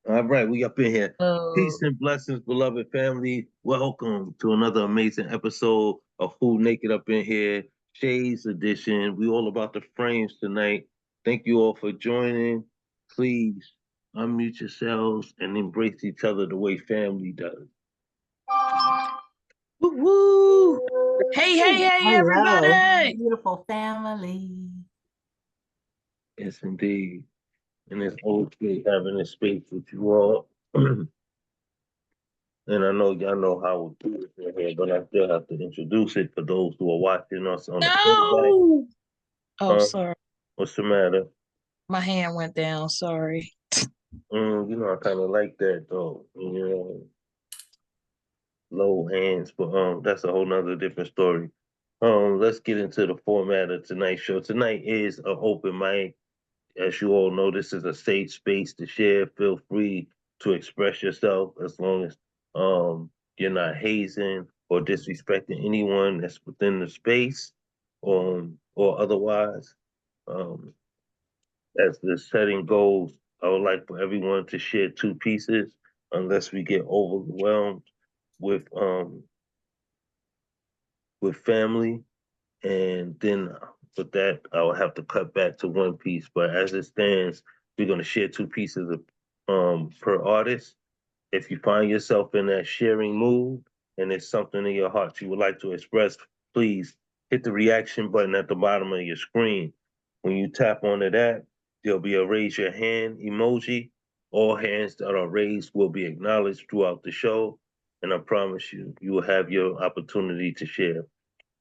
All right, we up in here. Peace Oh, and blessings, beloved family. Welcome to another amazing episode of Who Naked Up in Here, Shades Edition. We all about the frames tonight. Thank you all for joining. Please unmute yourselves and embrace each other the way family does. woo woo! Hey, hey, hey, Hello, everybody! beautiful family. Yes, indeed. And it's always great having this space with you all. And I know y'all know how we do it in here, but I still have to introduce it for those who are watching us on the playback. No! Oh, Um, sorry. what's the matter? My hand went down. Sorry. I kind of like that though. Low hands, but that's a whole nother different story. Let's get into the format of tonight's show. Tonight is an open mic. As you all know, this is a safe space to share. Feel free to express yourself as long as you're not hazing or disrespecting anyone that's within the space, or otherwise. Um, as the setting goes, I would like for everyone to share two pieces, unless we get overwhelmed with um with family, and then with that, I will have to cut back to one piece. But as it stands, we're going to share two pieces of per artist. If you find yourself in that sharing mood and it's something in your heart you would like to express, please hit the reaction button at the bottom of your screen. When you tap onto that, there'll be a raise your hand emoji. All hands that are raised will be acknowledged throughout the show. And I promise you, you will have your opportunity to share.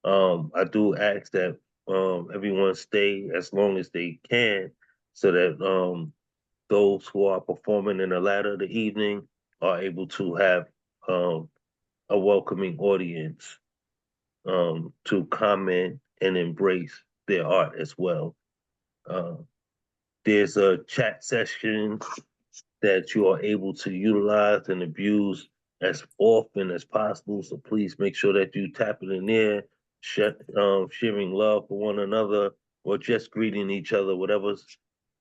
I do ask that everyone stay as long as they can so that those who are performing in the latter of the evening are able to have um, a welcoming audience to comment and embrace their art as well. Uh, there's a chat session that you are able to utilize and abuse as often as possible. So please make sure that you tap it in there, sharing love for one another, or just greeting each other,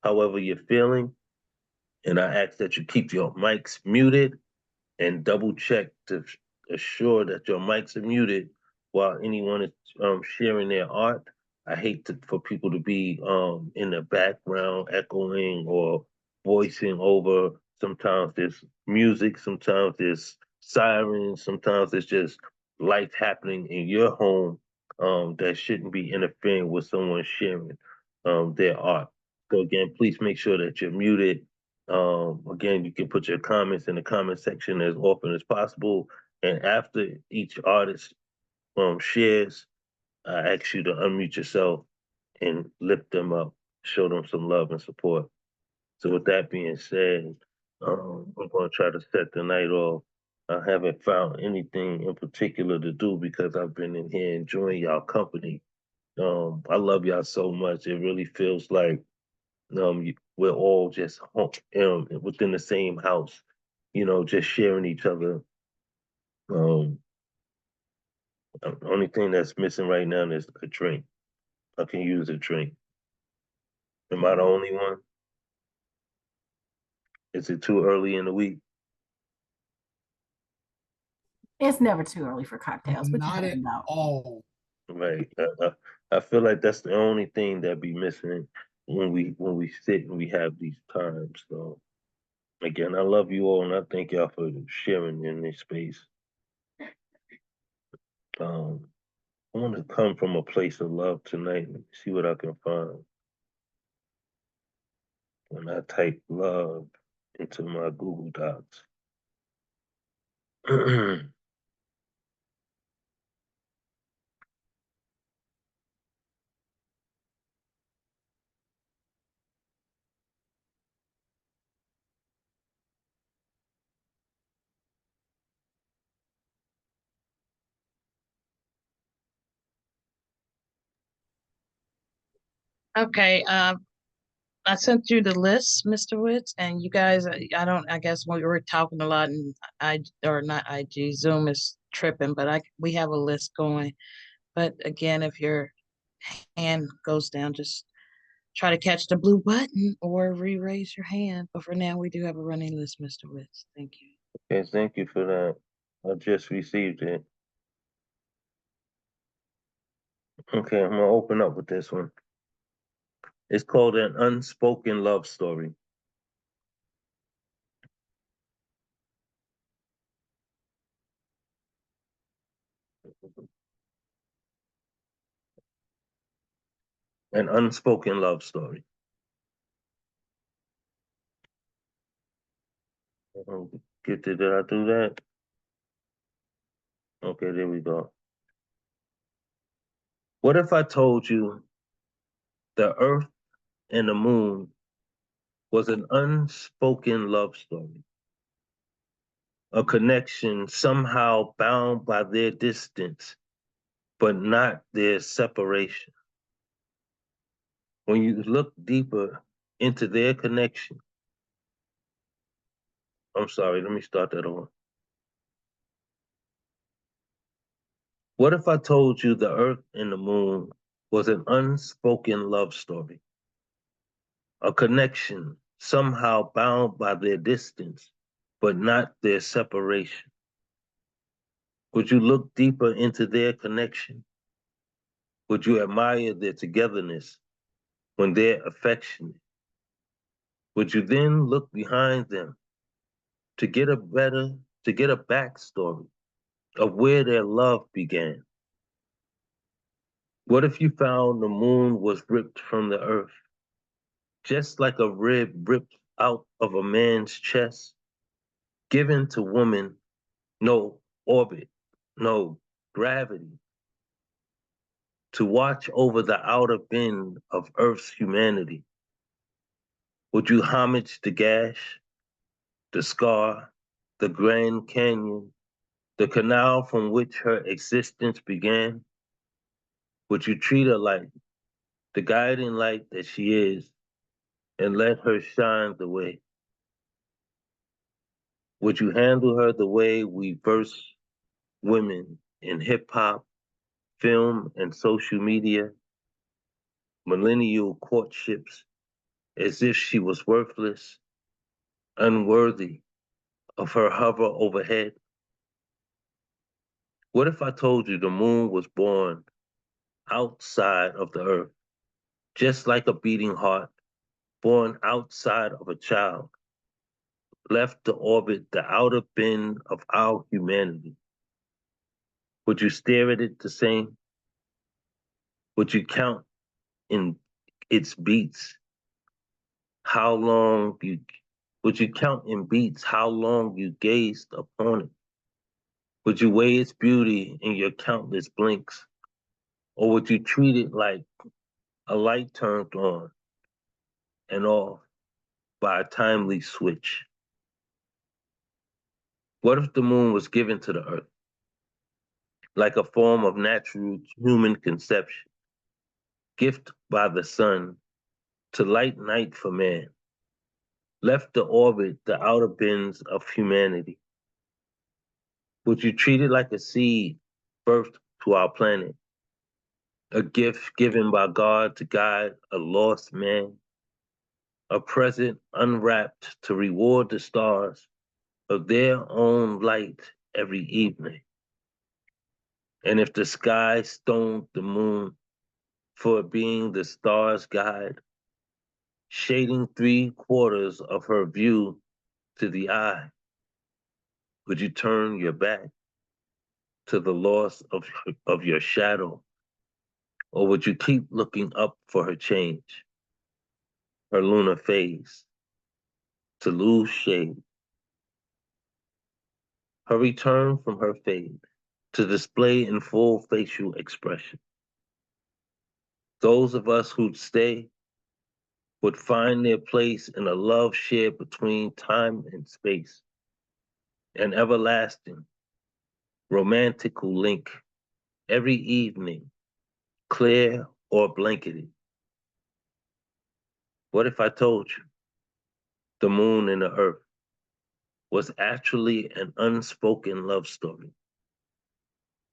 however you're feeling. And I ask that you keep your mics muted and double check to assure that your mics are muted while anyone is sharing their art. I hate for people to be in the background echoing or voicing over. Sometimes there's music, sometimes there's sirens, sometimes it's just life happening in your home that shouldn't be interfering with someone sharing their art. So again, please make sure that you're muted. Again, you can put your comments in the comment section as often as possible. And after each artist shares, I ask you to unmute yourself and lift them up, show them some love and support. So with that being said, I'm going to try to set the night off. I haven't found anything in particular to do because I've been in here enjoying y'all company. I love y'all so much. It really feels like we're all just within the same house, just sharing each other. Um, the only thing that's missing right now is a drink. I can use a drink. Am I the only one? Is it too early in the week? It's never too early for cocktails, but Not you at never know. all. Right. I feel like that's the only thing that be missing when we sit and we have these times. So again, I love you all and I thank y'all for sharing in this space. Um, I want to come from a place of love tonight. Let me see what I can find. When I type love into my Google Docs. Okay. I sent you the list, Mr. Witz, and you guys. I don't. I guess we were talking a lot, and I or not IG Zoom is tripping, but we have a list going. But again, if your hand goes down, just try to catch the blue button or re-raise your hand. But for now, we do have a running list, Mr. Witz. Thank you. Okay, thank you for that. I just received it. Okay, I'm gonna open up with this one. It's called An Unspoken Love Story. An Unspoken Love Story. Did I do that? Okay, there we go. What if I told you the earth and the moon was an unspoken love story? A connection somehow bound by their distance, but not their separation. When you look deeper into their connection, I'm sorry, let me start that over. What if I told you the earth and the moon was an unspoken love story? A connection somehow bound by their distance, but not their separation. Would you look deeper into their connection? Would you admire their togetherness when they're affectionate? Would you then look behind them to get a backstory of where their love began? What if you found the moon was ripped from the earth, just like a rib ripped out of a man's chest, given to woman, no orbit, no gravity, to watch over the outer bend of Earth's humanity? Would you homage the gash, the scar, the Grand Canyon, the canal from which her existence began? Would you treat her like the guiding light that she is and let her shine the way? Would you handle her the way we verse women in hip hop, film, and social media, millennial courtships, as if she was worthless, unworthy of her hover overhead? What if I told you the moon was born outside of the earth, just like a beating heart, born outside of a child, left to orbit the outer bend of our humanity? Would you stare at it the same? Would you count in its beats how long you would you count in beats how long you gazed upon it? Would you weigh its beauty in your countless blinks? Or would you treat it like a light turned on and off by a timely switch? What if the moon was given to the earth, like a form of natural human conception, gift by the sun to light night for man, left to orbit the outer bends of humanity? Would you treat it like a seed birthed to our planet, a gift given by God to guide a lost man, a present unwrapped to reward the stars of their own light every evening? And if the sky stoned the moon for being the star's guide, shading 3/4 of her view to the eye, would you turn your back to the loss of your shadow? Or would you keep looking up for her change, her lunar phase, to lose shade, her return from her fade, to display in full facial expression? Those of us who'd stay would find their place in a love shared between time and space, an everlasting, romantical link every evening, clear or blanketed. What if I told you the moon and the earth was actually an unspoken love story?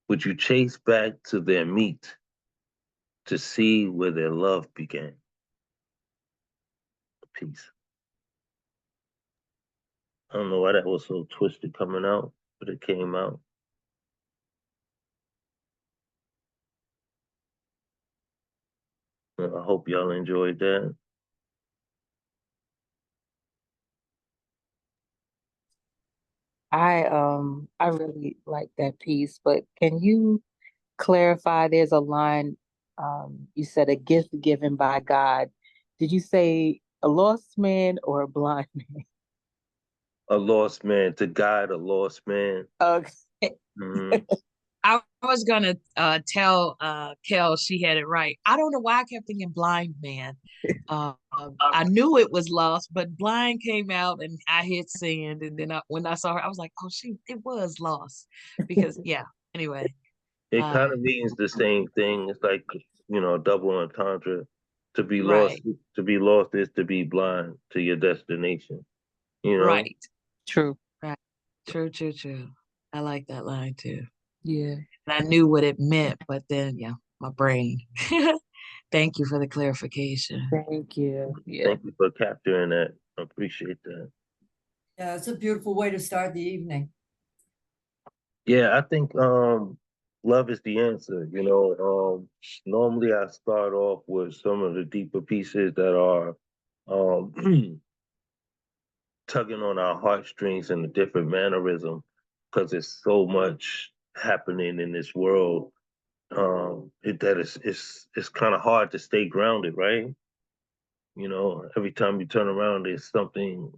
Would you chase back to their meet to see where their love began? piece. I don't know why that was so twisted coming out, but it came out. I hope y'all enjoyed that. I really like that piece, but can you clarify? There's a line, you said a gift given by God. Did you say a lost man or a blind man? A lost man, to guide a lost man. Okay. Mhm. I was gonna tell Kel she had it right. I don't know why I kept thinking blind man. I knew it was lost, but blind came out and I hit send, and then when I saw her, I was like, oh, it was lost because yeah. Anyway, It kind uh, of means the same thing. It's like, double entendre. right, To be lost is to be blind to your destination. You know, right, True. right, true, true, true. I like that line too, Yeah. and I knew what it meant, but then yeah, my brain. Thank you for the clarification. Thank you. Yeah. thank you for capturing that. I appreciate that. Yeah, it's a beautiful way to start the evening. Yeah, I think love is the answer. Normally I start off with some of the deeper pieces that are um tugging on our heartstrings in a different mannerism because there's so much happening in this world that it's kind of hard to stay grounded, right? Every time you turn around, there's something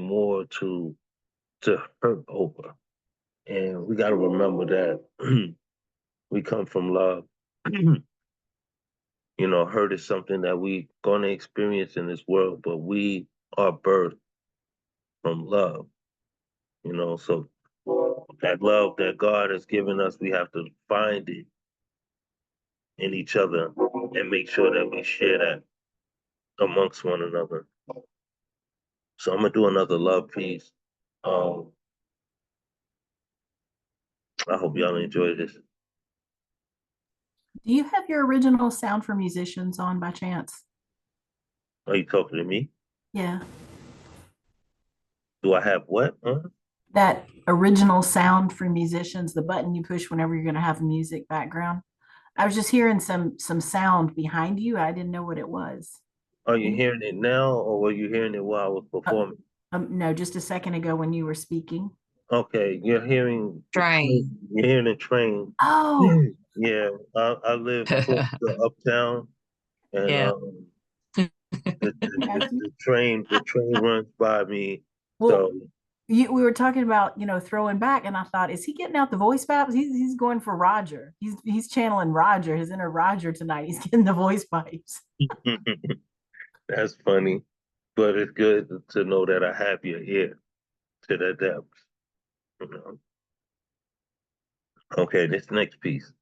more to hurt over, and we got to remember that we come from love. Hurt is something that we gonna experience in this world, but we are birthed from love. So that love that God has given us, we have to find it in each other and make sure that we share that amongst one another. So I'm gonna do another love piece. Um, I hope y'all enjoy this. Do you have your original Sound for Musicians on by chance? Are you talking to me? Yeah. Do I have what? Huh? That original Sound for Musicians, the button you push whenever you're going to have a music background. I was just hearing some sound behind you. I didn't know what it was. Are you hearing it now, or were you hearing it while I was performing? No, just a second ago when you were speaking. Okay, you're hearing the train. Train. You're hearing the train. Oh, Yeah, I live close to uptown, and Yeah. got you. the train runs by me. Well, So we were talking about, throwing back, and I thought, is he getting out the voice pipes? He's going for Roger. He's channeling Roger, his inner Roger tonight. He's getting the voice pipes. that's funny, but it's good to know that I have your ear to the depths. You know? Okay, this next piece.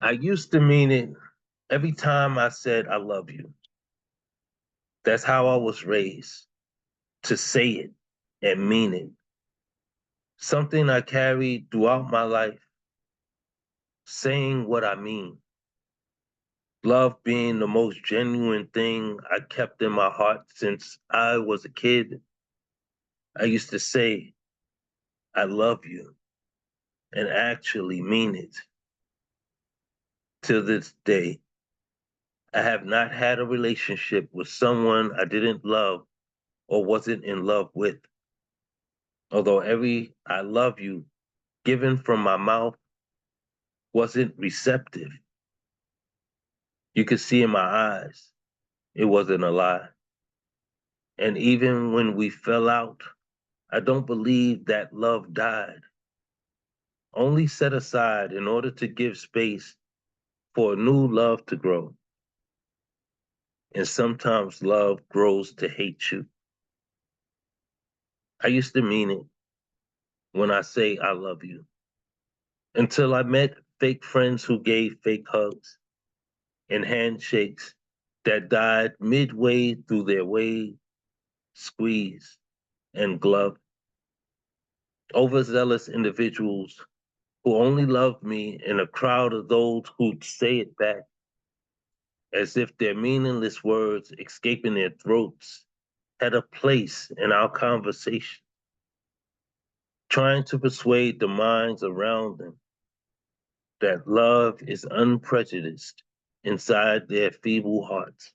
I used to mean it every time I said I love you. That's how I was raised, to say it and mean it. Something I carried throughout my life, saying what I mean. Love being the most genuine thing I kept in my heart since I was a kid. I used to say, I love you, and actually mean it. To this day, I have not had a relationship with someone I didn't love or wasn't in love with. Although every I love you given from my mouth wasn't receptive. You could see in my eyes, it wasn't a lie. And even when we fell out, I don't believe that love died, only set aside in order to give space for a new love to grow. And sometimes love grows to hate you. I used to mean it when I say I love you, until I met fake friends who gave fake hugs and handshakes that died midway through their way, squeeze, and glove. Overzealous individuals who only loved me in a crowd of those who'd say it back. as if their meaningless words escaping their throats had a place in our conversation, trying to persuade the minds around them that love is unprejudiced inside their feeble hearts.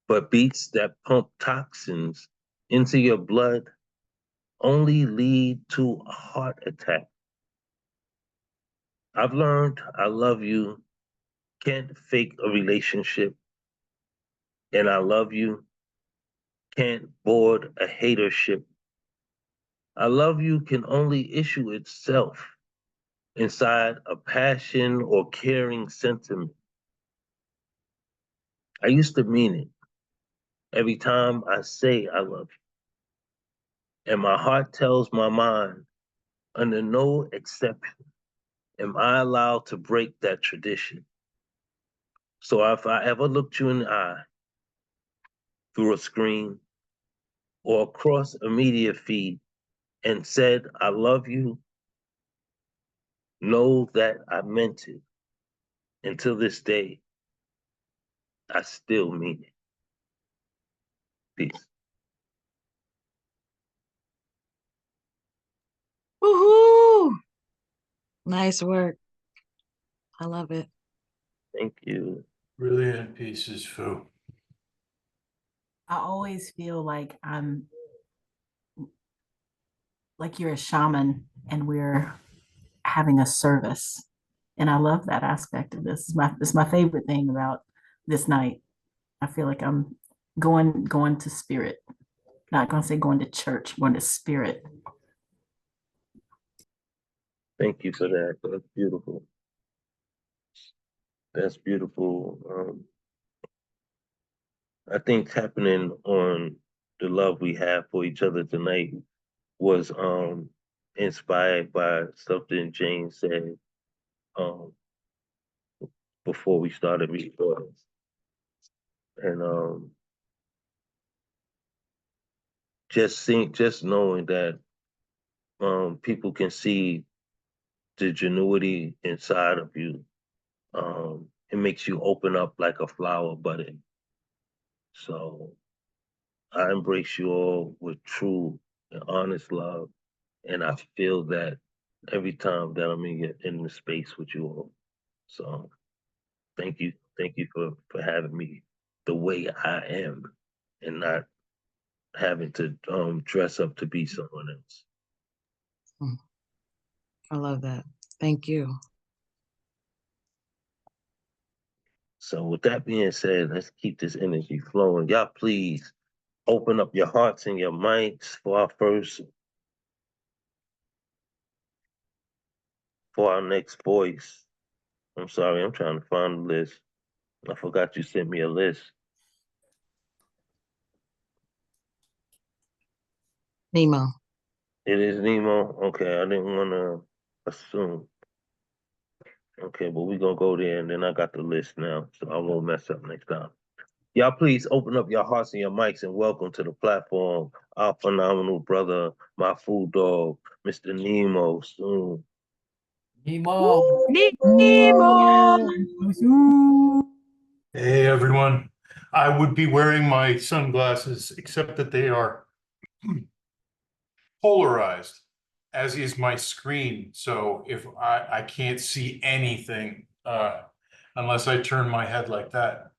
But beats that pump toxins into your blood only lead to a heart attack. I've learned I love you can't fake a relationship, and I love you can't board a hatership. I love you can only issue itself inside a passion or caring sentiment. I used to mean it every time I say I love you. And my heart tells my mind, under no exception, am I allowed to break that tradition. So if I ever looked you in the eye through a screen or across a media feed and said, I love you, know that I meant it. Until this day, I still mean it. Peace. Woohoo! Nice work. I love it. Thank you. Brilliant pieces, Fu. I always feel like I'm like you're a shaman and we're having a service. And I love that aspect of this. It's my favorite thing about this night. I feel like I'm going to spirit. Not going to say going to church, going to spirit. Thank you for that. That's beautiful. That's beautiful. I think happening on the love we have for each other tonight was inspired by something Jane said um before we started recording. And just knowing that people can see the genuity inside of you, it makes you open up like a flower button. So I embrace you all with true and honest love, and I feel that every time that I'm in the space with you all. So thank you for having me the way I am, and not having to dress up to be someone else. I love that. Thank you. So with that being said, let's keep this energy flowing. Y'all please open up your hearts and your mics for our next voice. I'm sorry, I'm trying to find the list. I forgot you sent me a list. Nemo. It is Nemo? Okay, I didn't want to assume. Okay, but we're going to go there, and then I got the list now, so I won't mess up next time. Y'all please open up your hearts and your mics and welcome to the platform our phenomenal brother, my food dog, Mr. Nemo Soon. Nemo. Nemo. Hey, everyone. I would be wearing my sunglasses, except that they are polarized, as is my screen. So if I can't see anything unless I turn my head like that.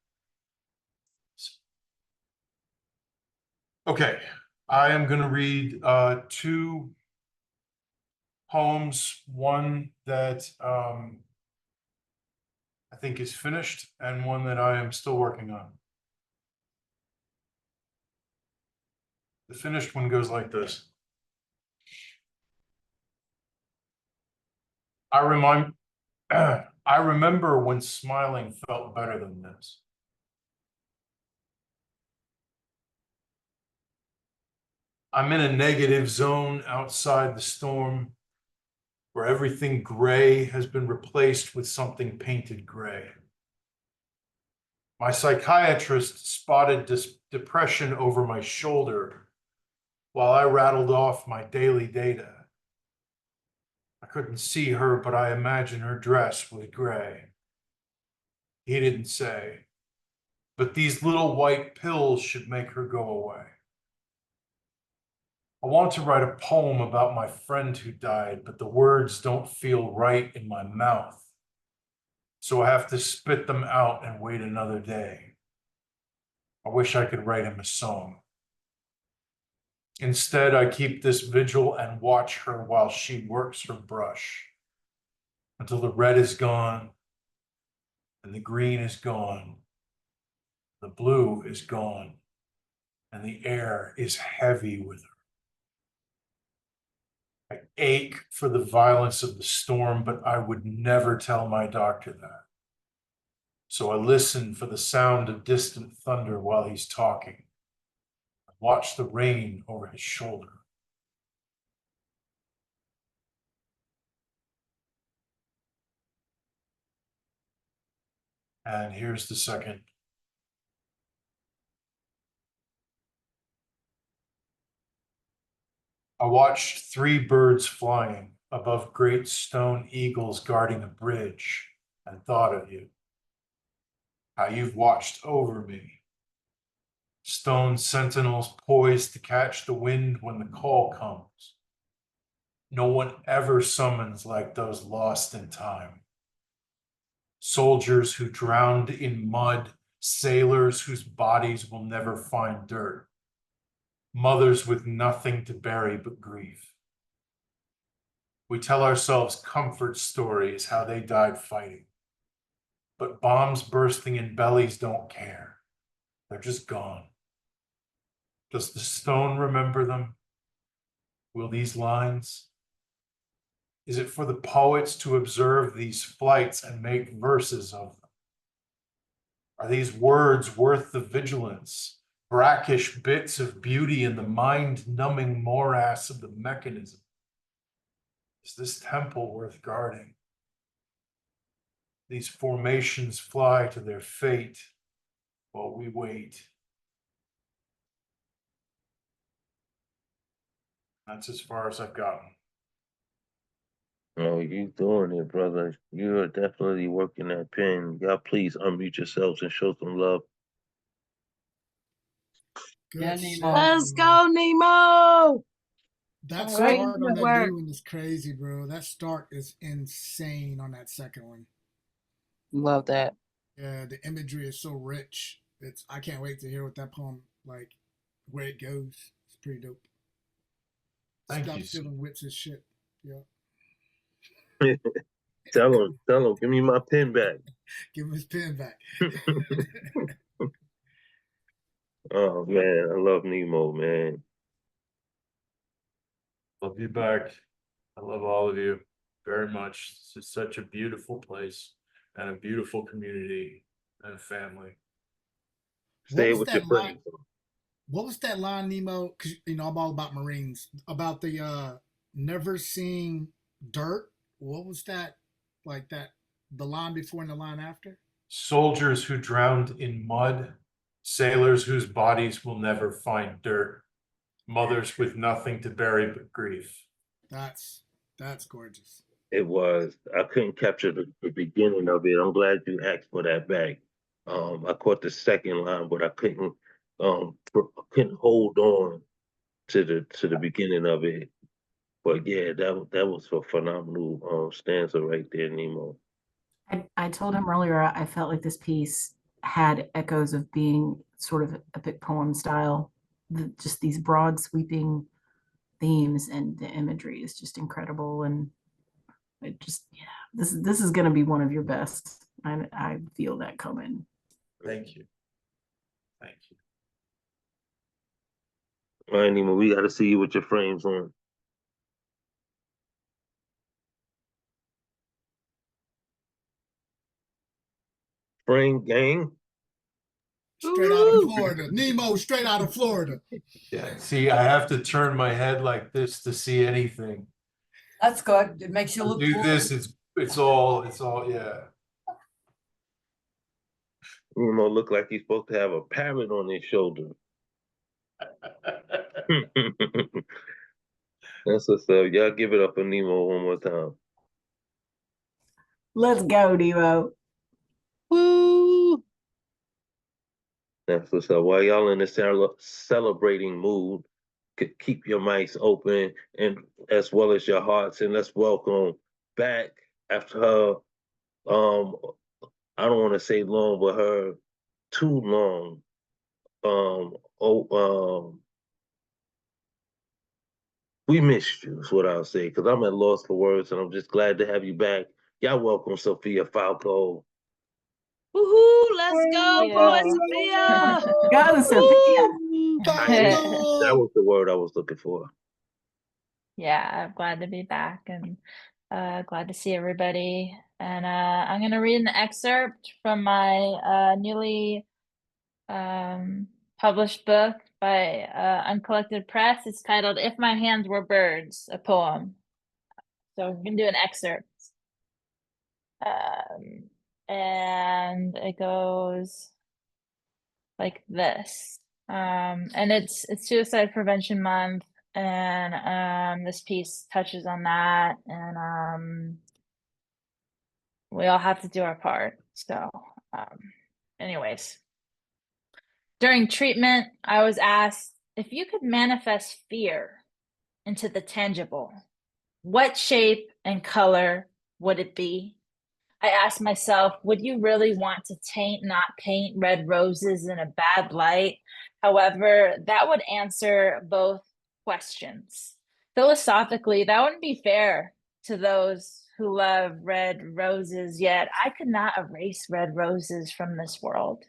Okay, I am going to read two poems, one that I think is finished and one that I am still working on. The finished one goes like this. I remember when smiling felt better than this. I'm in a negative zone outside the storm where everything gray has been replaced with something painted gray. My psychiatrist spotted depression over my shoulder while I rattled off my daily data. I couldn't see her, but I imagine her dress was gray. He didn't say. but these little white pills should make her go away. I want to write a poem about my friend who died, but the words don't feel right in my mouth. So I have to spit them out and wait another day. I wish I could write him a song. Instead, I keep this vigil and watch her while she works her brush until the red is gone and the green is gone, the blue is gone, and the air is heavy with her. I ache for the violence of the storm, but I would never tell my doctor that. So I listen for the sound of distant thunder while he's talking. I watch the rain over his shoulder. And here's the second. I watched 3 birds flying above great stone eagles guarding a bridge and thought of you. How you've watched over me. Stone sentinels poised to catch the wind when the call comes. No one ever summons like those lost in time. Soldiers who drowned in mud, sailors whose bodies will never find dirt, mothers with nothing to bury but grief. We tell ourselves comfort stories how they died fighting. But bombs bursting in bellies don't care. They're just gone. Does the stone remember them? Will these lines? Is it for the poets to observe these flights and make verses of them? Are these words worth the vigilance, brackish bits of beauty in the mind-numbing morass of the mechanism? Is this temple worth guarding? These formations fly to their fate while we wait. That's as far as I've gotten. Oh, you doing it, brother. You are definitely working that pen. Y'all please unmute yourselves and show some love. Good Yeah, shit, Nemo. Let's Nemo. go, Nemo. That Great start on that work. new one is crazy, bro. That start is insane on that second one. Love that. Yeah, the imagery is so rich. I can't wait to hear what that poem, like, where it goes. It's pretty dope. Thank Stop you. stealing Witz's shit. Yeah. Tell him, give me my pen back. Give him his pen back. Oh man, I love Nemo, man. Love you back. I love all of you very much. This is such a beautiful place and a beautiful community and family. Stay was with that your line? friends. What was that line, Nemo? Because I'm all about Marines. About the never seeing dirt. What was that? Like that? The line before and the line after. Soldiers who drowned in mud, sailors whose bodies will never find dirt, mothers with nothing to bury but grief. That's gorgeous. It was. I couldn't capture the beginning of it. I'm glad you asked for that back. I caught the second line, but I couldn't hold on to the beginning of it. But yeah, that was a phenomenal stanza right there, Nemo. I told him earlier I felt like this piece had echoes of being sort of epic poem style. Just these broad sweeping themes, and the imagery is just incredible. And it just, yeah, this is going to be one of your best. I feel that coming. Thank you. Thank you. All right, Nemo, we got to see you with your frames on. Frame gang. Straight out of Ooh. Florida. Nemo, straight out of Florida. Yeah, see, I have to turn my head like this to see anything. That's good. It makes you look Do cool. this, it's all, yeah. Nemo look like he's supposed to have a parrot on his shoulder. That's what's up. Y'all give it up for Nemo one more time. Let's go, Nemo. Woo. That's what's up. While y'all in the celebrating mood, keep your mics open and as well as your hearts, and let's welcome back after her. Um, I don't want to say long, but her too long. We missed you. Is what I'll say because I'm at loss for words, and I'm just glad to have you back. Y'all welcome Sophia Falco. Woohoo! Let's go, poet Yeah. Sophia. Go, Sophia. Woo! That was the word I was looking for. Yeah, I'm glad to be back and glad to see everybody. And I'm gonna read an excerpt from my newly published book by Uncollected Press. It's titled "If My Hands Were Birds," a poem. So I'm gonna do an excerpt. And it goes like this. And it's Suicide Prevention Month, and this piece touches on that, and we all have to do our part. So, anyways, during treatment, I was asked if you could manifest fear into the tangible, what shape and color would it be? I asked myself, would you really want to taint, not paint red roses in a bad light? However, that would answer both questions. Philosophically, that wouldn't be fair to those who love red roses, yet I could not erase red roses from this world.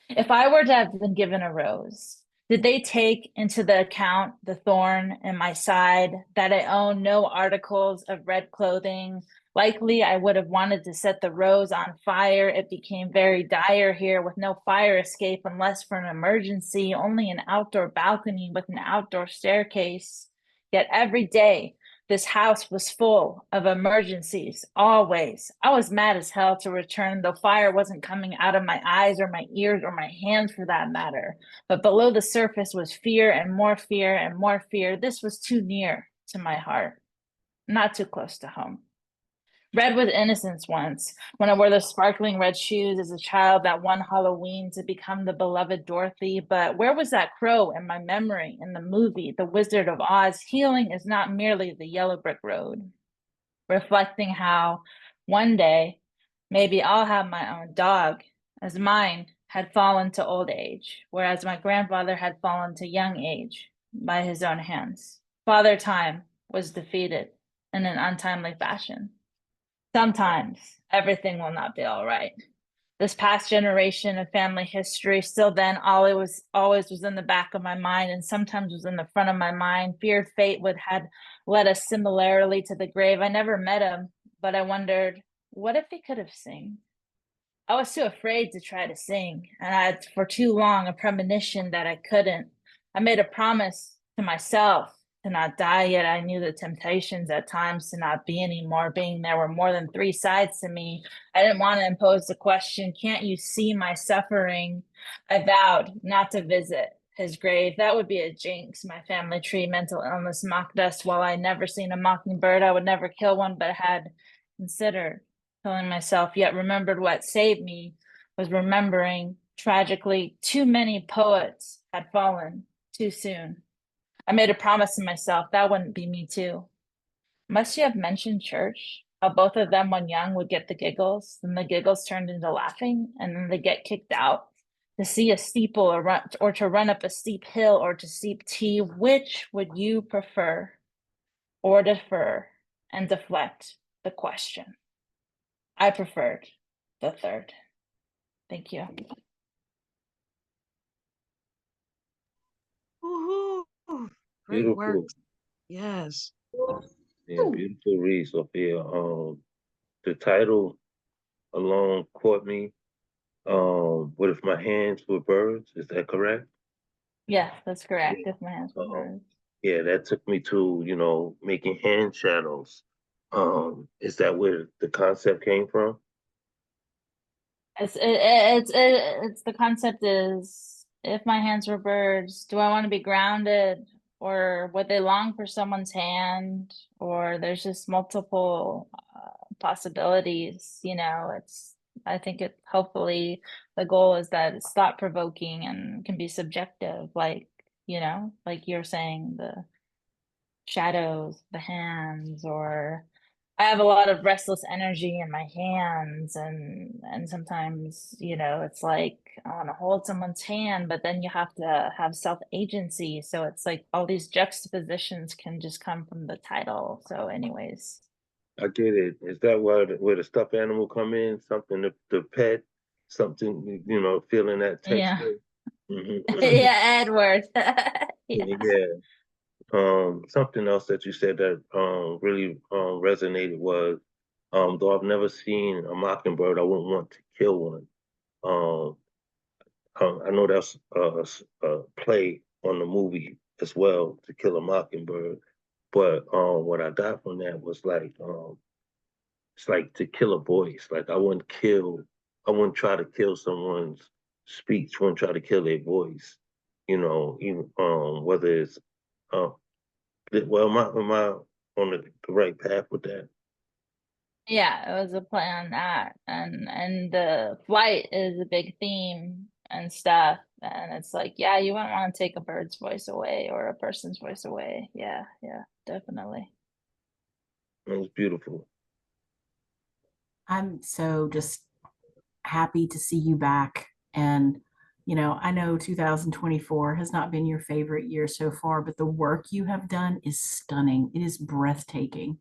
If I were to have been given a rose, did they take into the account the thorn in my side, that I own no articles of red clothing? Likely, I would have wanted to set the rose on fire. It became very dire here with no fire escape unless for an emergency, only an outdoor balcony with an outdoor staircase. Yet every day, this house was full of emergencies, always. I was mad as hell to return, though fire wasn't coming out of my eyes or my ears or my hands for that matter. But below the surface was fear and more fear and more fear. This was too near to my heart, not too close to home. Red with innocence once, when I wore the sparkling red shoes as a child that one Halloween to become the beloved Dorothy. But where was that crow in my memory in the movie, The Wizard of Oz? Healing is not merely the yellow brick road. Reflecting how one day, maybe I'll have my own dog, as mine had fallen to old age, whereas my grandfather had fallen to young age by his own hands. Father Time was defeated in an untimely fashion. Sometimes everything will not be all right. This past generation of family history, still then, always was in the back of my mind, and sometimes was in the front of my mind. Feared fate would had led us similarly to the grave. I never met him, but I wondered, what if he could have sing? I was too afraid to try to sing, and I had for too long a premonition that I couldn't. I made a promise to myself to not die, yet I knew the temptations at times to not be anymore. Being there were more than three sides to me. I didn't want to impose the question, can't you see my suffering? I vowed not to visit his grave. That would be a jinx. My family tree, mental illness mocked us. While I never seen a mockingbird, I would never kill one, but had considered killing myself, yet remembered what saved me was remembering tragically too many poets had fallen too soon. I made a promise to myself that wouldn't be me too. Must you have mentioned church? How both of them when young would get the giggles, then the giggles turned into laughing, and then they get kicked out. To see a steeple or to run up a steep hill or to steep tea, which would you prefer? Or defer and deflect the question. I preferred the third. Thank you. Woohoo! Great Beautiful. work. Yes. Yeah, beautiful read, Sophia. The title alone caught me. What if my hands were birds? Is that correct? Yes, that's correct. Yeah. If my hands were birds. Yeah, that took me to, making hand shadows. Is that where the concept came from? It's the concept is if my hands were birds, do I want to be grounded or would they long for someone's hand or there's just multiple possibilities, I think it hopefully the goal is that it's thought provoking and can be subjective, like, like you're saying, the shadows, the hands, or I have a lot of restless energy in my hands, and sometimes, it's like I want to hold someone's hand, but then you have to have self-agency. So it's like all these juxtapositions can just come from the title. So anyways. I get it. Is that where the stuffed animal come in? Something the pet, something feeling that Yeah. texture. Mhm. Yeah, Edward. Yeah. Yeah. Something else that you said that really resonated was though I've never seen a mockingbird, I wouldn't want to kill one. Um, I know that's a play on the movie as well, To Kill a Mockingbird. But what I got from that was like it's like to kill a voice. Like I wouldn't try to kill someone's speech, wouldn't try to kill their voice. Even whether it's uh well, am I on the right path with that? Yeah, it was a play on that. And the flight is a big theme and stuff. And it's like, yeah, you wouldn't want to take a bird's voice away or a person's voice away. Yeah, yeah, definitely. It was beautiful. I'm so just happy to see you back. And, I know 2024 has not been your favorite year so far, but the work you have done is stunning. It is breathtaking.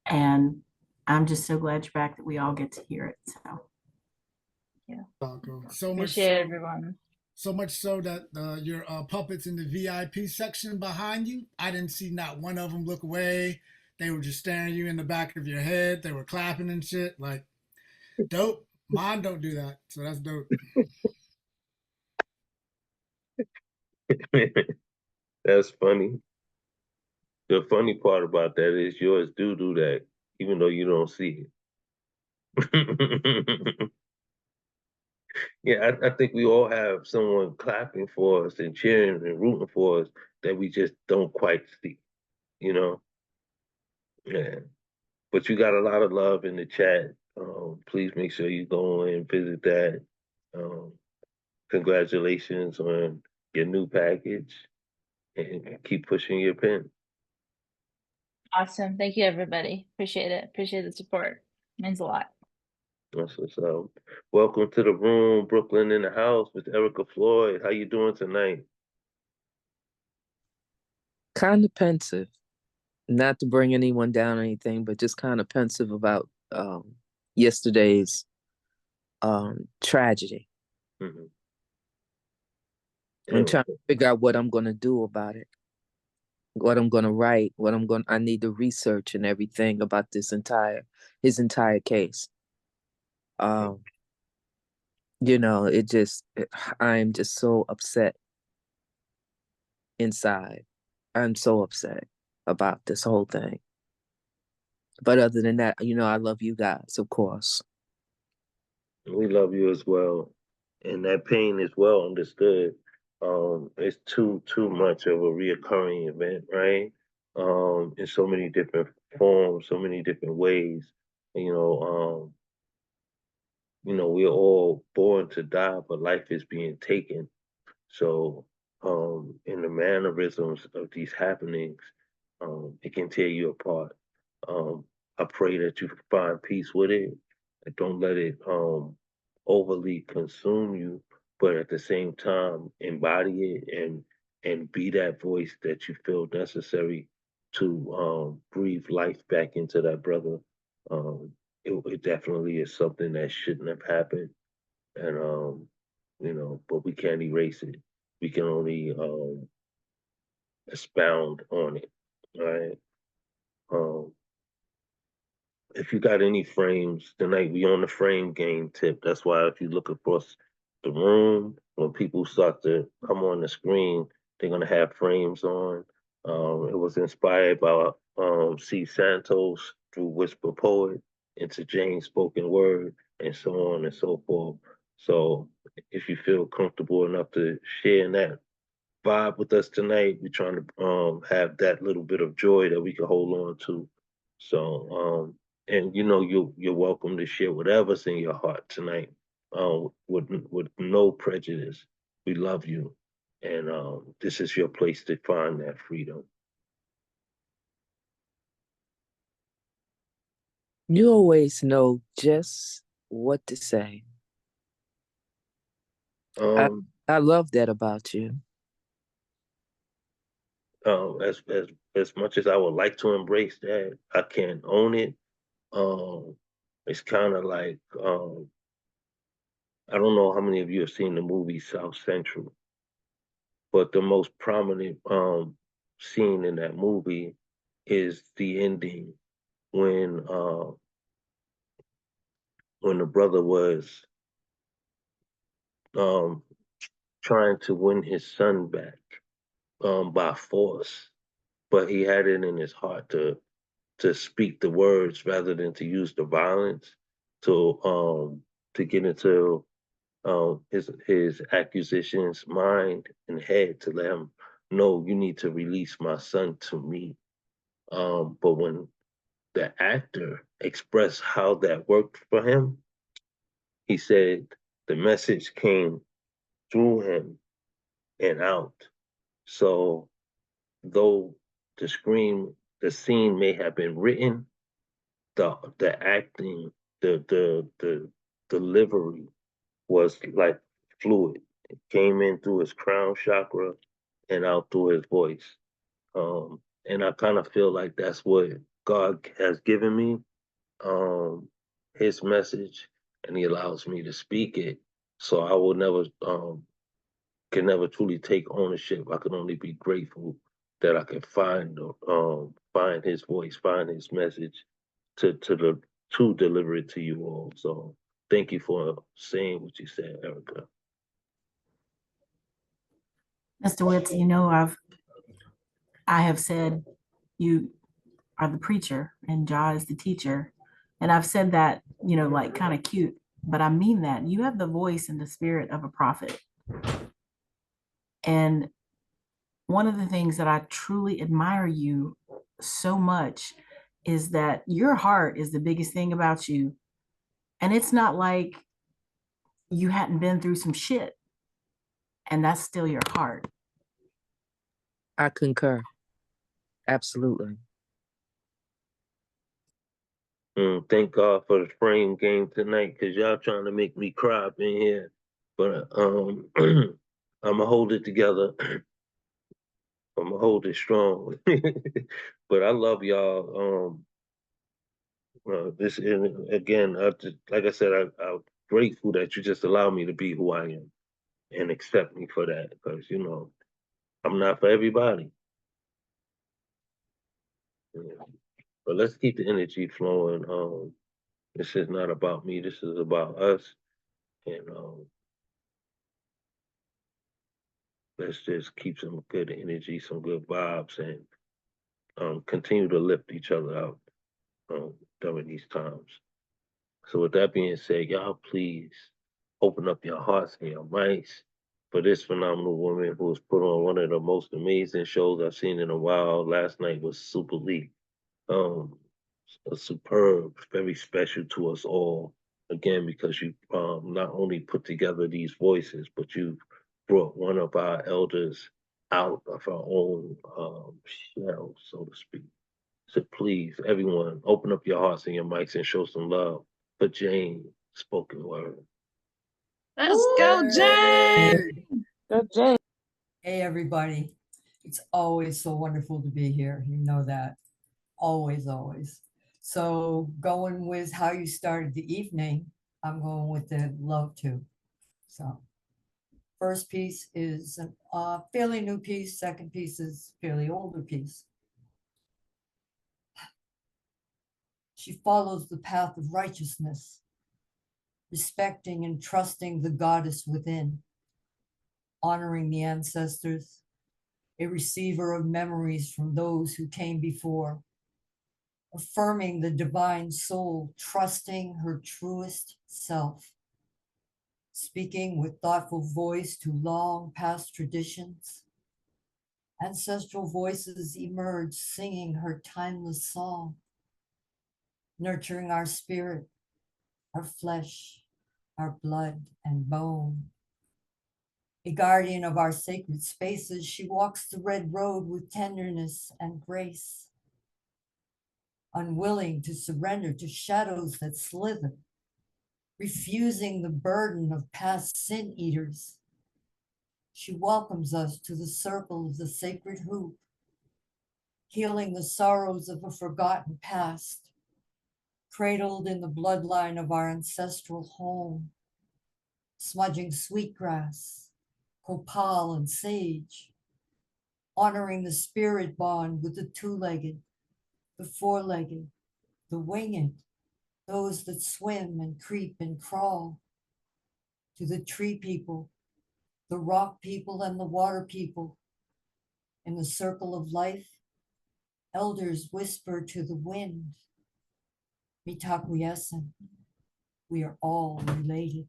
And I'm just so glad you're back that we all get to hear it. So, Yeah. So much Appreciate so, everyone. so much so that your puppets in the VIP section behind you, I didn't see not one of them look away. They were just staring you in the back of your head. They were clapping and shit. Like, dope. Mine don't do that. So that's dope. That's funny. The funny part about that is yours do that, even though you don't see it. Yeah, I think we all have someone clapping for us and cheering and rooting for us that we just don't quite see, you know? Yeah. But you got a lot of love in the chat. Please make sure you go and visit that. Um, Congratulations on your new package and keep pushing your pen. Awesome. Thank you, everybody. Appreciate it. Appreciate the support. Means a lot. That's what's up. Welcome to the room, Brooklyn in the house with Erica Floyd. How you doing tonight? Kind of pensive, not to bring anyone down or anything, but just kind of pensive about yesterday's tragedy. Mm-hmm. I'm trying to figure out what I'm going to do about it, what I'm going to write, I need to research and everything about his entire case. I'm just so upset inside. I'm so upset about this whole thing. But other than that, I love you guys, of course. We love you as well. And that pain is well understood. It's too much of a reoccurring event, right? In so many different forms, so many different ways. We're all born to die, but life is being taken. So, in the mannerisms of these happenings, it can tear you apart. I pray that you find peace with it and don't let it overly consume you, but at the same time embody it and be that voice that you feel necessary to breathe life back into that brother. It definitely is something that shouldn't have happened, and but we can't erase it. We can only expound on it, right? Um, if you got any frames tonight, we on the frame game tip. That's why if you look across the room, when people start to come on the screen, they're gonna have frames on. It was inspired by C. Santos through Mrwitzthepoet into James spoken word and so on and so forth. So if you feel comfortable enough to share in that vibe with us tonight, we're trying to have that little bit of joy that we can hold on to. So and you're welcome to share whatever's in your heart tonight. with no prejudice. We love you, and this is your place to find that freedom. You always know just what to say. Um, I love that about you. as much as I would like to embrace that, I can't own it. It's kind of like I don't know how many of you have seen the movie South Central, but the most prominent scene in that movie is the ending when the brother was um trying to win his son back by force, but he had it in his heart to speak the words rather than to use the violence to get into his accusation's mind and head to let him know you need to release my son to me. But when the actor expressed how that worked for him, he said the message came through him and out. So though the scene may have been written, the acting, the delivery was like fluid. It came in through his crown chakra and out through his voice. And I kind of feel like that's what God has given me, um, his message, and he allows me to speak it. So I will never can never truly take ownership. I can only be grateful that I can find his voice, find his message to deliver it to you all. So thank you for saying what you said, Erica. Mr. Witz, I have said you are the preacher and Jah is the teacher. And I've said that, like kind of cute, but I mean that. You have the voice and the spirit of a prophet. And one of the things that I truly admire you so much is that your heart is the biggest thing about you. And it's not like you hadn't been through some shit, and that's still your heart. I concur. Absolutely. Thank God for the frame game tonight, because y'all trying to make me cry up in here. But I'm gonna hold it together. I'm gonna hold it strong. But I love y'all. This and again, like I said, I'm grateful that you just allow me to be who I am and accept me for that, because I'm not for everybody. Yeah. But let's keep the energy flowing. This is not about me. This is about us, and let's just keep some good energy, some good vibes, and continue to lift each other up during these times. So with that being said, y'all please open up your hearts and your minds for this phenomenal woman who has put on one of the most amazing shows I've seen in a while. Last night was Super League. Um, superb, very special to us all. Again, because you not only put together these voices, but you brought one of our elders out of our own shell, so to speak. So please, everyone, open up your hearts and your mics and show some love for Jane spoken word. Let's go, Jane. Good Jay. Hey, everybody. It's always so wonderful to be here. You know that. Always, always. So, going with how you started the evening, I'm going with the love too. So, first piece is a fairly new piece. Second piece is fairly older piece. She follows the path of righteousness, respecting and trusting the goddess within, honoring the ancestors, a receiver of memories from those who came before, affirming the divine soul, trusting her truest self, speaking with thoughtful voice to long past traditions. Ancestral voices emerge, singing her timeless song, nurturing our spirit, our flesh, our blood and bone. A guardian of our sacred spaces, she walks the red road with tenderness and grace, unwilling to surrender to shadows that slither, refusing the burden of past sin eaters. She welcomes us to the circle of the sacred hoop, healing the sorrows of a forgotten past, cradled in the bloodline of our ancestral home, smudging sweetgrass, copal, and sage, honoring the spirit bond with the two-legged, the four-legged, the winged, those that swim and creep and crawl, to the tree people, the rock people, and the water people. In the circle of life, elders whisper to the wind, Mitakuyesin, we are all related.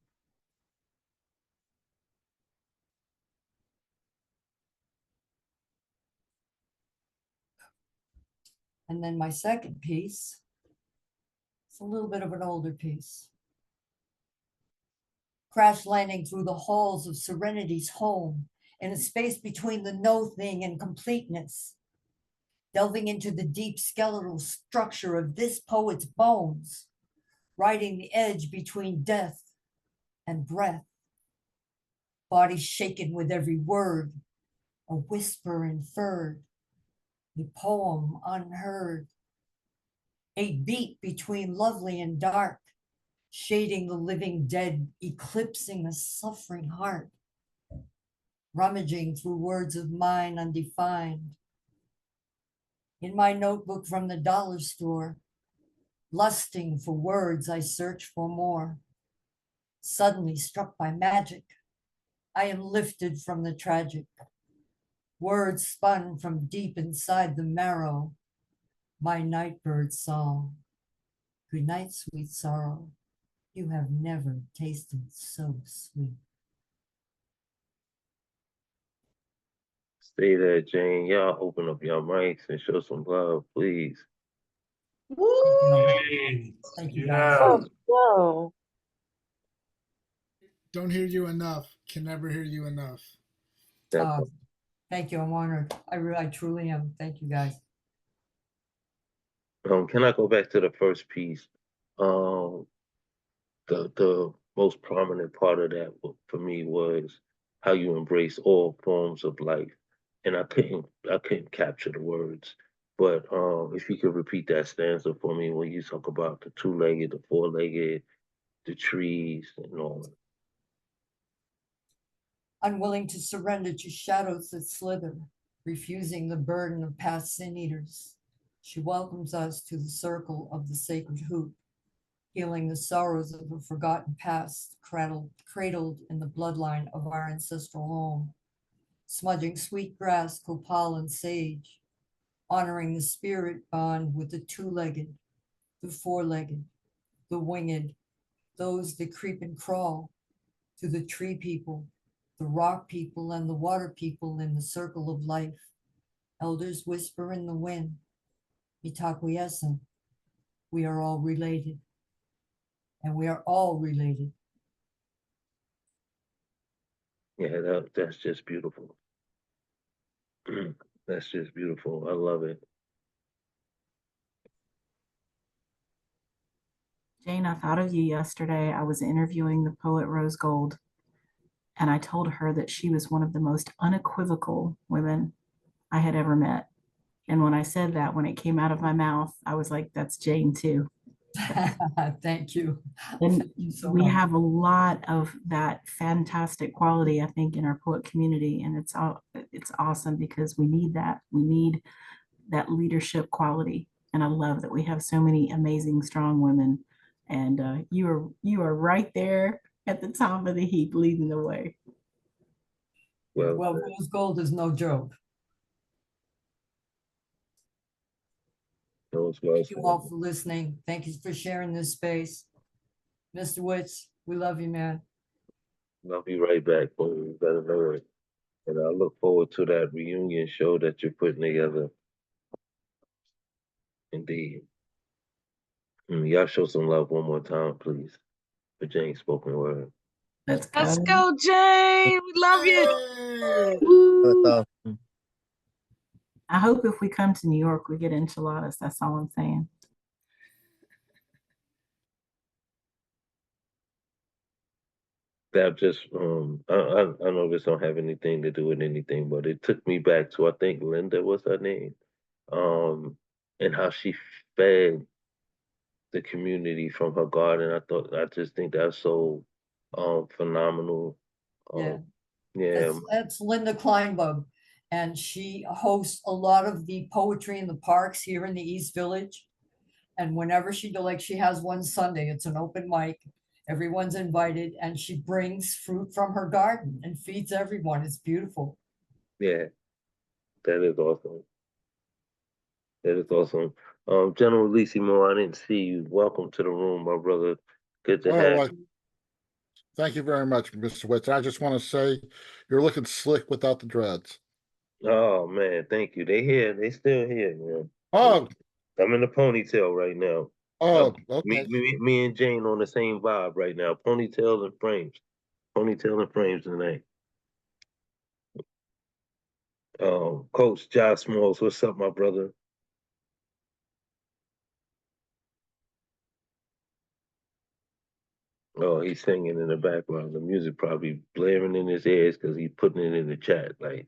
And then my second piece, it's a little bit of an older piece. Crash landing through the halls of Serenity's home, in a space between the no thing and completeness, delving into the deep skeletal structure of this poet's bones, riding the edge between death and breath, body shaken with every word, a whisper inferred, a poem unheard, a beat between lovely and dark, shading the living dead, eclipsing a suffering heart, rummaging through words of mine undefined. In my notebook from the dollar store, lusting for words, I search for more. Suddenly struck by magic, I am lifted from the tragic. Words spun from deep inside the marrow, my nightbird song. Good night, sweet sorrow. You have never tasted so sweet. Stay there, Jane. Y'all open up your mics and show some love, please. Hey, Thank you, guys. yeah. Whoa. Don't hear you enough. Can never hear you enough. Thank you. I'm honored. I truly am. Thank you, guys. Can I go back to the first piece? The most prominent part of that for me was how you embrace all forms of life, and I couldn't capture the words, but if you could repeat that stanza for me when you talk about the two-legged, the four-legged, the trees, and all. Unwilling to surrender to shadows that slither, refusing the burden of past sin eaters, she welcomes us to the circle of the sacred hoop, healing the sorrows of a forgotten past, cradled in the bloodline of our ancestral home, smudging sweet grass, copal, and sage, honoring the spirit bond with the two-legged, the four-legged, the winged, those that creep and crawl, to the tree people, the rock people, and the water people in the circle of life. Elders whisper in the wind, Mitakuyesin, we are all related. And we are all related. Yeah, that's just beautiful. That's just beautiful. I love it. Jane, I thought of you yesterday. I was interviewing the poet Rose Gold, and I told her that she was one of the most unequivocal women I had ever met. And when I said that, when it came out of my mouth, I was like, that's Jane too. Thank you. And Thank you so we much. have a lot of that fantastic quality, I think, in our poet community. And it's awesome because we need that. We need that leadership quality. And I love that we have so many amazing, strong women. And you are right there at the top of the heap, leading the way. Well, Well, Rose Gold is no joke. those well Thank you all for listening. Thank you for sharing this space. Mr. Witz, we love you, man. I'll be right back, boy. You better know it. And I look forward to that reunion show that you're putting together. Indeed. Y'all show some love one more time, please. for Jane's spoken word. Let's Let's go. go, Jane. We love you. Hey! That's awesome. I hope if we come to New York, we get enchiladas. That's all I'm saying. That just I know this don't have anything to do with anything, but it took me back to, I think Linda was her name, and how she fed the community from her garden. I just think that's so phenomenal. Yeah. Yeah, That's Linda Kleinbug, and she hosts a lot of the poetry in the parks here in the East Village. And whenever she she has one Sunday, it's an open mic. Everyone's invited, and she brings fruit from her garden and feeds everyone. It's beautiful. yeah, that is awesome. That is awesome. General Lissimo, I didn't see you. Welcome to the room, my brother. Good to have you. Thank you very much, Mr. Witz. I just want to say you're looking slick without the dreads. Oh man, thank you. They here. They still here, man. Oh, I'm in a ponytail right now. oh, Me, okay. me and Jane on the same vibe right now. Ponytail and frames. Ponytail and frames tonight. Coach Josh Smalls, what's up, my brother? Oh, he's singing in the background. The music probably blaring in his ears because he's putting it in the chat. Like,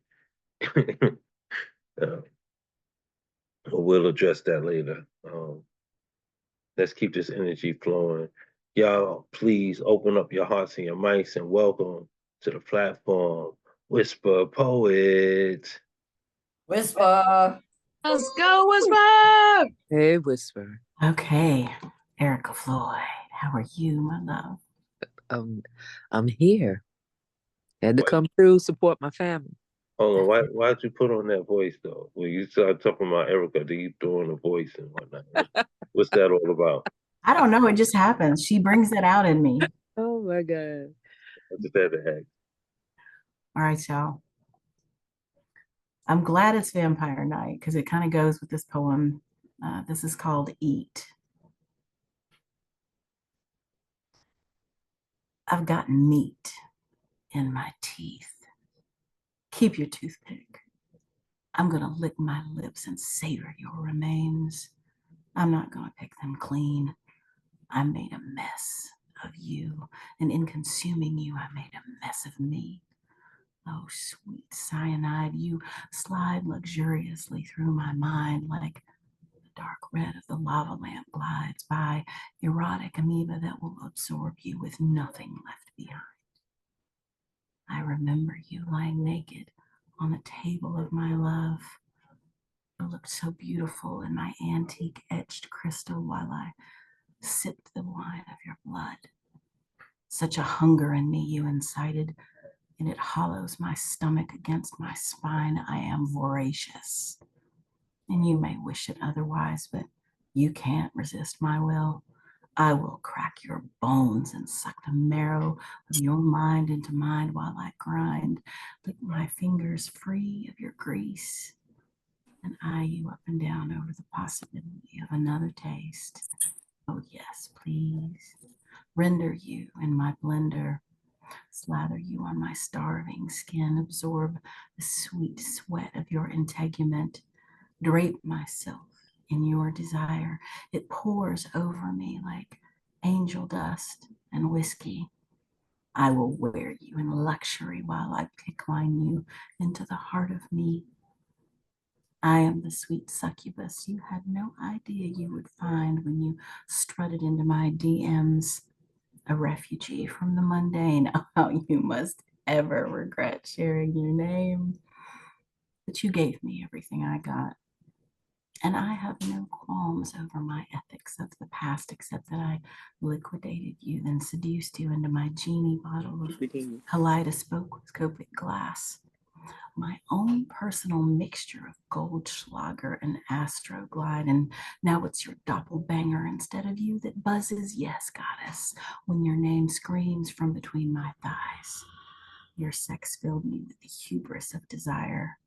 uh, we'll address that later. Let's keep this energy flowing. Y'all, please open up your hearts and your mics and welcome to the platform, Whisper Poet. Whisper. Let's go, Whisper. Hey, Whisper. Okay, Erica Floyd, how are you, my love? I'm here. Had to Why- come through, support my family. Hold on, why'd you put on that voice though? When you start talking about Erica, do you throw in a voice and whatnot? What's that all about? I don't know, it just happens. She brings that out in me. Oh my God. I just had to ask. All right, y'all. I'm glad it's Vampire Night because it kind of goes with this poem. This is called Eat. I've got meat in my teeth. Keep your toothpick. I'm gonna lick my lips and savor your remains. I'm not gonna pick them clean. I made a mess of you, and in consuming you, I made a mess of me. Oh, sweet cyanide, you slide luxuriously through my mind like the dark red of the lava lamp glides by, erotic amoeba that will absorb you with nothing left behind. I remember you lying naked on the table of my love. You looked so beautiful in my antique etched crystal while I sipped the wine of your blood. Such a hunger in me you incited, and it hollows my stomach against my spine. I am voracious, and you may wish it otherwise, but you can't resist my will. I will crack your bones and suck the marrow of your mind into mine while I grind, lick my fingers free of your grease, and eye you up and down over the possibility of another taste. Oh yes, please. Render you in my blender, slather you on my starving skin, absorb the sweet sweat of your integument, drape myself in your desire. It pours over me like angel dust and whiskey. I will wear you in luxury while I pickline you into the heart of me. I am the sweet succubus you had no idea you would find when you strutted into my DMs, a refugee from the mundane. Oh, you must ever regret sharing your name. But you gave me everything I got. And I have no qualms over my ethics of the past, except that I liquidated you, then seduced you into my genie bottle of kaleidoscopic glass. My own personal mixture of Goldschlager and Astroglide, and now it's your doppelbanger instead of you that buzzes, yes, goddess, when your name screams from between my thighs. Your sex filled me with the hubris of desire,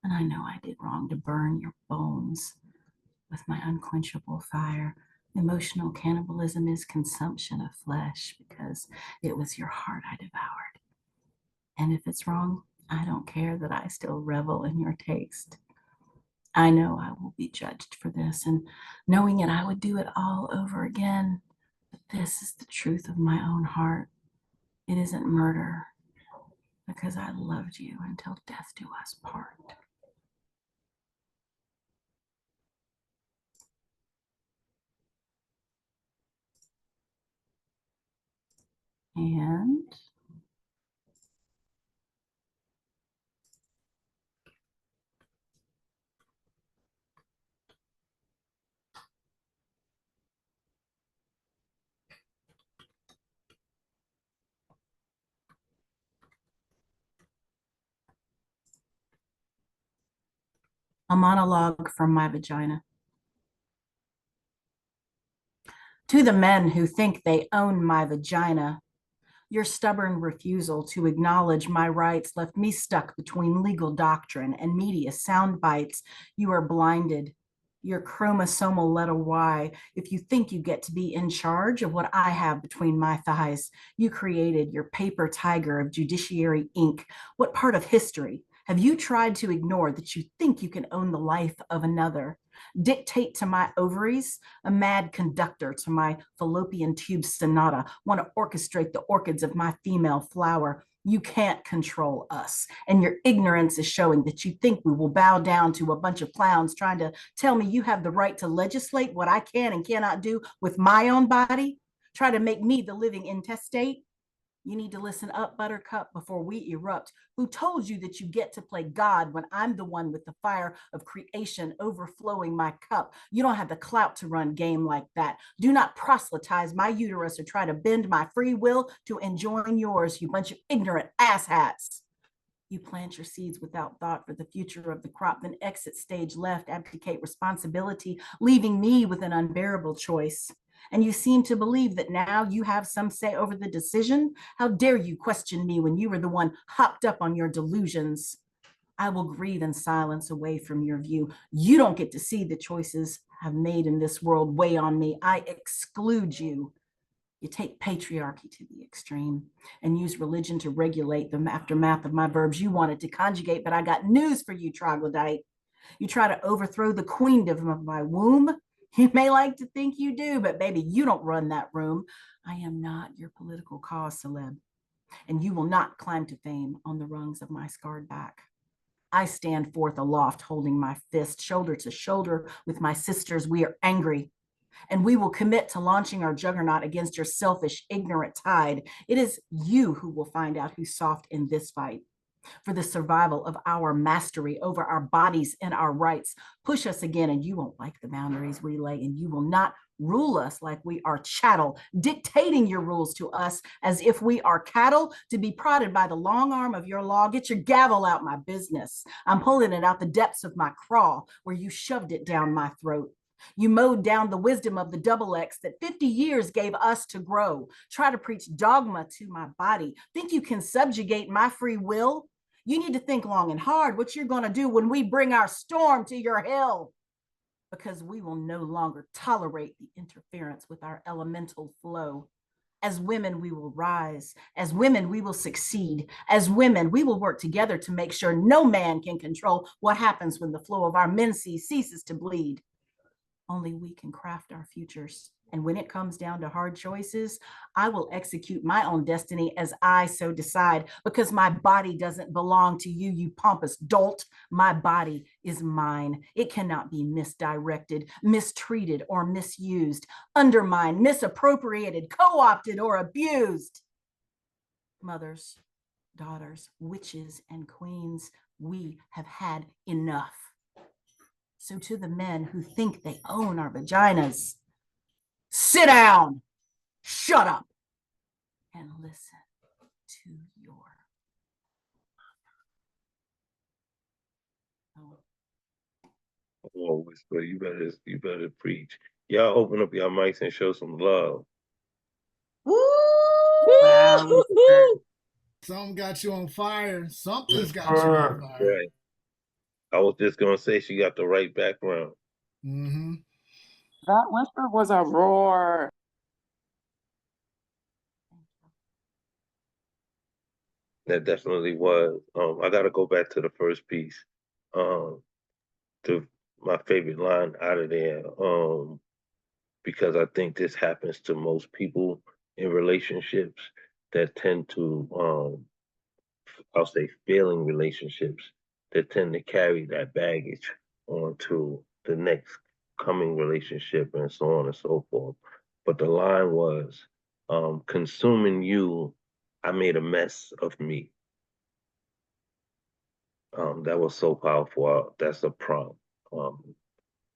and I know I did wrong to burn your bones with my unquenchable fire, Emotional cannibalism is consumption of flesh because it was your heart I devoured. And if it's wrong, I don't care that I still revel in your taste. I know I will be judged for this, and knowing it, I would do it all over again. But this is the truth of my own heart. It isn't murder because I loved you until death do us part. And a monologue from my vagina. To the men who think they own my vagina, your stubborn refusal to acknowledge my rights left me stuck between legal doctrine and media sound bites. You are blinded. Your chromosomal letter Y. If you think you get to be in charge of what I have between my thighs, you created your paper tiger of judiciary ink. What part of history have you tried to ignore that you think you can own the life of another? Dictate to my ovaries, a mad conductor to my fallopian tube sonata, want to orchestrate the orchids of my female flower. You can't control us. And your ignorance is showing that you think we will bow down to a bunch of clowns trying to tell me you have the right to legislate what I can and cannot do with my own body. Try to make me the living intestate. You need to listen up, Buttercup, before we erupt. Who told you that you get to play God when I'm the one with the fire of creation overflowing my cup? You don't have the clout to run game like that. Do not proselytize my uterus or try to bend my free will to enjoin yours, you bunch of ignorant asshats. You plant your seeds without thought for the future of the crop, then exit stage left, abdicate responsibility, leaving me with an unbearable choice. And you seem to believe that now you have some say over the decision? How dare you question me when you were the one hopped up on your delusions? I will grieve in silence away from your view. You don't get to see the choices I've made in this world weigh on me. I exclude you. You take patriarchy to the extreme and use religion to regulate the aftermath of my verbs you wanted to conjugate, but I got news for you, troglodyte. You try to overthrow the queendom of my womb. You may like to think you do, but baby, you don't run that room. I am not your political cause celeb, and you will not climb to fame on the rungs of my scarred back. I stand forth aloft, holding my fist shoulder to shoulder with my sisters. We are angry, and we will commit to launching our juggernaut against your selfish, ignorant tide. It is you who will find out who's soft in this fight. For the survival of our mastery over our bodies and our rights. Push us again, and you won't like the boundaries we lay, and you will not rule us like we are chattel, dictating your rules to us as if we are cattle to be prodded by the long arm of your law. Get your gavel out my business. I'm pulling it out the depths of my craw where you shoved it down my throat. You mowed down the wisdom of the double X that 50 years gave us to grow. Try to preach dogma to my body. Think you can subjugate my free will? You need to think long and hard what you're going to do when we bring our storm to your hill, because we will no longer tolerate the interference with our elemental flow. As women, we will rise. As women, we will succeed. As women, we will work together to make sure no man can control what happens when the flow of our menses ceases to bleed. Only we can craft our futures. And when it comes down to hard choices, I will execute my own destiny as I so decide, because my body doesn't belong to you, you pompous dolt. My body is mine. It cannot be misdirected, mistreated, or misused, undermined, misappropriated, co-opted, or abused. Mothers, daughters, witches, and queens, we have had enough. So to the men who think they own our vaginas, sit down, shut up, and listen to your Oh, whisper, you better preach. Y'all open up your mics and show some love. wow. Something got you on fire. Something's got you on fire. Right. I was just gonna say she got the right background. Mm-hmm. That whisper was a roar. That definitely was. I got to go back to the first piece. Um, to my favorite line out of there. Because I think this happens to most people in relationships that tend to, I'll say, failing relationships that tend to carry that baggage onto the next coming relationship and so on and so forth. But the line was, consuming you, I made a mess of me. That was so powerful. That's a prompt.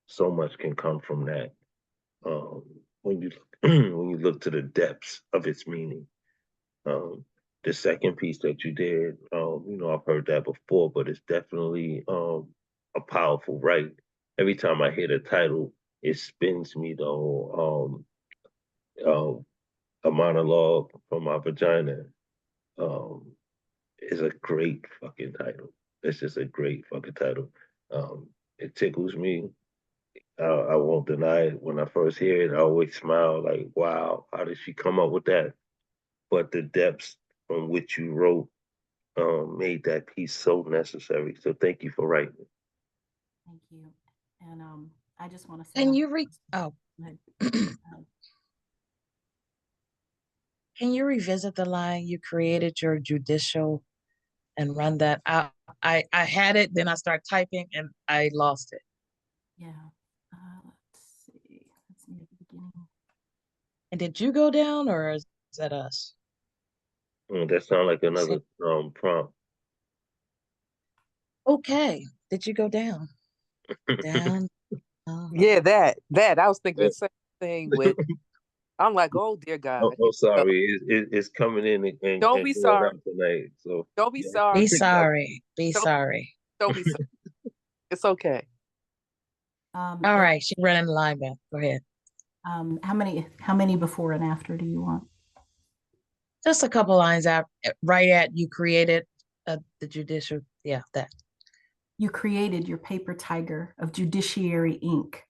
So much can come from that. When you when you look to the depths of its meaning. The second piece that you did, I've heard that before, but it's definitely a powerful write. Every time I hear the title, it spins me though. A monologue from my vagina um, is a great fucking title. It's just a great fucking title. It tickles me. I won't deny it. When I first hear it, I always smile like, wow, how did she come up with that? But the depths from which you wrote made that piece so necessary. So thank you for writing it. Thank you. And I just want to say, Can you oh, can you revisit the line? You created your judicial and run that out. I had it, then I start typing and I lost it. yeah. Let's see. That's near the beginning. And did you go down or is that us? That sounds like another prompt. Okay. Did you go down? Down. Yeah, that. I was thinking the same thing with, I'm like, oh dear God. Oh, sorry. It's coming in and Don't be going sorry. out tonight. So Don't be yeah, sorry. Be sorry. Be sorry. Don't be sorry. It's okay. All right. She's running the line back. Go ahead. How many before and after do you want? Just a couple lines out right at you created the judicial. Yeah, that. You created your paper tiger of judiciary ink.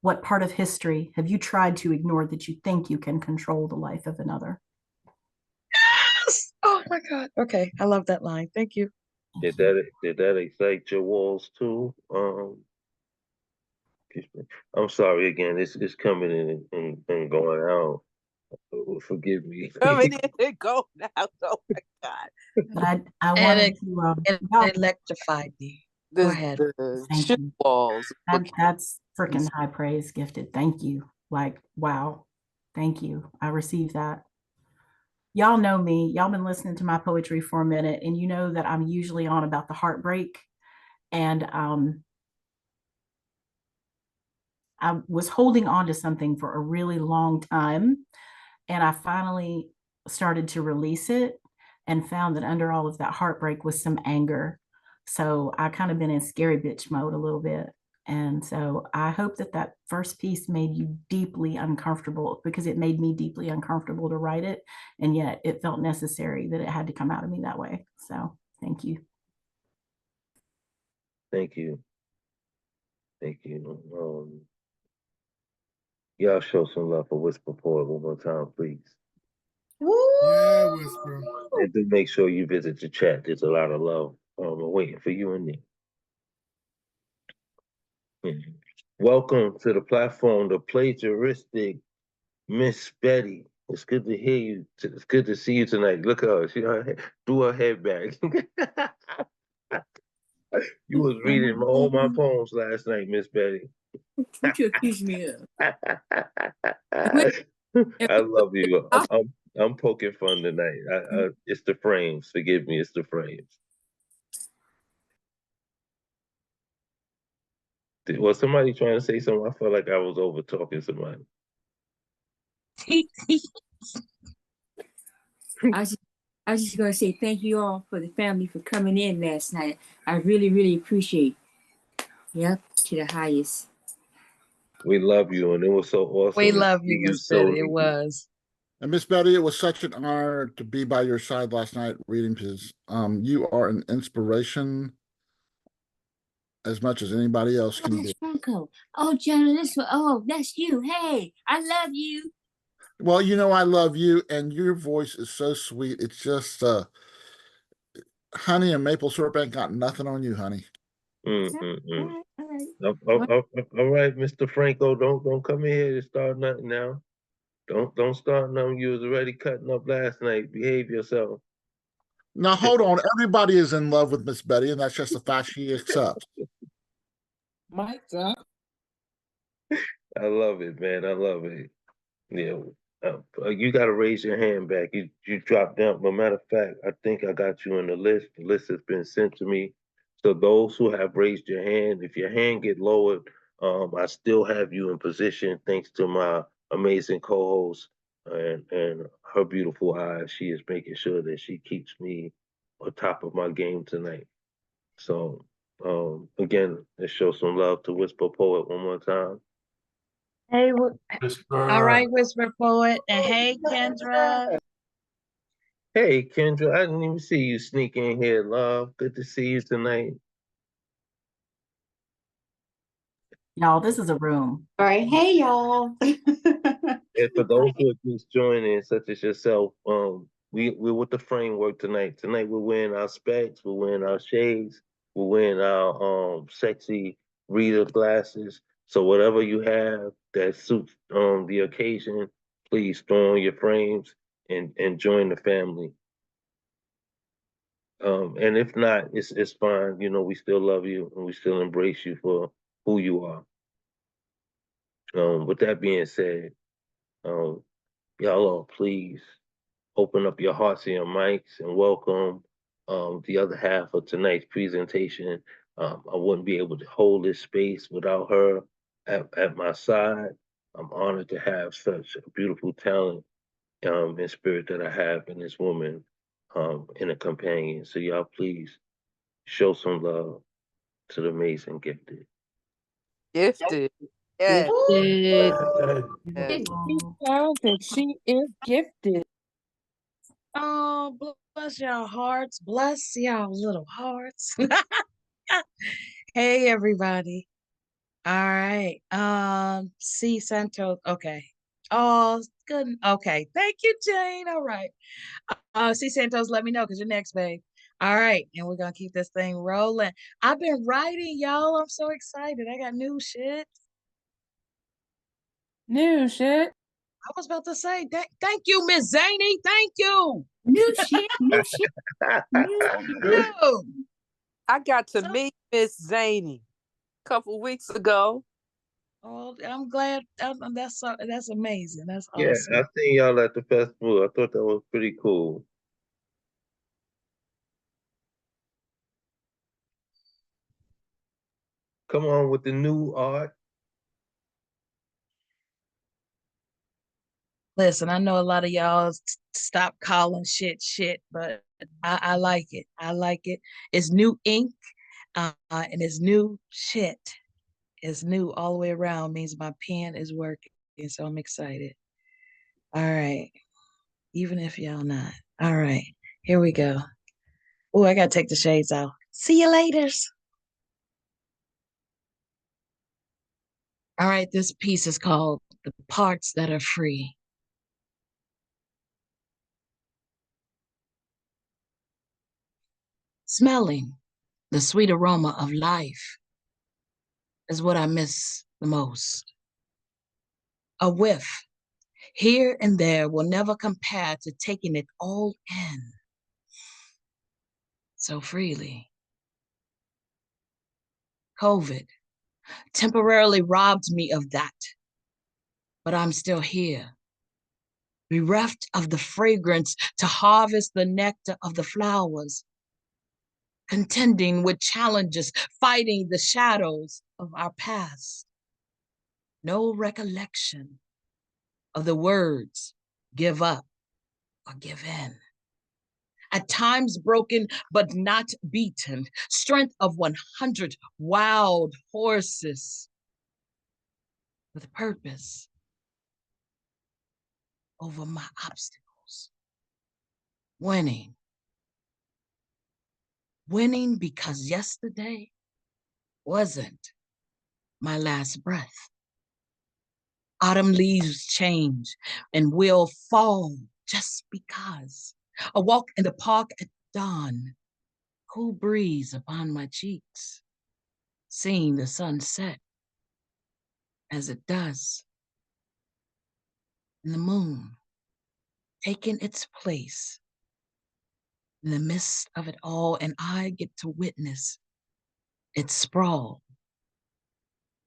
What part of history have you tried to ignore that you think you can control the life of another? Yes. Oh my God. Okay. I love that line. Thank you. did that excite your walls too? I'm sorry again. It's coming in and going out. Forgive me. Coming in and go now. Oh my God. But I wanted to it electrified me. Go ahead. The shit walls. That's freaking high praise, Gifted. Thank you. Like, wow. Thank you. I received that. Y'all know me. Y'all been listening to my poetry for a minute, and you know that I'm usually on about the heartbreak. And I was holding on to something for a really long time. And I finally started to release it and found that under all of that heartbreak was some anger. So I kind of been in scary bitch mode a little bit. And so I hope that that first piece made you deeply uncomfortable, because it made me deeply uncomfortable to write it. And yet it felt necessary that it had to come out of me that way. So thank you. Thank you. Thank you. Y'all show some love for Mrwitzthepoet one more time, please. Yeah, Whisper. And do make sure you visit the chat. There's a lot of love waiting for you in there. Welcome to the platform, the plagiaristic Miss Betty. It's good to hear you. It's good to see you tonight. Look at her. She threw her head back. You was reading all my poems last night, Miss Betty. What you accuse me of? I love you. I'm poking fun tonight. It's the frames. Forgive me. It's the frames. Was somebody trying to say something? I felt like I was over talking somebody. I was just gonna say thank you all for the family for coming in last night. I really, really appreciate. Yep, to the highest. We love you, and it was so awesome. We love you, Miss Betty. It was. And Miss Betty, it was such an honor to be by your side last night reading his. You are an inspiration as much as anybody else can be. Franco. Oh, Jenna, oh, that's you. Hey, I love you. Well, you know I love you, and your voice is so sweet. It's just, honey and maple syrup ain't got nothing on you, honey. Mm-mm-mm. All right. All right, Mr. Franco, don't come in here to start nothing now. Don't start nothing. You was already cutting up last night. Behave yourself. Now, hold on. Everybody is in love with Miss Betty, and that's just a fact she accepts. Mike up. I love it, man. I love it. Yeah. You got to raise your hand back. You dropped down. But matter of fact, I think I got you in the list. The list has been sent to me. So those who have raised your hand, if your hand get lowered, I still have you in position thanks to my amazing co-host and her beautiful eyes. She is making sure that she keeps me on top of my game tonight. So again, let's show some love to Whisper Poet one more time. Hey, all right, Whisper. Whisper Poet, and hey, Kendra. Hey, Kendra, I didn't even see you sneak in here, love. Good to see you tonight. Y'all, this is a room. All right, hey y'all. And for those who are just joining, such as yourself, we're with the framework tonight. Tonight we're wearing our specs, we're wearing our shades, we're wearing our sexy reader glasses. So whatever you have that suits the occasion, please throw on your frames and join the family. And if not, it's fine. You know, we still love you and we still embrace you for who you are. With that being said, y'all all please open up your hearts and your mics and welcome the other half of tonight's presentation. I wouldn't be able to hold this space without her at my side. I'm honored to have such a beautiful talent and spirit that I have in this woman and a companion. So y'all please show some love to the amazing gifted. Gifted. Yeah. Gifted. Yeah. She is gifted. Oh, bless y'all hearts. Bless y'all little hearts. Hey, everybody. All right. C Santos. Okay. Oh, good. Okay. Thank you, Jane. All right. C Santos, let me know because you're next, babe. All right. And we're gonna keep this thing rolling. I've been writing, y'all. I'm so excited. I got new shit. New shit. I was about to say, thank you, Miss Zany. Thank you. New shit, new shit, new shit. No. I got to meet Miss Zany a couple weeks ago. Oh, I'm glad. That's amazing. That's Yeah, awesome. I seen y'all at the festival. I thought that was pretty cool. Come on with the new art. Listen, I know a lot of y'all stop calling shit, but I like it. I like it. It's new ink, and it's new shit. It's new all the way around. Means my pen is working, so I'm excited. All right, even if y'all not. All right, here we go. Oh, I gotta take the shades off. See you later. All right, this piece is called "The Parts That Are Free." Smelling the sweet aroma of life is what I miss the most. A whiff here and there will never compare to taking it all in so freely. COVID temporarily robbed me of that, but I'm still here, bereft of the fragrance to harvest the nectar of the flowers, contending with challenges, fighting the shadows of our past. No recollection of the words give up or give in. At times broken, but not beaten. Strength of 100 wild horses with purpose over my obstacles. Winning. Winning because yesterday wasn't my last breath. Autumn leaves change and will fall just because. A walk in the park at dawn, cool breeze upon my cheeks, seeing the sun set as it does, and the moon taking its place in the midst of it all, and I get to witness its sprawl.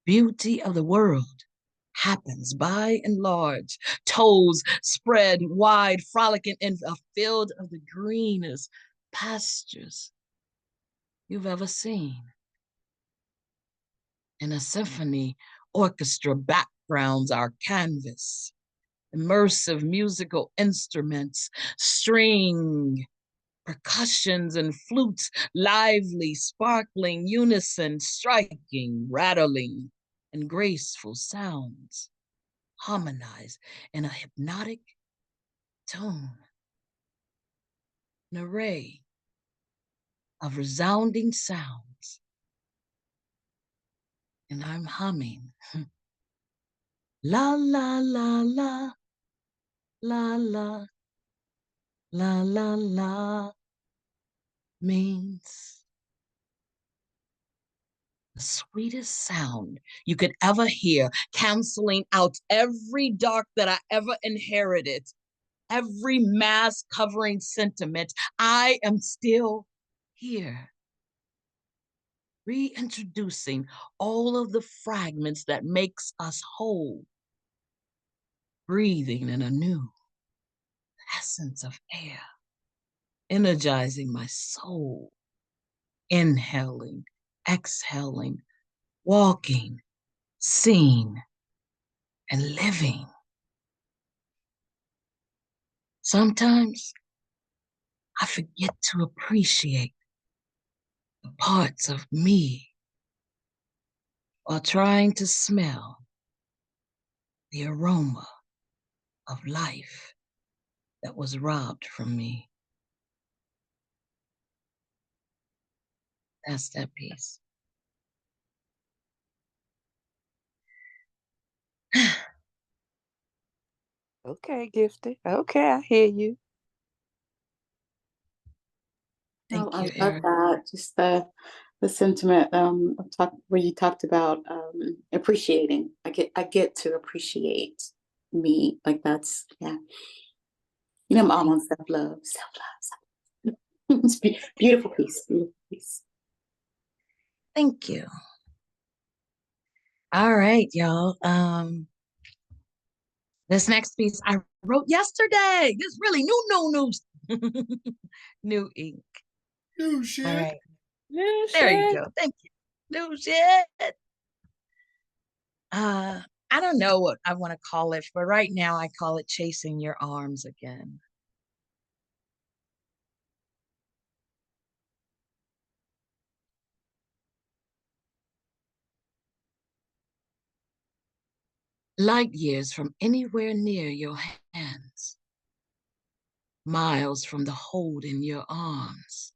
Beauty of the world happens by and large, toes spread wide, frolicking in a field of the greenest pastures you've ever seen. In a symphony orchestra backgrounds our canvas, immersive musical instruments, string, percussions and flutes, lively, sparkling, unison, striking, rattling, and graceful sounds harmonize in a hypnotic tone. An array of resounding sounds. And I'm humming. La la la la, la la, la la la means the sweetest sound you could ever hear, canceling out every dark that I ever inherited, every mask covering sentiment. I am still here, reintroducing all of the fragments that makes us whole, breathing in a new essence of air, energizing my soul, inhaling, exhaling, walking, seeing, and living. Sometimes I forget to appreciate the parts of me while trying to smell the aroma of life that was robbed from me. That's that piece. Okay, Gifted. Okay, I hear you. Thank I you, love Eric. that. Just the sentiment where you talked about appreciating. I get to appreciate me. Like that's yeah. You know, I'm all on self-love, self-love. It's beautiful piece, beautiful piece. Thank you. All right, y'all. This next piece I wrote yesterday. This really new. New ink. New shit. All right. New There you shit. go. Thank you. New shit. I don't know what I want to call it, but right now I call it Chasing Your Arms Again. Light years from anywhere near your hands, miles from the hold in your arms.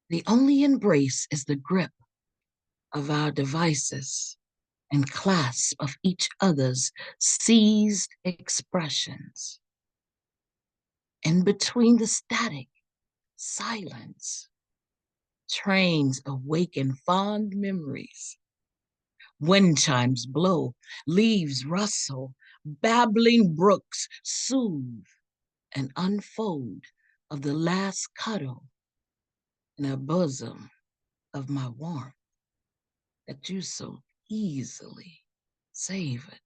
The only embrace is the grip of our devices and clasp of each other's seized expressions. In between the static, silence, trains awaken fond memories. Wind chimes blow, leaves rustle, babbling brooks soothe and unfold of the last cuddle in a bosom of my warmth that you so easily savored.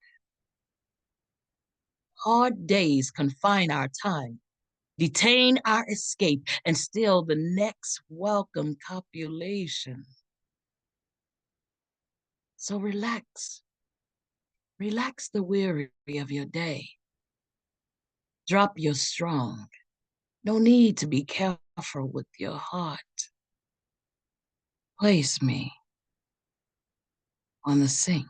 Hard days confine our time, detain our escape, and still the next welcome copulation. So relax the weary of your day. Drop your strong. No need to be careful with your heart. Place me on the sink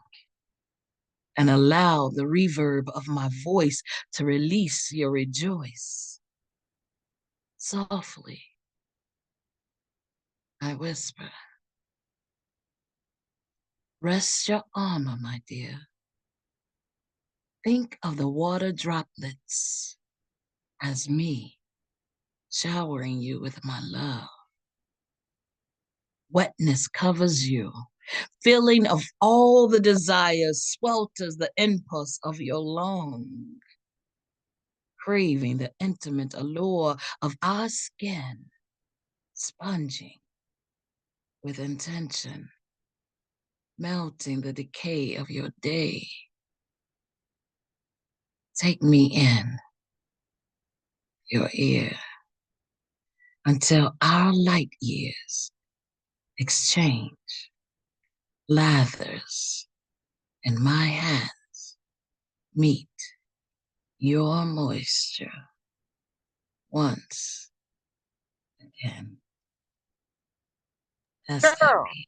and allow the reverb of my voice to release your rejoice. Softly, I whisper, Rest your armor, my dear. Think of the water droplets as me showering you with my love. Wetness covers you. Feeling of all the desires swelters the impulse of your lung. Craving the intimate allure of our skin, sponging with intention, melting the decay of your day. Take me in your ear until our light years exchange lathers in my hands meet your moisture once again. That's that Girl, beat.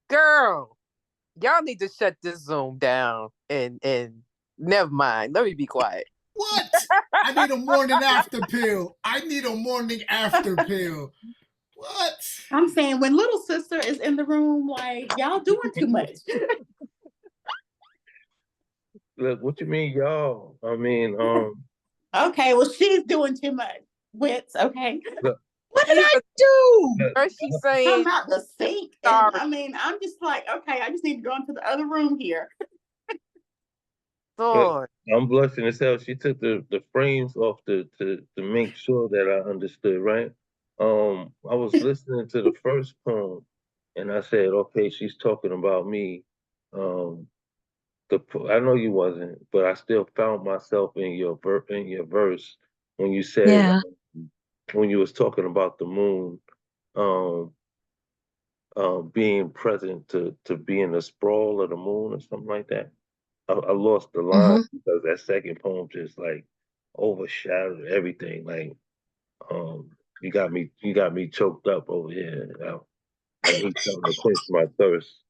girl, y'all need to shut this Zoom down and never mind. Let me be quiet. What? I need a morning after pill. I need a morning after pill. What? I'm saying when little sister is in the room, like y'all doing too much. Look, what you mean, y'all? I mean, Okay, well she's doing too much. Wits, okay. look, What did I do? look, First she's Come saying out the sink. And sorry. I mean, I'm just like, okay, I just need to go into the other room here. Lord. I'm blushing as hell. She took the frames off to make sure that I understood, right? I was listening to the first poem, and I said, okay, she's talking about me. Um, I know you wasn't, but I still found myself in your verse when you said Yeah. when you was talking about the moon, um, being present to be in the sprawl of the moon or something like that. I lost the line because that second poem just like overshadowed everything. Like, you got me choked up over here. I need something to quench my thirst.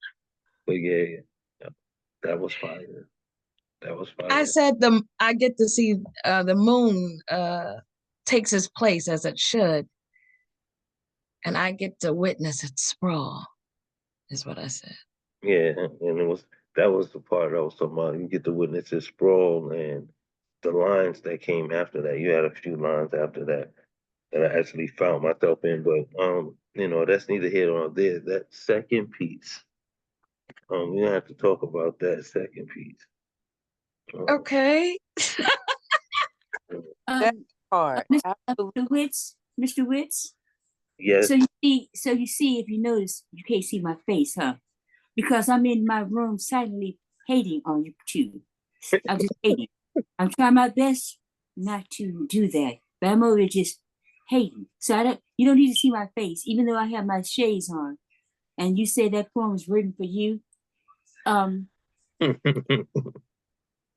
But yeah, that was fire. That was I fire. said I get to see the moon takes its place as it should, and I get to witness its sprawl, is what I said. Yeah, and that was the part I was talking about. You get to witness this sprawl and the lines that came after that. You had a few lines after that that I actually found myself in, but that's neither here nor there. That second piece, we don't have to talk about that second piece. Okay. That part. Mr. Absolutely. Mr. Witz. Yes. So you see, if you notice, you can't see my face, huh? Because I'm in my room silently hating on you too. I'm just hating. I'm trying my best not to do that, but I'm over just hating. So you don't need to see my face, even though I have my shades on. And you say that poem was written for you.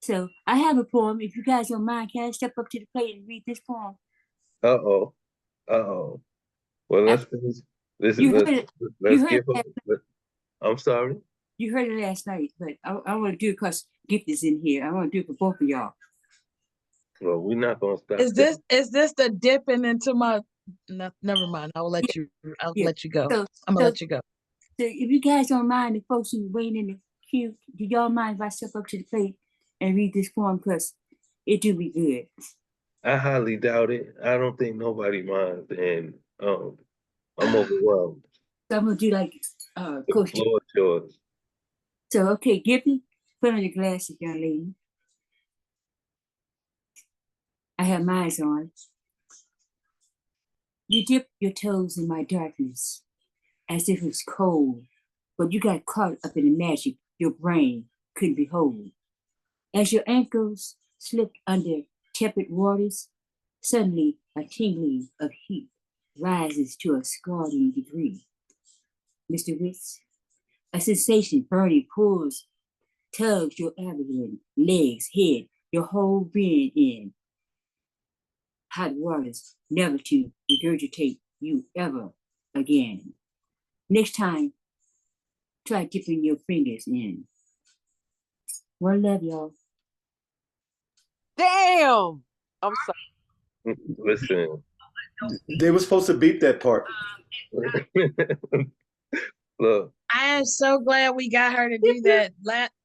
So I have a poem. If you guys don't mind, can I step up to the plate and read this poem? Uh-oh. Uh-oh. Well, let's finish. Let's give up. I'm sorry. You heard it last night, but I want to do it because Gift is in here. I want to do it for both of y'all. Well, we're not gonna stop. Is this the dipping into my? No, never mind. I'll let you go. I'm gonna let you go. So if you guys don't mind, the folks who waiting in the queue, do y'all mind if I step up to the plate and read this poem? Because it do be good. I highly doubt it. I don't think nobody minds, and I'm overwhelmed. So I'm gonna do like Coach. The floor is yours. So okay, Gippy, put on your glasses, young lady. I have mine on. You dip your toes in my darkness as if it was cold, but you got caught up in the magic your brain couldn't behold. As your ankles slipped under tepid waters, suddenly a tingling of heat rises to a scalding degree. Mr. Witz, a sensation burning pulls, tugs your abdomen, legs, head, your whole being in. Hot waters, never to regurgitate you ever again. Next time, try dipping your fingers in. One love, y'all. Damn. I'm sorry. Listen. They were supposed to beep that part. Look. I I am so glad we got her to do that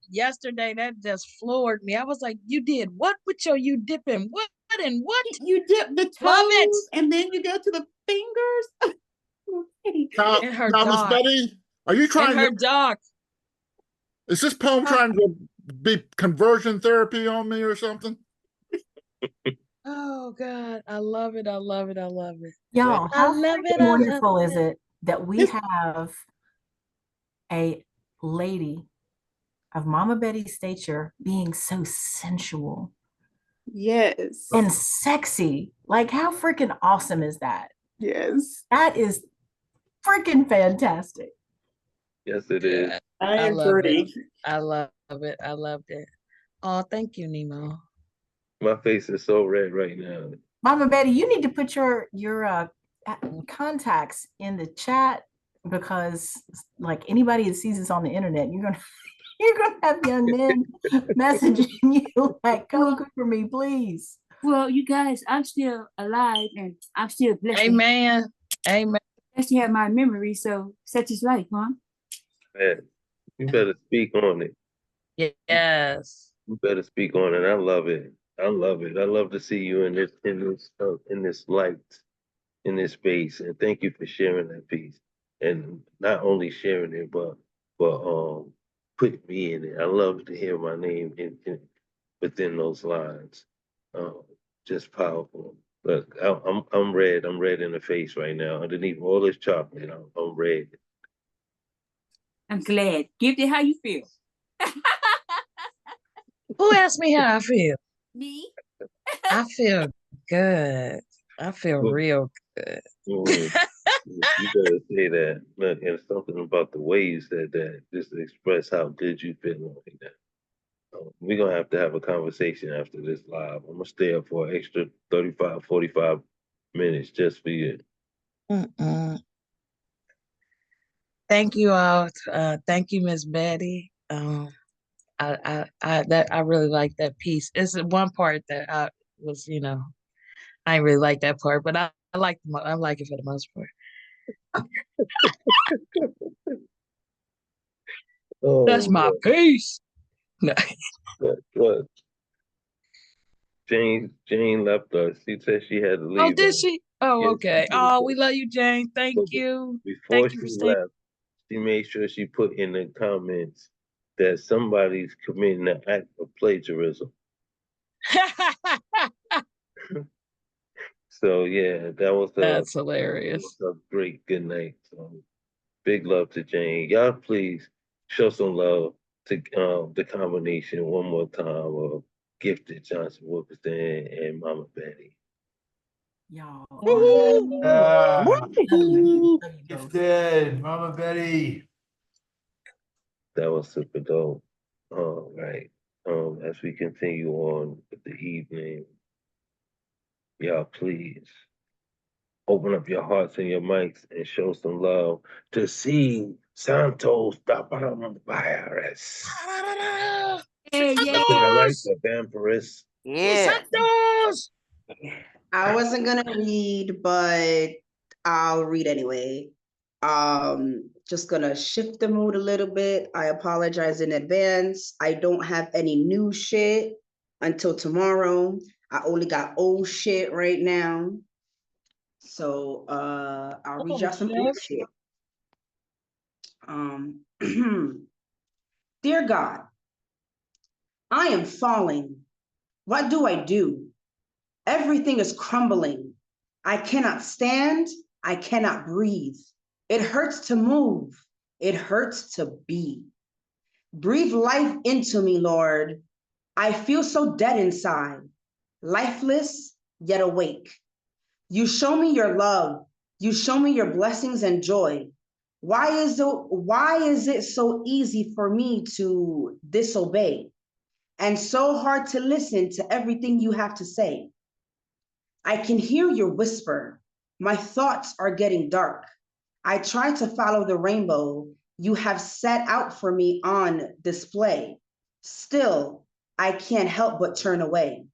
yesterday. That just floored me. I was like, you did what with your you dipping? What and what? You dip the Love it. toes and then you go to the fingers. And her Now, Miss dog. Betty, are you trying And her to, dog. is this poem trying to be conversion therapy on me or something? Oh God, I love it. I love it. I love it. Y'all, I how love it. freaking I love wonderful is it. it that we have a lady of Mama Betty's stature being so sensual Yes. and sexy? Like, how freaking awesome is that? Yes. That is freaking fantastic. Yes, it is. I love agree. it. I love it. I loved it. Oh, thank you, Nemo. My face is so red right now. Mama Betty, you need to put your contacts in the chat, because like anybody that sees this on the internet, you're gonna have young men messaging you like, come cook for me, please. Well, you guys, I'm still alive and I'm still blessed. Amen. Amen. Blessed to have my memory, so such is life, huh? Man, you better speak on it. Yes. You better speak on it. I love it. I love it. I love to see you in this light, in this space. And thank you for sharing that piece. And not only sharing it, but putting me in it. I love to hear my name within those lines. Just powerful. Look, I'm red. I'm red in the face right now. Underneath all this chocolate, I'm red. I'm glad. Give it how you feel. Who asked me how I feel? Me? I feel good. I feel real good. You better say that. Look, and something about the way you said that, just to express how good you feel like that. We're going to have a conversation after this live. I'm going to stay up for an extra 35, 45 minutes just for you. Thank you all. Thank you, Miss Betty. I really like that piece. It's one part that I was, I didn't really like that part, but I like it for the most part. That's my piece. No. What? Jane left us. She said she had to leave. Oh, did she? Oh, Yes, okay. she did. Oh, we love you, Jane. Thank you. Before Thank you she for staying. left, she made sure she put in the comments that somebody's committing an act of plagiarism. So yeah, That's hilarious. That was a great good night. So big love to Jane. Y'all please show some love to the combination one more time of Gifted Johnson Wilkerson and Mama Betty. Y'all. Gifted, Mama Betty. That was super dope. All right. As we continue on with the evening, y'all please open up your hearts and your mics and show some love to see Santos the Virus. Hey, I think I like the vampirist. Yeah. Santos! I wasn't gonna read, but I'll read anyway. Just gonna shift the mood a little bit. I apologize in advance. I don't have any new shit until tomorrow. I only got old shit right now. So I'll read y'all some old shit. Dear God, I am falling. What do I do? Everything is crumbling. I cannot stand. I cannot breathe. It hurts to move. It hurts to be. Breathe life into me, Lord. I feel so dead inside, lifeless yet awake. You show me your love. You show me your blessings and joy. Why is it so easy for me to disobey and so hard to listen to everything you have to say? I can hear your whisper. My thoughts are getting dark. I try to follow the rainbow you have set out for me on display. Still, I can't help but turn away.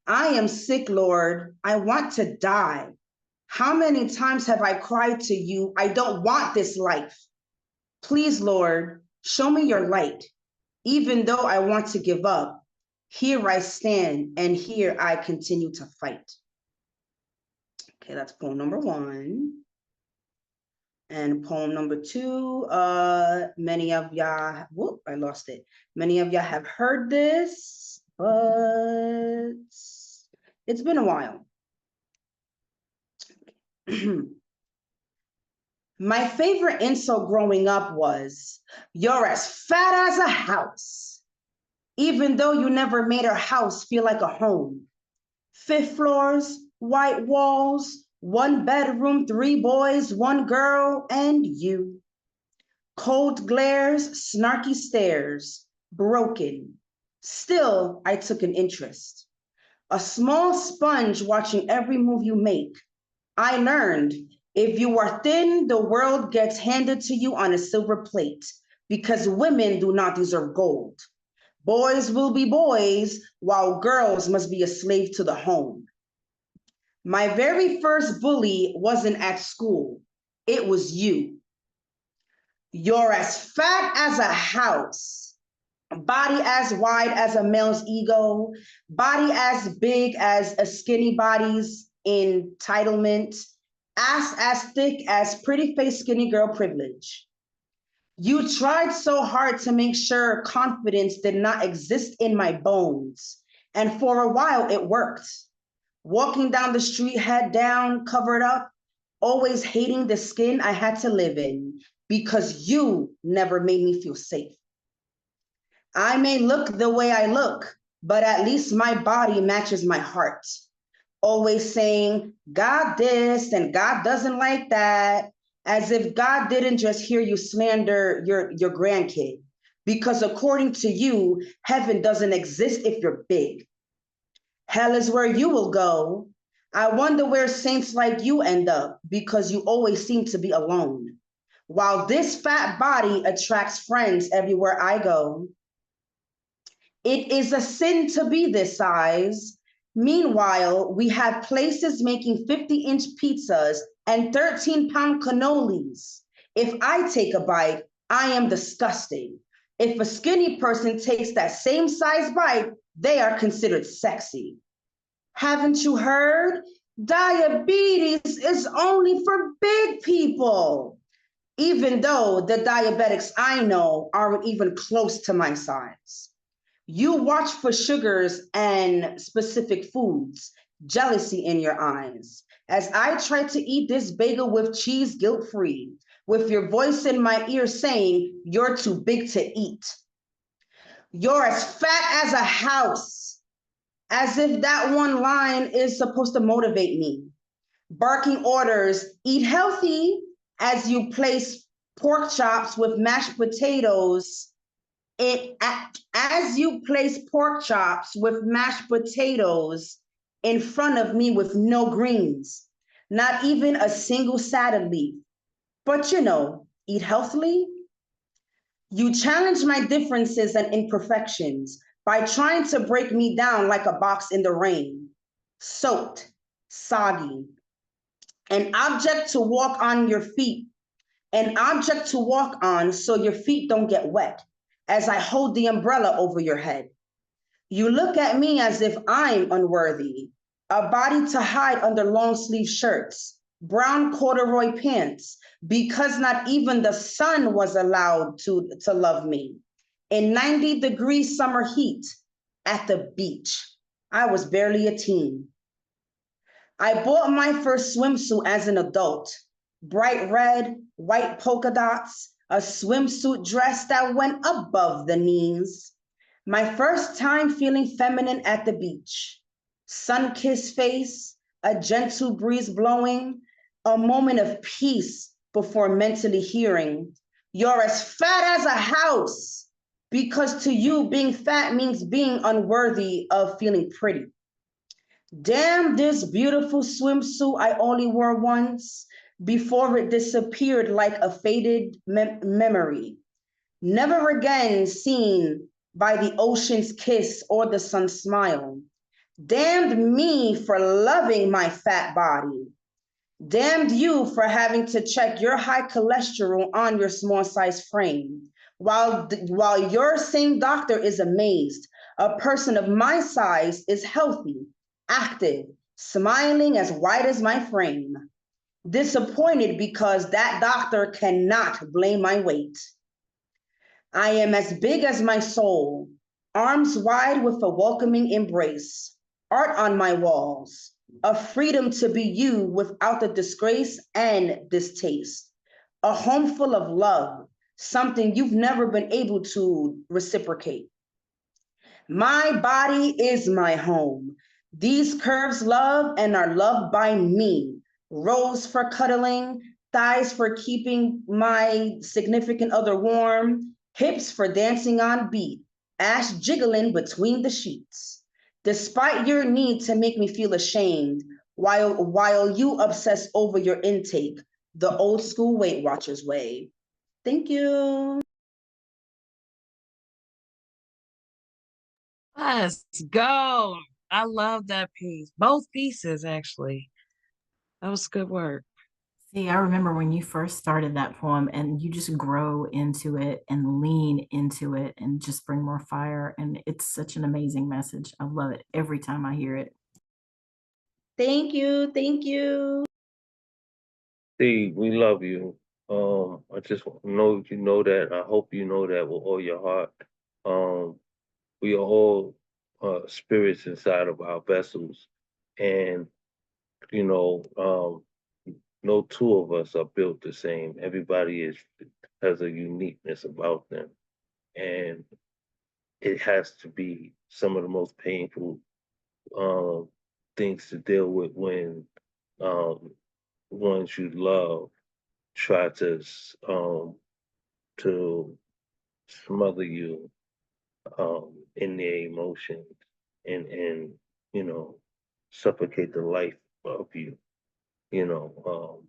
I am sick, Lord. I want to die. How many times have I cried to you, I don't want this life? Please, Lord, show me your light. Even though I want to give up, here I stand and here I continue to fight. Okay, that's poem number 1. And poem number 2, many of y'all, whoop, I lost it. Many of y'all have heard this, but it's been a while. My favorite insult growing up was, "You're as fat as a house," even though you never made our house feel like a home. 5 floors, white walls, 1 bedroom, 3 boys, 1 girl, and you. Cold glares, snarky stares, broken. Still, I took an interest. A small sponge watching every move you make. I learned if you are thin, the world gets handed to you on a silver plate because women do not deserve gold. Boys will be boys, while girls must be a slave to the home. My very first bully wasn't at school. It was you. You're as fat as a house, body as wide as a male's ego, body as big as a skinny body's entitlement, ass as thick as pretty face skinny girl privilege. You tried so hard to make sure confidence did not exist in my bones, and for a while it worked. Walking down the street, head down, covered up, always hating the skin I had to live in because you never made me feel safe. I may look the way I look, but at least my body matches my heart. Always saying, God this and God doesn't like that, as if God didn't just hear you slander your grandkid. Because according to you, heaven doesn't exist if you're big. Hell is where you will go. I wonder where saints like you end up because you always seem to be alone. While this fat body attracts friends everywhere I go. It is a sin to be this size. Meanwhile, we have places making 50-inch pizzas and 13-pound cannolis. If I take a bite, I am disgusting. If a skinny person takes that same size bite, they are considered sexy. Haven't you heard? Diabetes is only for big people. Even though the diabetics I know aren't even close to my size. You watch for sugars and specific foods, jealousy in your eyes. As I try to eat this bagel with cheese guilt-free, with your voice in my ear saying, you're too big to eat. You're as fat as a house, as if that one line is supposed to motivate me. Barking orders, eat healthy, as you place pork chops with mashed potatoes as you place pork chops with mashed potatoes in front of me with no greens, not even a single salad leaf. But you know, eat healthily. You challenge my differences and imperfections by trying to break me down like a box in the rain, soaked, soggy, an object to walk on your feet, an object to walk on so your feet don't get wet as I hold the umbrella over your head. You look at me as if I'm unworthy, a body to hide under long sleeve shirts, brown corduroy pants, because not even the sun was allowed to love me. In 90-degree summer heat at the beach, I was barely a teen. I bought my first swimsuit as an adult, bright red, white polka dots, a swimsuit dress that went above the knees. My first time feeling feminine at the beach. Sun-kissed face, a gentle breeze blowing, a moment of peace before mentally hearing, you're as fat as a house, because to you being fat means being unworthy of feeling pretty. Damn this beautiful swimsuit I only wore once before it disappeared like a faded memory. Never again seen by the ocean's kiss or the sun's smile. Damned me for loving my fat body. Damned you for having to check your high cholesterol on your small size frame. While your same doctor is amazed, a person of my size is healthy, active, smiling as white as my frame. Disappointed because that doctor cannot blame my weight. I am as big as my soul, arms wide with a welcoming embrace, art on my walls, a freedom to be you without the disgrace and distaste, a home full of love, something you've never been able to reciprocate. My body is my home. These curves love and are loved by me. Rose for cuddling, thighs for keeping my significant other warm, hips for dancing on beat, ass jiggling between the sheets. Despite your need to make me feel ashamed, while you obsess over your intake, the old school Weight Watchers way. Thank you. Let's go. I love that piece. Both pieces, actually. That was good work. See, I remember when you first started that poem and you just grow into it and lean into it and just bring more fire. And it's such an amazing message. I love it every time I hear it. Thank you. Thank you. See, we love you. I just know you know that. I hope you know that with all your heart. We are all spirits inside of our vessels, and you know, no two of us are built the same. Everybody has a uniqueness about them, and it has to be some of the most painful things to deal with when um, ones you love try to smother you in their emotions and you know suffocate the life of you. You know,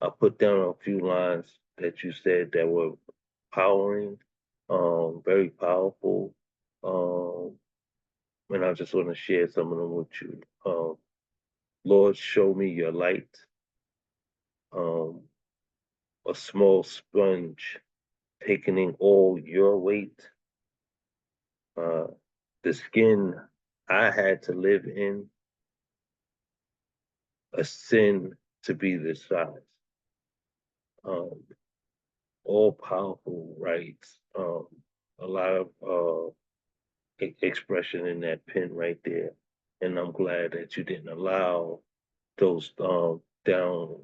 I put down a few lines that you said that were powering, very powerful, and I just want to share some of them with you. Lord, show me your light. Um, a small sponge taking in all your weight. The skin I had to live in, a sin to be this size. Um, all powerful rights. A lot of expression in that pen right there. And I'm glad that you didn't allow those those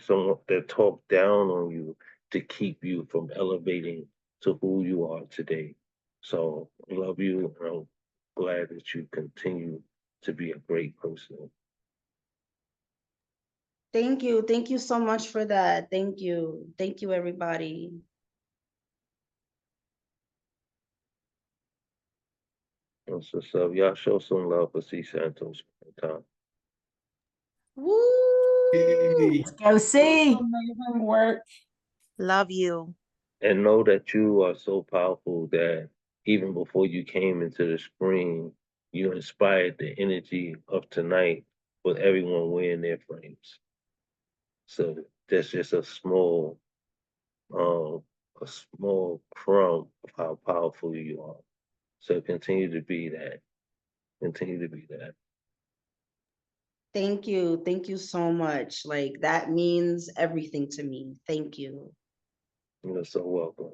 someone that talk down on you to keep you from elevating to who you are today. So I love you, and I'm glad that you continue to be a great person. Thank you. Thank you so much for that. Thank you. Thank you, everybody. So y'all show some love for C. Santos time. Woo! Let's go see. Amazing work. Love you. And know that you are so powerful that even before you came into the screen, you inspired the energy of tonight with everyone wearing their frames. So that's just um, a small crumb of how powerful you are. So continue to be that. Continue to be that. Thank you. Thank you so much. Like, that means everything to me. Thank you. You're so welcome.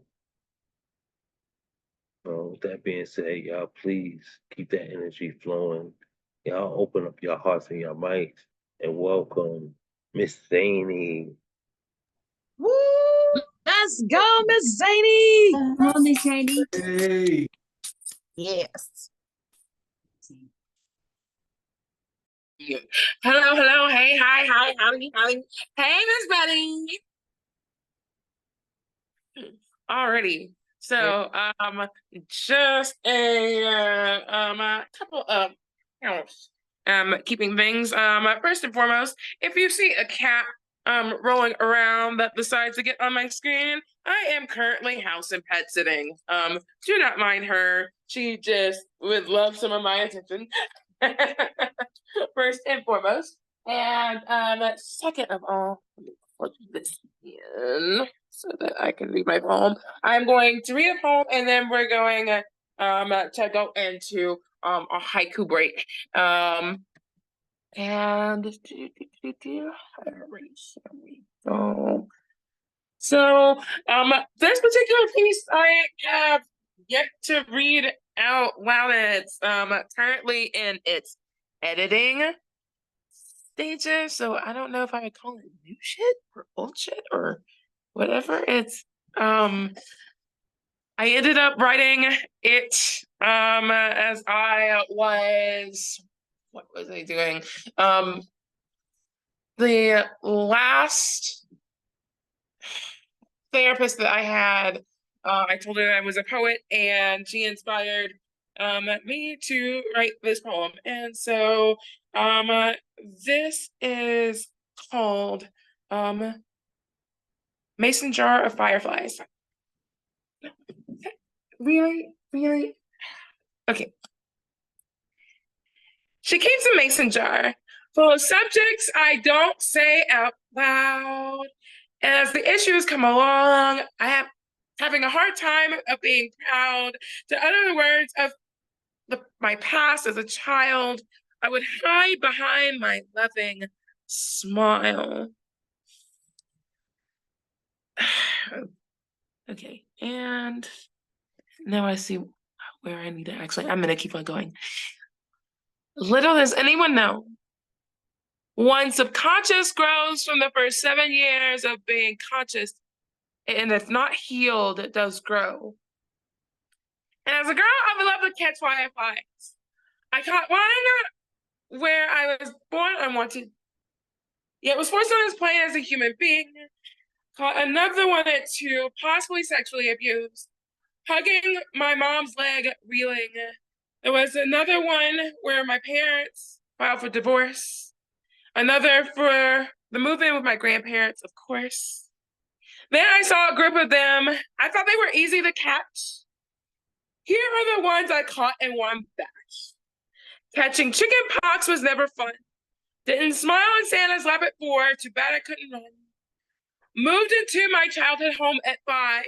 With that being said, y'all please keep that energy flowing. Y'all open up your hearts and your mics and welcome Miss Zany. Woo! Let's go, Miss Zany. Hello, Miss Sadie. Hey. Yes. Yeah. Hello, hello, hey, hi, howdy, howdy. Hey, Miss Betty. Alrighty. So, just a couple of, keeping things. First and foremost, if you see a cat rolling around that decides to get on my screen, I am currently house and pet sitting. Do not mind her. She just would love some of my attention. first and foremost. And second of all, let me plug this in so that I can read my poem. I'm going to read a poem, and then we're going to go into a haiku break. And here we go. So this particular piece I have yet to read out loud, and it's currently in its editing stages. So I don't know if I would call it new shit or old shit or whatever. It's I ended up writing it as I was, what was I doing? The last therapist that I had, I told her I was a poet, and she inspired me to write this poem. And so this is called Mason Jar of Fireflies. Really? Really? Okay. She keeps a mason jar full of subjects I don't say out loud. And as the issues come along, I am having a hard time of being proud to utter the words of my past as a child. I would hide behind my loving smile. Okay, and now I see where I need to actually, I'm going to keep on going. Little does anyone know, one subconscious grows from the first 7 years of being conscious, and if not healed, it does grow. And as a girl, I would love to catch fireflies. I caught one where I was born unwanted, yet was forced on this plane as a human being. Caught another one at 2, possibly sexually abused, hugging my mom's leg, reeling. There was another one where my parents filed for divorce. Another for the move-in with my grandparents, of course. Then I saw a group of them. I thought they were easy to catch. Here are the ones I caught in one batch. Catching chicken pox was never fun. Didn't smile on Santa's lap at 4, too bad I couldn't run. Moved into my childhood home at 5.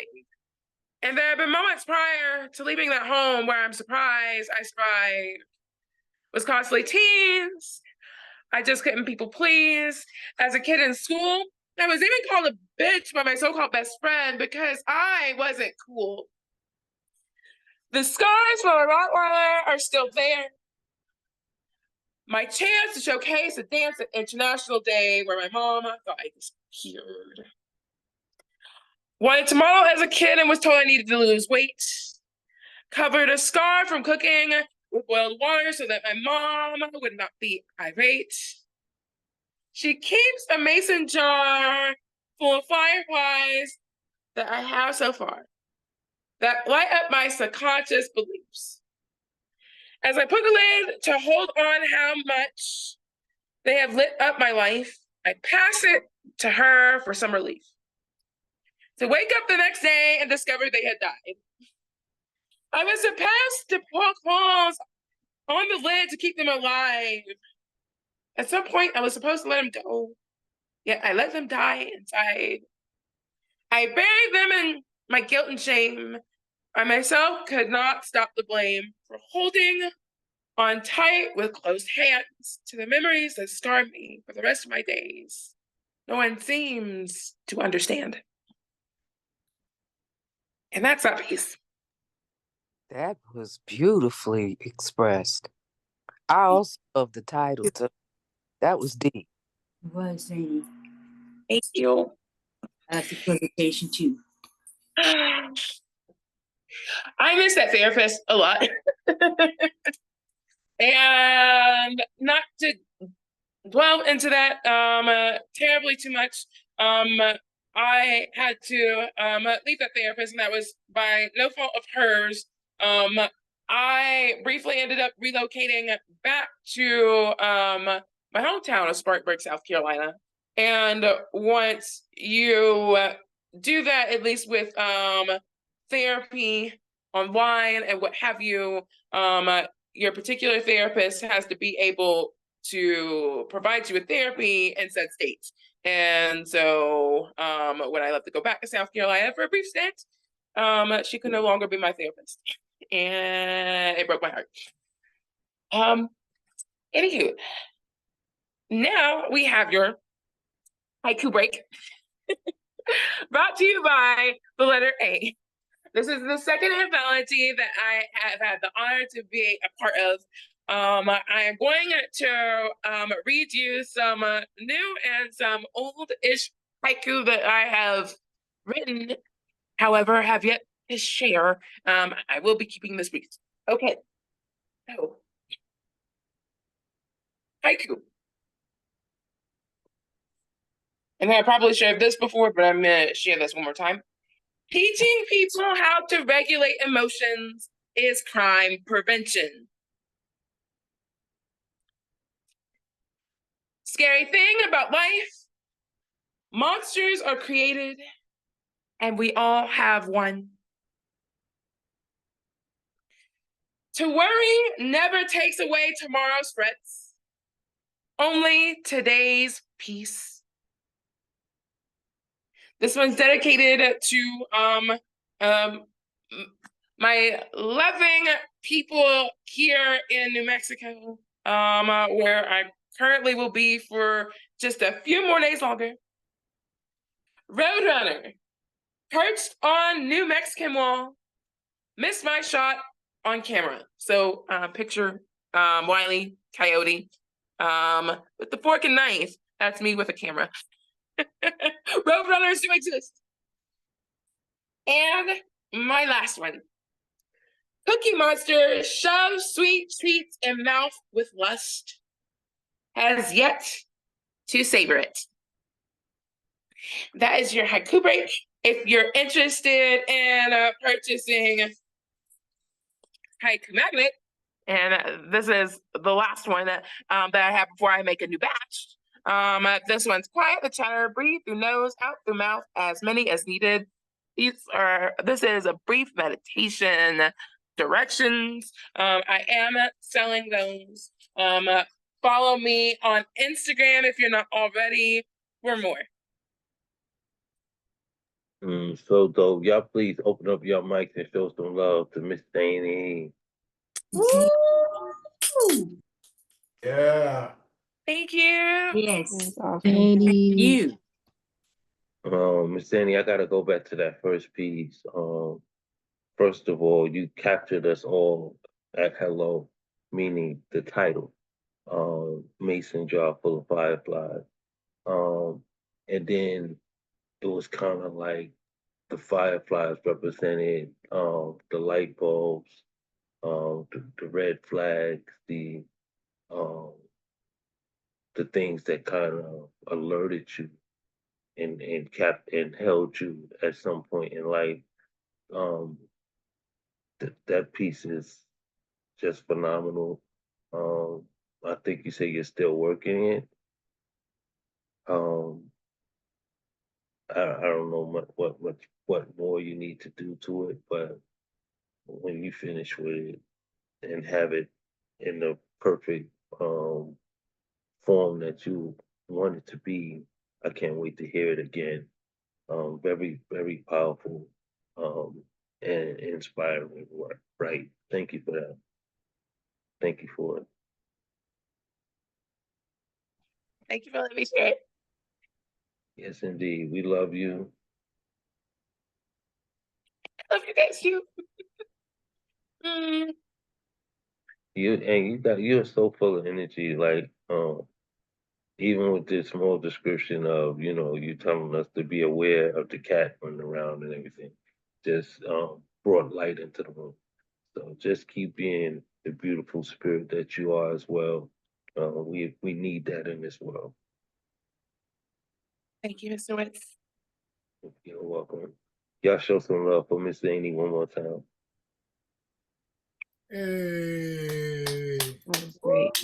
And there have been moments prior to leaving that home where I'm surprised I survived. Was constantly teased. I just couldn't people please. As a kid in school, I was even called a bitch by my so-called best friend because I wasn't cool. The scars from a Rottweiler are still there. My chance to showcase a dance at International Day where my mom thought I disappeared. Wanted to model as a kid and was told I needed to lose weight. Covered a scar from cooking with boiled water so that my mom would not be irate. She keeps a mason jar full of fireflies that I have so far that light up my subconscious beliefs. As I put the lid to hold on how much they have lit up my life, I pass it to her for some relief. To wake up the next day and discover they had died. I was supposed to poke holes on the lid to keep them alive. At some point, I was supposed to let them go, yet I let them die inside. I buried them in my guilt and shame. I myself could not stop the blame for holding on tight with closed hands to the memories that scar me for the rest of my days. No one seems to understand. And that's that piece. That was beautifully expressed. I also love the title too. That was deep. It was, Zany. Thank you. That's the presentation too. I miss that therapist a lot. And not to dwell into that terribly too much, I had to leave that therapist, and that was by no fault of hers. I briefly ended up relocating back to my hometown of Spartanburg, South Carolina. And once you do that, at least with therapy online and what have you, your particular therapist has to be able to provide you with therapy in said state. And so when I left to go back to South Carolina for a brief stint, she could no longer be my therapist. And it broke my heart. Anywho, now we have your haiku break brought to you by the letter A. This is the second anthology that I have had the honor to be a part of. I am going to read you some new and some old-ish haiku that I have written, however, have yet to share. I will be keeping this brief. Okay. So, haiku. And I probably shared this before, but I'm going to share this one more time. Teaching people how to regulate emotions is crime prevention. Scary thing about life, monsters are created and we all have one. To worry never takes away tomorrow's threats, only today's peace. This one's dedicated to my loving people here in New Mexico, where I currently will be for just a few more days longer. Roadrunner, perched on New Mexican wall, missed my shot on camera. So picture Wiley Coyote with the fork and knife. That's me with a camera. Roadrunners do exist. And my last one. Cookie Monster shoves sweet treats in mouth with lust, has yet to savor it. That is your haiku break. If you're interested in purchasing haiku magnet, and this is the last one that I have before I make a new batch. This one's quiet the chatter, breathe through nose, out through mouth, as many as needed. This is a brief meditation directions. I am selling those. Follow me on Instagram if you're not already for more. So dope. Y'all please open up your mics and show some love to Miss Danny. Yeah. Thank you. Yes. Awesome. You. Miss Danny, I gotta go back to that first piece. First of all, you captured us all at hello, meaning the title. Mason jar full of fireflies. And then it was kind of like the fireflies represented the light bulbs, the red flags, um, the things that kind of alerted you and kept and held you at some point in life. Um, that piece is just phenomenal. I think you say you're still working it. I don't know what more you need to do to it, but when you finish with it and have it in the perfect form that you want it to be, I can't wait to hear it again. Very, very powerful and inspiring work. Right. Thank you for that. Thank you for it. Thank you for letting me share it. Yes, indeed. We love you. I love you guys too. You're so full of energy. Like even with this small description of you telling us to be aware of the cat running around and everything, just brought light into the room. So just keep being the beautiful spirit that you are as well. We need that in this world. Thank you, Mr. Witz. You're welcome. Y'all show some love for Miss Zaney one more time. Hey. That was great.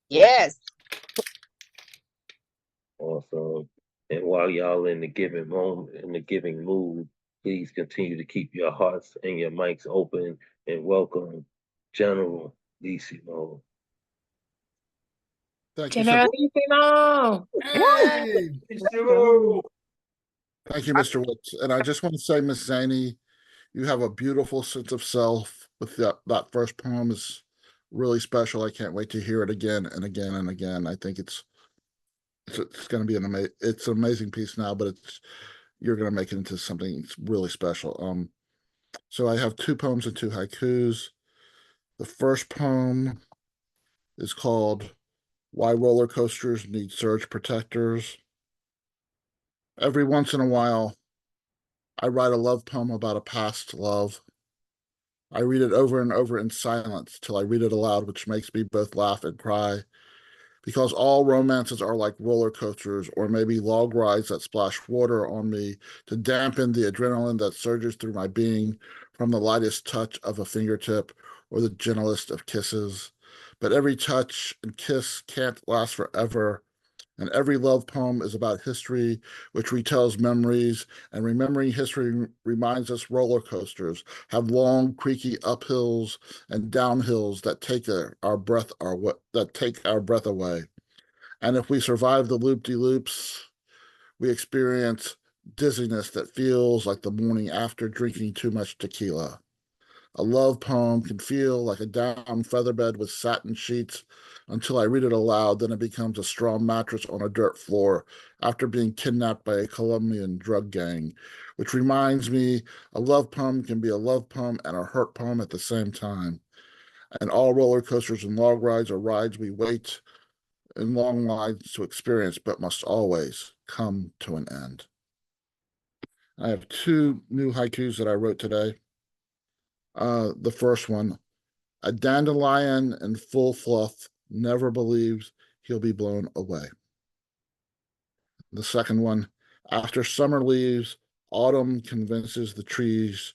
Yes. Awesome. And while y'all in the giving moment, in the giving mood, please continue to keep your hearts and your mics open and welcome General Lissimo. Thank you, sir. Generalissimo. Hey, Thank you, Mr. Woods. And I just want to say, Miss Zaney, you have a beautiful sense of self. With that first poem is really special. I can't wait to hear it again and again and again. I think it's going to be it's an amazing piece now, but you're going to make it into something really special. So I have 2 poems and 2 haikus. The first poem is called Why Roller Coasters Need Surge Protectors. Every once in a while, I write a love poem about a past love. I read it over and over in silence till I read it aloud, which makes me both laugh and cry. Because all romances are like roller coasters or maybe log rides that splash water on me to dampen the adrenaline that surges through my being from the lightest touch of a fingertip or the gentlest of kisses. But every touch and kiss can't last forever. And every love poem is about history, which retells memories. And remembering history reminds us roller coasters have long, creaky uphills and downhills that take our breath away. And if we survive the loop-de-loops, we experience dizziness that feels like the morning after drinking too much tequila. A love poem can feel like a down featherbed with satin sheets until I read it aloud, then it becomes a straw mattress on a dirt floor after being kidnapped by a Colombian drug gang, which reminds me a love poem can be a love poem and a hurt poem at the same time. And all roller coasters and log rides are rides we wait in long lines to experience, but must always come to an end. I have 2 new haikus that I wrote today. The first one, a dandelion in full fluff never believes he'll be blown away. The second one, after summer leaves, autumn convinces the trees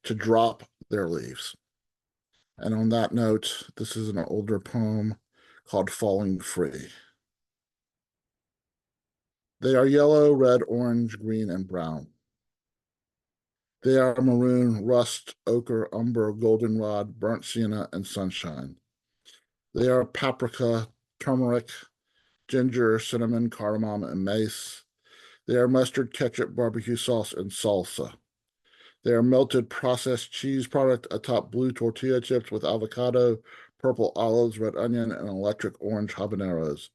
to drop their leaves. And on that note, this is an older poem called Falling Free. They are yellow, red, orange, green, and brown. They are maroon, rust, ochre, umber, goldenrod, burnt sienna, and sunshine. They are paprika, turmeric, ginger, cinnamon, cardamom, and mace. They are mustard, ketchup, barbecue sauce, and salsa. They are melted processed cheese product atop blue tortilla chips with avocado, purple olives, red onion, and electric orange habaneros.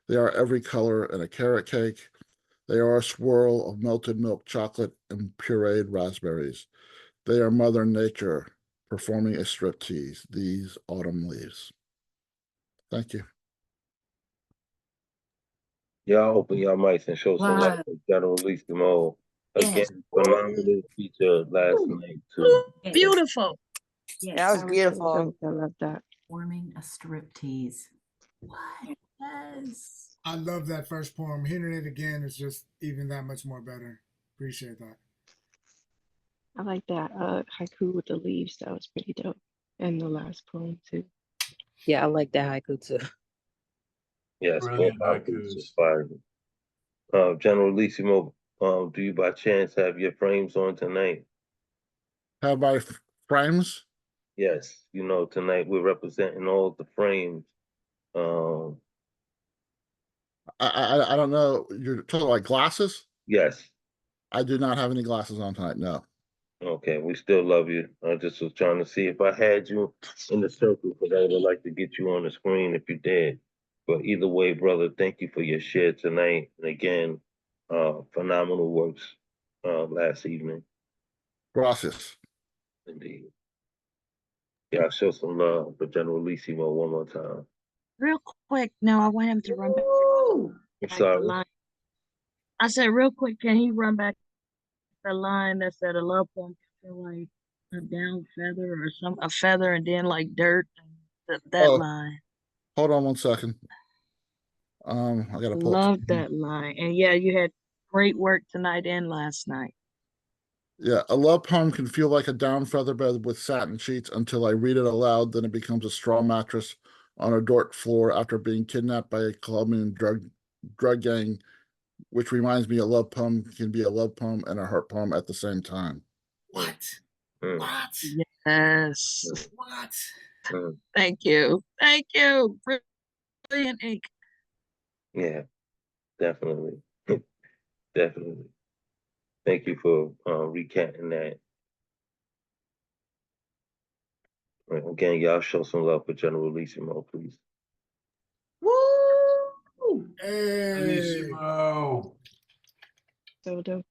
They are every color in a carrot cake. They are a swirl of melted milk chocolate and pureed raspberries. They are Mother Nature performing a striptease, these autumn leaves. Thank you. Y'all open your mics and show some love for General Lissimo. Again, phenomenal feature last night too. Beautiful. Yes. That was beautiful. I love that. Forming a striptease. What? Yes. I love that first poem. Hearing it again is just even that much more better. Appreciate that. I like that haiku with the leaves. That was pretty dope. And the last poem too. Yeah, I like that haiku too. Yes, Brilliant both haikus. inspiring. General Lissimo, do you by chance have your frames on tonight? Have my frames? Yes, you know, tonight we're representing all the frames. I don't know. You're talking like glasses? Yes. I do not have any glasses on tonight. No. Okay, we still love you. I just was trying to see if I had you in the circle because I would like to get you on the screen if you did. But either way, brother, thank you for your share tonight. And again, phenomenal works last evening. Gracias. Indeed. Yeah, I'll show some love for General Lissimo one more time. Real quick, now I want him to run back I'm the sorry. line. I said, real quick, can he run back the line that said a love poem can feel like a down feather or a feather and then like dirt? That line. Hold on one second. I gotta pull. Love that line. And yeah, you had great work tonight and last night. Yeah, a love poem can feel like a down feather bed with satin sheets until I read it aloud. Then it becomes a straw mattress on a dirt floor after being kidnapped by a Colombian drug gang, which reminds me a love poem can be a love poem and a hurt poem at the same time. What? Mm. What? Yeah. Yes. What? Thank you. Thank you. Brilliant ink. Yeah, definitely. Definitely. Thank you for recanting that. Again, y'all show some love for General Lissimo, please. Woo! Hey. Bellissimo. So dope.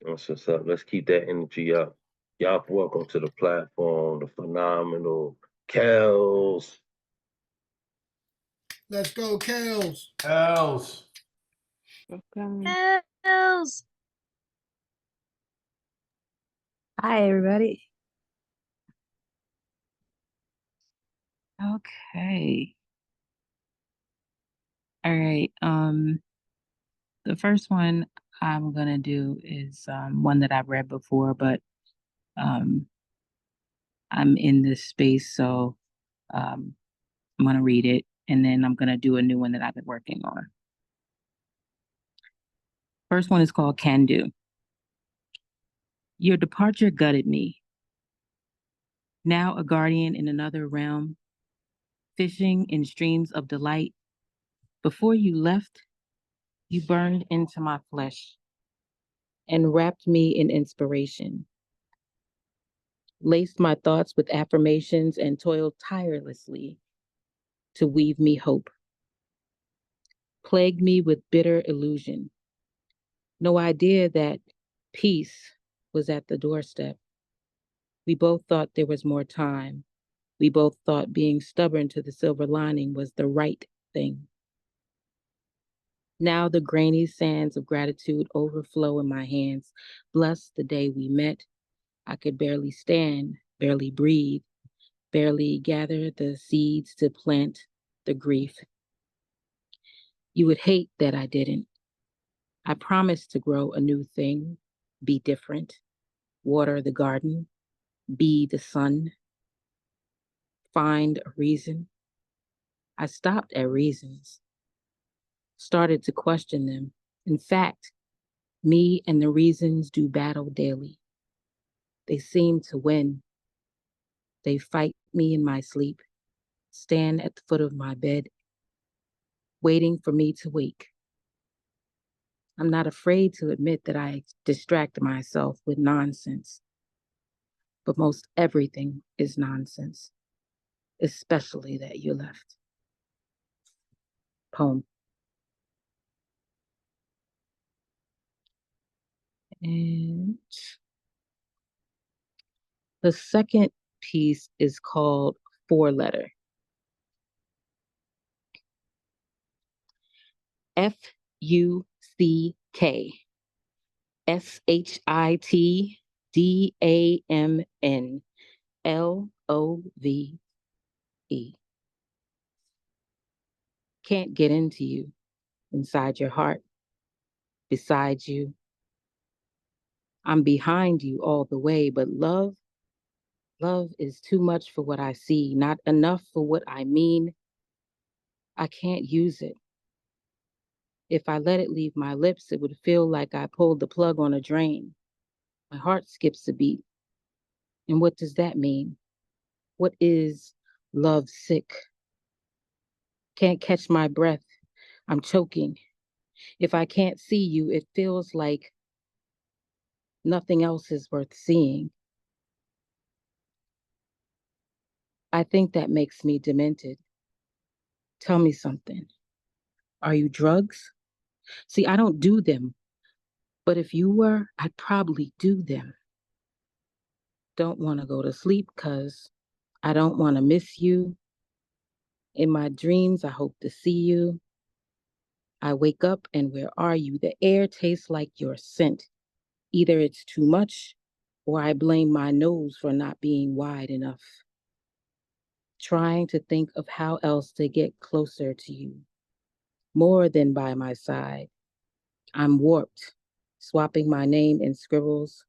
That's what's up. Let's keep that energy up. Y'all welcome to the platform, the phenomenal Kels. Let's go, Kales. Hells. Yes. Hi, everybody. Okay. All right. The first one I'm gonna do is one that I've read before, but I'm in this space, so I'm gonna read it, and then I'm gonna do a new one that I've been working on. First one is called Can Do. Your departure gutted me. Now a guardian in another realm, fishing in streams of delight. Before you left, you burned into my flesh and wrapped me in inspiration, laced my thoughts with affirmations and toiled tirelessly to weave me hope, plagued me with bitter illusion. No idea that peace was at the doorstep. We both thought there was more time. We both thought being stubborn to the silver lining was the right thing. Now the grainy sands of gratitude overflow in my hands. Bless the day we met. I could barely stand, barely breathe, barely gather the seeds to plant the grief. You would hate that I didn't. I promised to grow a new thing, be different, water the garden, be the sun, find a reason. I stopped at reasons, started to question them. In fact, me and the reasons do battle daily. They seem to win. They fight me in my sleep, stand at the foot of my bed, waiting for me to wake. I'm not afraid to admit that I distract myself with nonsense. But most everything is nonsense, especially that you left. Poem. And the second piece is called Four Letter. FUCK SHITDAMNLOVE. Can't get into you, inside your heart, beside you. I'm behind you all the way, but love is too much for what I see, not enough for what I mean. I can't use it. If I let it leave my lips, it would feel like I pulled the plug on a drain. My heart skips a beat. And what does that mean? What is love sick? Can't catch my breath. I'm choking. If I can't see you, it feels like nothing else is worth seeing. I think that makes me demented. Tell me something. Are you drugs? See, I don't do them, but if you were, I'd probably do them. Don't want to go to sleep because I don't want to miss you. In my dreams, I hope to see you. I wake up and where are you? The air tastes like your scent. Either it's too much or I blame my nose for not being wide enough. Trying to think of how else to get closer to you, more than by my side. I'm warped, swapping my name in scribbles,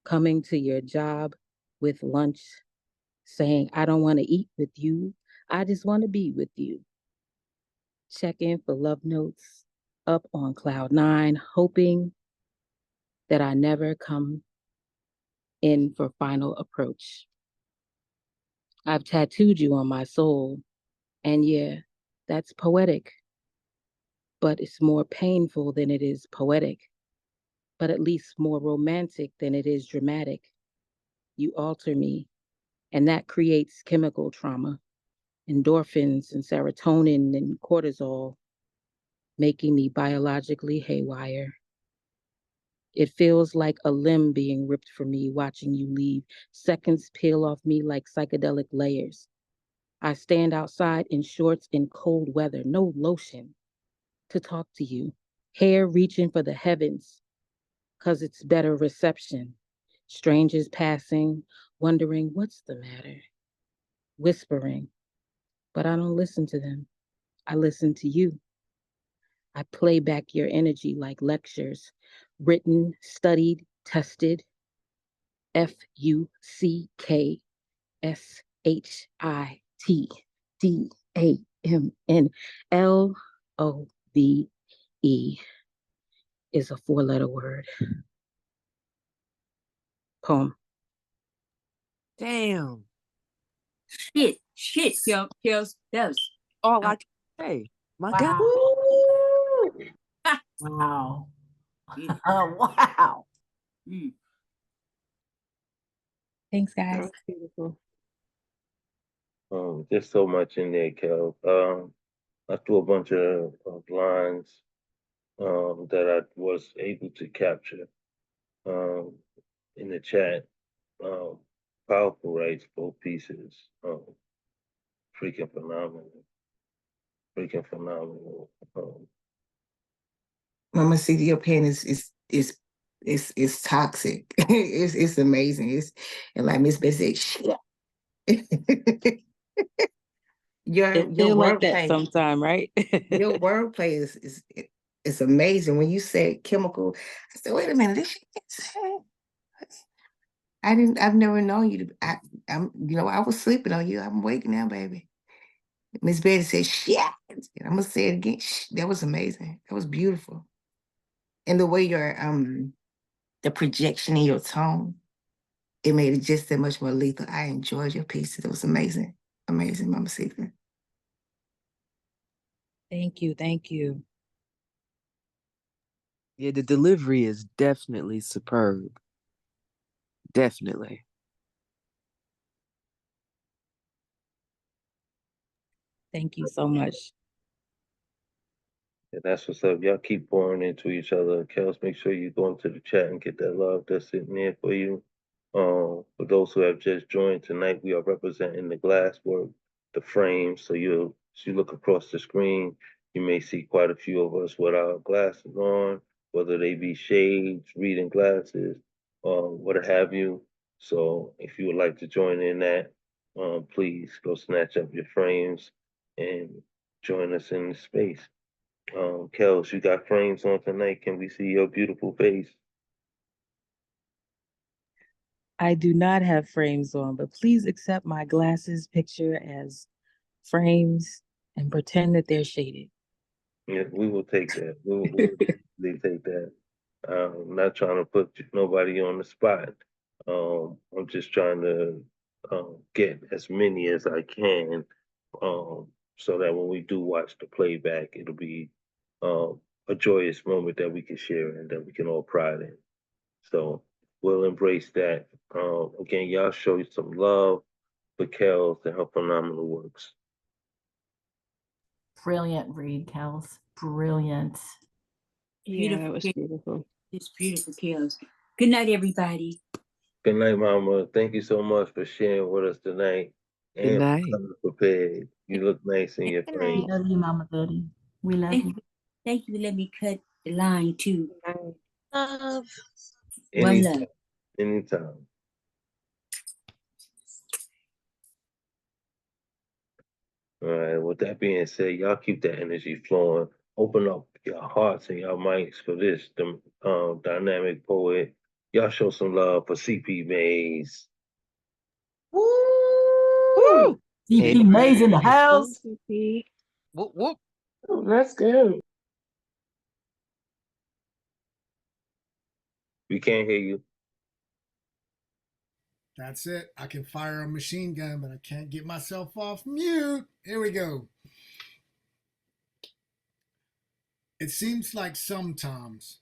coming to your job with lunch, saying, I don't want to eat with you. I just want to be with you. Check in for love notes, up on cloud 9, hoping that I never come in for final approach. I've tattooed you on my soul. And yeah, that's poetic, but it's more painful than it is poetic, but at least more romantic than it is dramatic. You alter me, and that creates chemical trauma, endorphins and serotonin and cortisol, making me biologically haywire. It feels like a limb being ripped from me watching you leave. Seconds peel off me like psychedelic layers. I stand outside in shorts in cold weather, no lotion, to talk to you. Hair reaching for the heavens, 'cause it's better reception. Strangers passing, wondering what's the matter. Whispering, but I don't listen to them. I listen to you. I play back your energy like lectures, written, studied, tested. FUCKSHITDAMNLOVE is a 4-letter word. Poem. Damn. Shit, kills. That was All I can say. My God. Wow. beautiful. Wow. Mm. Thanks, guys. That was beautiful. There's so much in there, Kel. I threw a bunch of lines that I was able to capture um, in the chat. Um, Powerful writes, both pieces. Freaking phenomenal. Freaking phenomenal. Mama C, your pen is toxic. It's amazing. And like Miss Bessie said, shit. your It your feel like that wordplay, sometime, right? your wordplay is amazing. When you said chemical, I said, wait a minute, this shit I've never known you to I was sleeping on you. I'm awake now, baby. Miss Betty said, shit. And I'm gonna say it again. That was amazing. That was beautiful. And the way your the projection in your tone, it made it just that much more lethal. I enjoyed your pieces. It was amazing. Amazing, Mama Secret. Thank you. Thank you. Yeah, the delivery is definitely superb. Definitely. Thank you so much. And that's what's up. Y'all keep pouring into each other. Kels, make sure you go into the chat and get that love that's sitting there for you. For those who have just joined tonight, we are representing the glass work, the frame. So as you look across the screen, you may see quite a few of us with our glasses on, whether they be shades, reading glasses, what have you. So if you would like to join in that, please go snatch up your frames and join us in the space. Kels, you got frames on tonight. Can we see your beautiful face? I do not have frames on, but please accept my glasses picture as frames and pretend that they're shaded. Yeah, we will take that. We'll definitely take that. I'm not trying to put nobody on the spot. I'm just trying to get as many as I can, so that when we do watch the playback, it'll be a joyous moment that we can share and that we can all pride in. So we'll embrace that. Again, y'all show some love for Kels and her phenomenal works. Brilliant read, Kels. Brilliant. Beautiful. it was beautiful. It's beautiful, kills. Good night, everybody. Good night, Mama. Thank you so much for sharing with us tonight Good and for night. coming prepared. You look nice in your Good We frame. love you, Mama Betty. We love Thank you. you. Thank you for letting me cut the line too. Love. One love. Anytime. Anytime. All right. With that being said, y'all keep that energy flowing. Open up your hearts and your minds for this, the dynamic poet. Y'all show some love for CP Mays. Woo! CP Mays in the house. Whoop, whoop. Let's go. We can't hear you. That's it. I can fire a machine gun, but I can't get myself off mute. Here we go. It seems like sometimes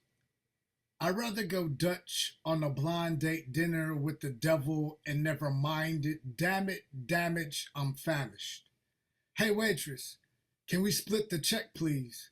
I'd rather go Dutch on a blind date dinner with the devil and never mind it. Damn it, damage, I'm famished. Hey waitress, can we split the check please?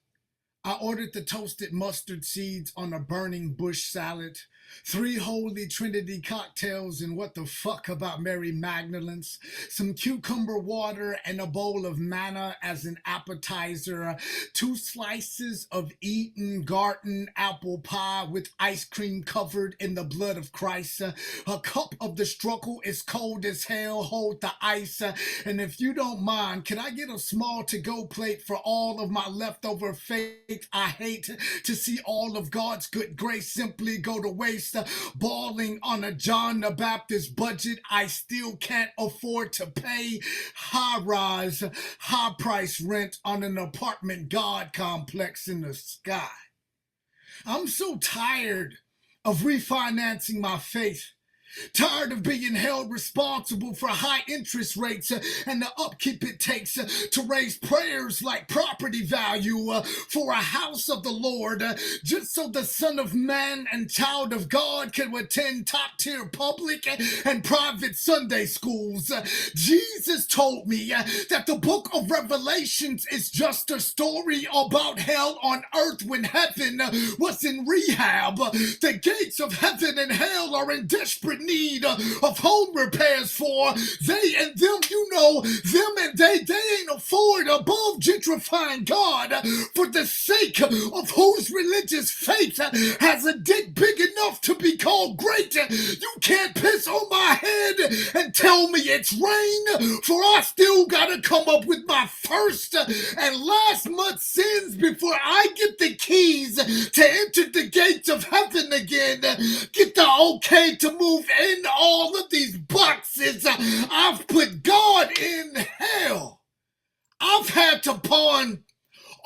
I ordered the toasted mustard seeds on a burning bush salad, 3 Holy Trinity cocktails, and what the fuck about Mary Magdalene's, some cucumber water and a bowl of manna as an appetizer, 2 slices of Eton Garden apple pie with ice cream covered in the blood of Christ, a cup of the struggle is cold as hell, hold the ice, and if you don't mind, can I get a small to-go plate for all of my leftover faith? I hate to see all of God's good grace simply go to waste. Balling on a John the Baptist budget I still can't afford to pay. High rise, high price rent on an apartment God complex in the sky. I'm so tired of refinancing my faith. Tired of being held responsible for high interest rates and the upkeep it takes to raise prayers like property value for a house of the Lord, just so the Son of Man and child of God can attend top-tier public and private Sunday schools. Jesus told me that the book of Revelations is just a story about hell on earth when heaven was in rehab. The gates of heaven and hell are in desperate need of home repairs for they and them, you know, them and they ain't afford above gentrifying God for the sake of whose religious faith has a dick big enough to be called great. You can't piss on my head and tell me it's rain, for I still gotta come up with my first and last month's sins before I get the keys to enter the gates of heaven again. Get the okay to move in all of these boxes. I've put God in hell. I've had to pawn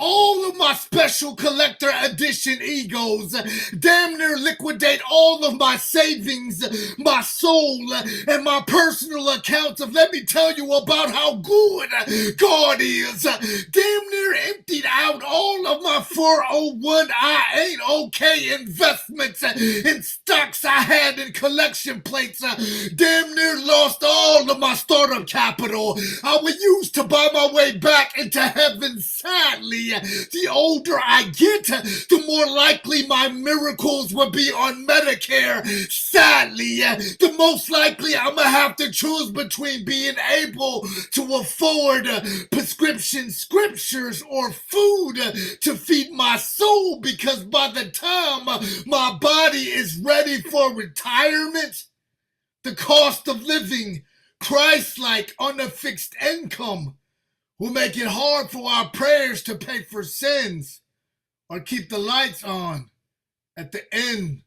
all of my special collector edition egos, damn near liquidate all of my savings, my soul, and my personal accounts of let me tell you about how good God is. Damn near emptied out all of my 401 I ain't okay investments in stocks I had in collection plates. Damn near lost all of my startup capital I would use to buy my way back into heaven. Sadly, the older I get, the more likely my miracles will be on Medicare. Sadly, the most likely I'm gonna have to choose between being able to afford prescription scriptures or food to feed my soul, because by the time my body is ready for retirement, the cost of living Christ-like on a fixed income will make it hard for our prayers to pay for sins or keep the lights on at the end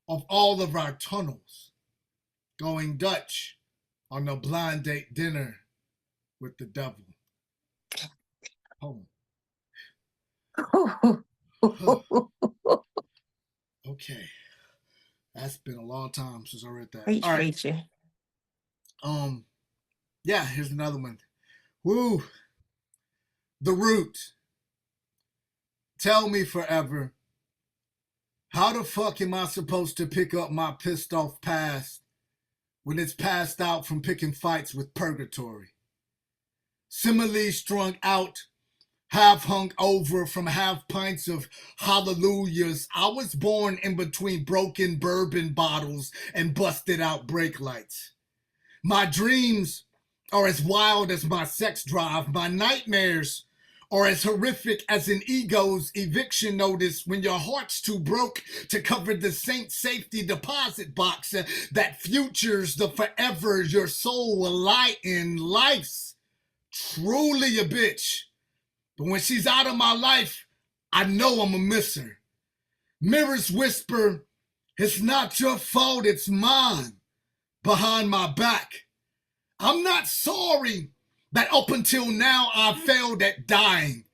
of all of our tunnels. Going Dutch on a blind date dinner with the devil. Home. Okay. That's been a long time since I read that. Preach, All right. preacher. Yeah, here's another one. Woo. The Root. Tell me forever, how the fuck am I supposed to pick up my pissed off past when it's passed out from picking fights with purgatory? Similarly strung out, half hung over from half pints of hallelujahs, I was born in between broken bourbon bottles and busted out brake lights. My dreams are as wild as my sex drive. My nightmares are as horrific as an ego's eviction notice when your heart's too broke to cover the Saint safety deposit box that futures the forever your soul will lie in. Life's truly a bitch, but when she's out of my life, I know I'm a misser. Mirrors whisper, it's not your fault, it's mine, behind my back. I'm not sorry that up until now I failed at dying.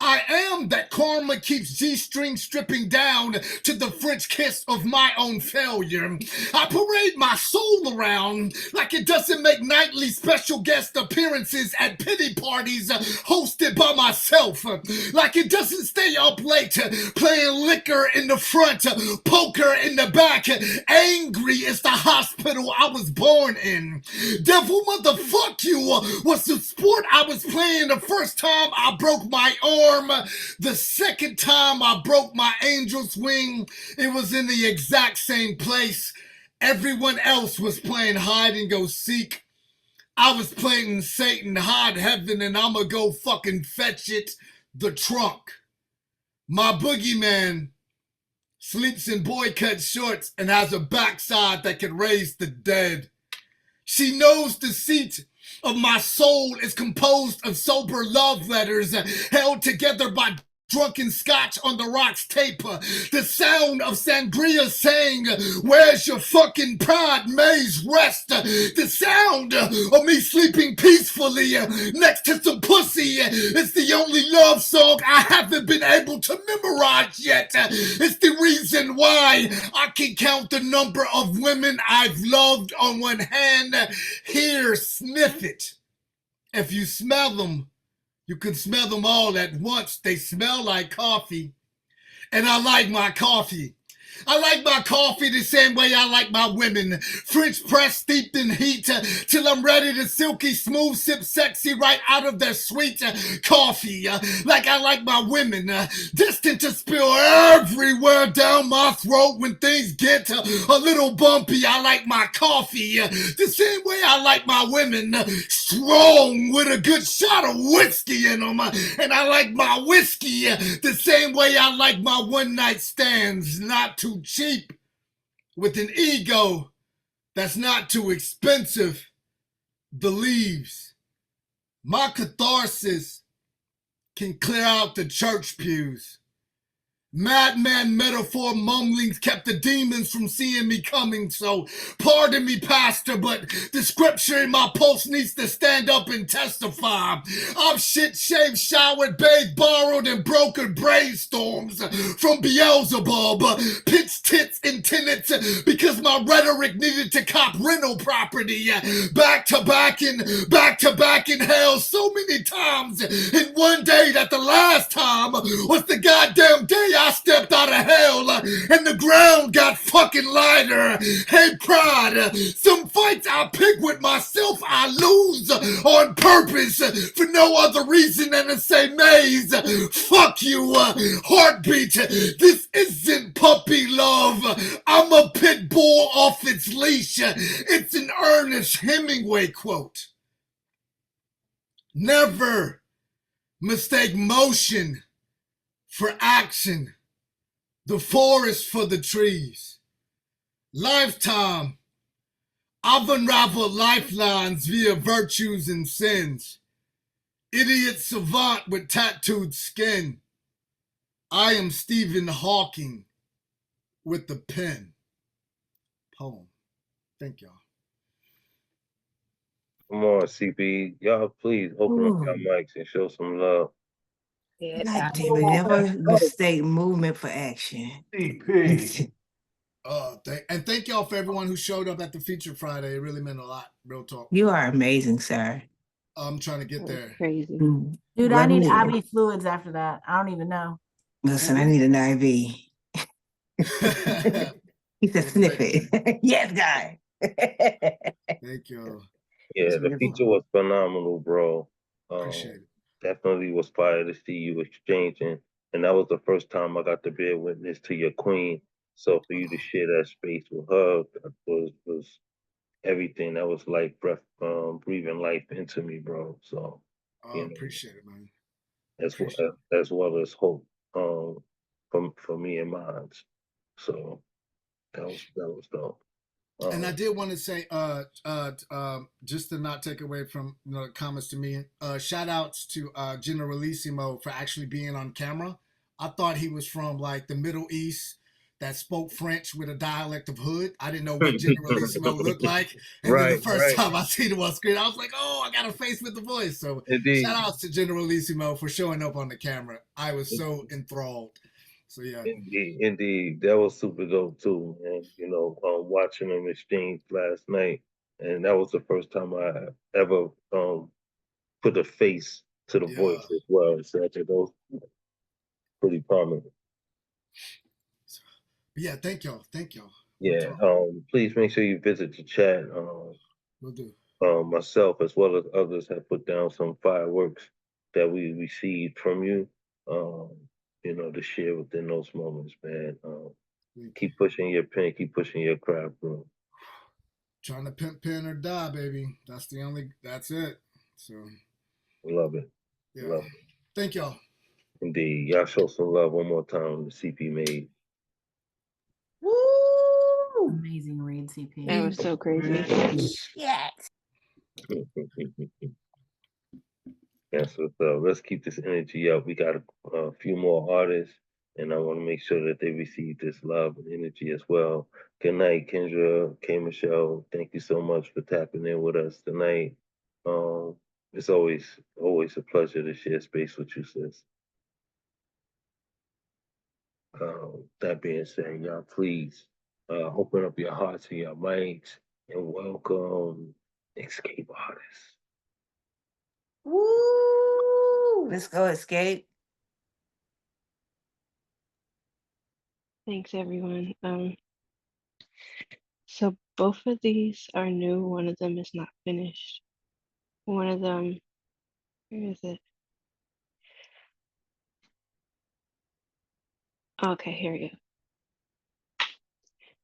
I am that karma keeps G-string stripping down to the French kiss of my own failure. I parade my soul around like it doesn't make nightly special guest appearances at pity parties hosted by myself. Like it doesn't stay up late playing liquor in the front, poker in the back. Angry is the hospital I was born in. Devil motherfuck you was the sport I was playing the first time I broke my arm. The second time I broke my angel's wing, it was in the exact same place. Everyone else was playing hide and go seek. I was playing Satan hide heaven and I'ma go fucking fetch it, the trunk. My boogeyman sleeps in boy-cut shorts and has a backside that can raise the dead. She knows the seat of my soul is composed of sober love letters held together by drunken scotch on the rocks tape. The sound of sangria saying, where's your fucking pride, May's rest? The sound of me sleeping peacefully next to some pussy. It's the only love song I haven't been able to memorize yet. It's the reason why I can count the number of women I've loved on one hand. Here, sniff it. If you smell them, you can smell them all at once. They smell like coffee. And I like my coffee. I like my coffee the same way I like my women. French press steeped in heat till I'm ready to silky smooth sip sexy right out of their sweet coffee. Like I like my women, destined to spill everywhere down my throat when things get a little bumpy. I like my coffee the same way I like my women, strong with a good shot of whiskey in them. And I like my whiskey the same way I like my one night stands, not too cheap, with an ego that's not too expensive. The leaves. My catharsis can clear out the church pews. Madman metaphor mumblings kept the demons from seeing me coming, so pardon me, pastor, but the scripture in my pulse needs to stand up and testify. I've shit, shaved, showered, bathed, borrowed, and broken brainstorms from Beelzebub, pitched tits and tenants because my rhetoric needed to cop rental property, back to back in hell so many times in one day that the last time was the goddamn day I stepped out of hell and the ground got fucking lighter. Hey, pride, some fights I pick with myself I lose on purpose for no other reason than to say, Maze, fuck you, heartbeat. This isn't puppy love. I'm a pit bull off its leash. It's an Ernest Hemingway quote. Never mistake motion for action, the forest for the trees. Lifetime, I've unraveled lifelines via virtues and sins. Idiot savant with tattooed skin. I am Stephen Hawking with the pen. Poem. Thank y'all. Come on, CP. Y'all, please open up your mics and show some love. God damn it, never mistake movement for action. CP. Thank y'all for everyone who showed up at the feature Friday. It really meant a lot. Real talk. You are amazing, sir. I'm trying to get there. Crazy. Dude, I need IV fluids after that. I don't even know. Listen, I need an IV. He said, sniff it. Yes, guy. Thank you. Yeah, the feature was phenomenal, bro. Appreciate it. Definitely was fire to see you exchanging. And that was the first time I got to bear witness to your queen. So for you to share that space with her was everything. That was like breath, breathing life into me, bro. So you know, appreciate it, man. As well as hope for me and mine. So that was dope. And I did want to say, just to not take away from the comments to me, shout outs to Generalissimo for actually being on camera. I thought he was from like the Middle East. that spoke French with a dialect of Hood. I didn't know what Generalissimo looked like. And then the Right, first time I seen him on screen, I was like, oh, I got a face with the voice. So indeed, shout outs to Generalissimo for showing up on the camera. I was so enthralled. So yeah. indeed. That was super dope too. And watching them exchange last night, and that was the first time I ever put a face to the Yeah. voice as well. So I think that was pretty prominent. But yeah, thank y'all. Thank y'all. Yeah. Please make sure you visit the chat. We'll do. Myself as well as others have put down some fireworks that we received from you. Um, to share within those moments, man. Keep pushing your pen, keep pushing your craft, bro. Trying to pimp pin or die, baby. That's it. So Love it. yeah. Love it. Thank y'all. Indeed. Y'all show some love one more time. The CP made. Woo! Amazing read, CP. That was so crazy. Yes. That's what's up. Let's keep this energy up. We got a few more artists, and I want to make sure that they receive this love and energy as well. Good night, Kendra, K. Michelle. Thank you so much for tapping in with us tonight. It's always a pleasure to share space with you, sis. That being said, y'all please open up your hearts and your minds and welcome Escape Artists. Woo! Let's go, Escape. Thanks, everyone. So both of these are new. One of them is not finished. One of them, where is it? Okay, here we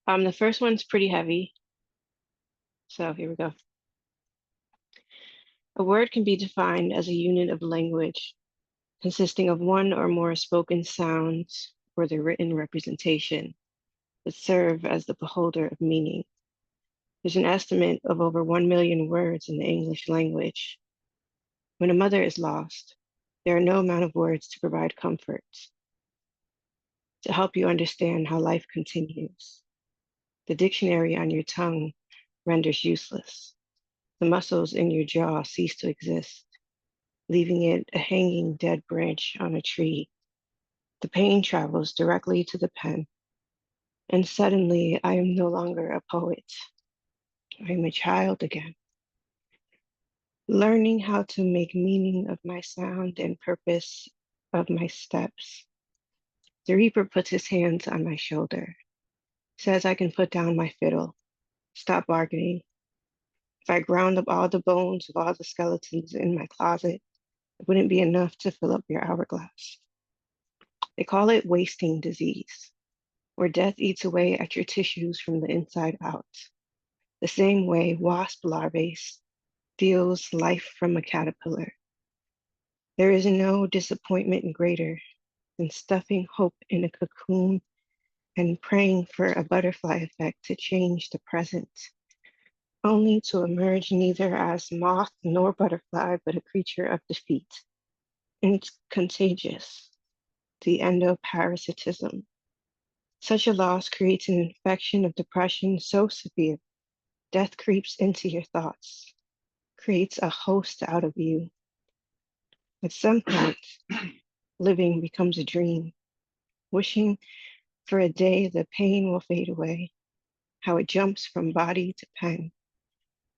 go. The first one's pretty heavy. So here we go. A word can be defined as a unit of language consisting of one or more spoken sounds or the written representation that serve as the beholder of meaning. There's an estimate of over 1 million words in the English language. When a mother is lost, there are no amount of words to provide comfort, to help you understand how life continues. The dictionary on your tongue renders useless. The muscles in your jaw cease to exist, leaving it a hanging dead branch on a tree. The pain travels directly to the pen, and suddenly I am no longer a poet. I am a child again, learning how to make meaning of my sound and purpose of my steps. The Reaper puts his hands on my shoulder, says I can put down my fiddle, stop bargaining. If I ground up all the bones of all the skeletons in my closet, it wouldn't be enough to fill up your hourglass. They call it wasting disease, where death eats away at your tissues from the inside out, the same way wasp larvae steals life from a caterpillar. There is no disappointment greater than stuffing hope in a cocoon and praying for a butterfly effect to change the present, only to emerge neither as moth nor butterfly, but a creature of defeat. And it's contagious, the endoparasitism. Such a loss creates an infection of depression so severe, death creeps into your thoughts, creates a host out of you. At some point, living becomes a dream, wishing for a day the pain will fade away, how it jumps from body to pen,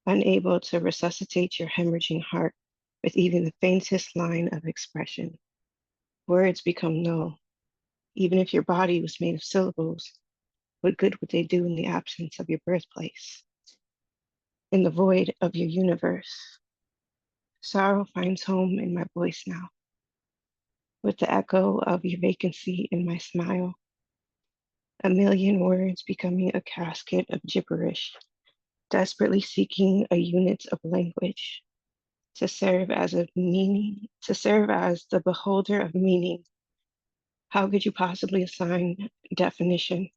unable to resuscitate your hemorrhaging heart with even the faintest line of expression. Words become null. Even if your body was made of syllables, what good would they do in the absence of your birthplace? In the void of your universe, sorrow finds home in my voice now, with the echo of your vacancy in my smile. A million words becoming a casket of gibberish, desperately seeking a unit of language to serve as a meaning, to serve as the beholder of meaning. How could you possibly assign definition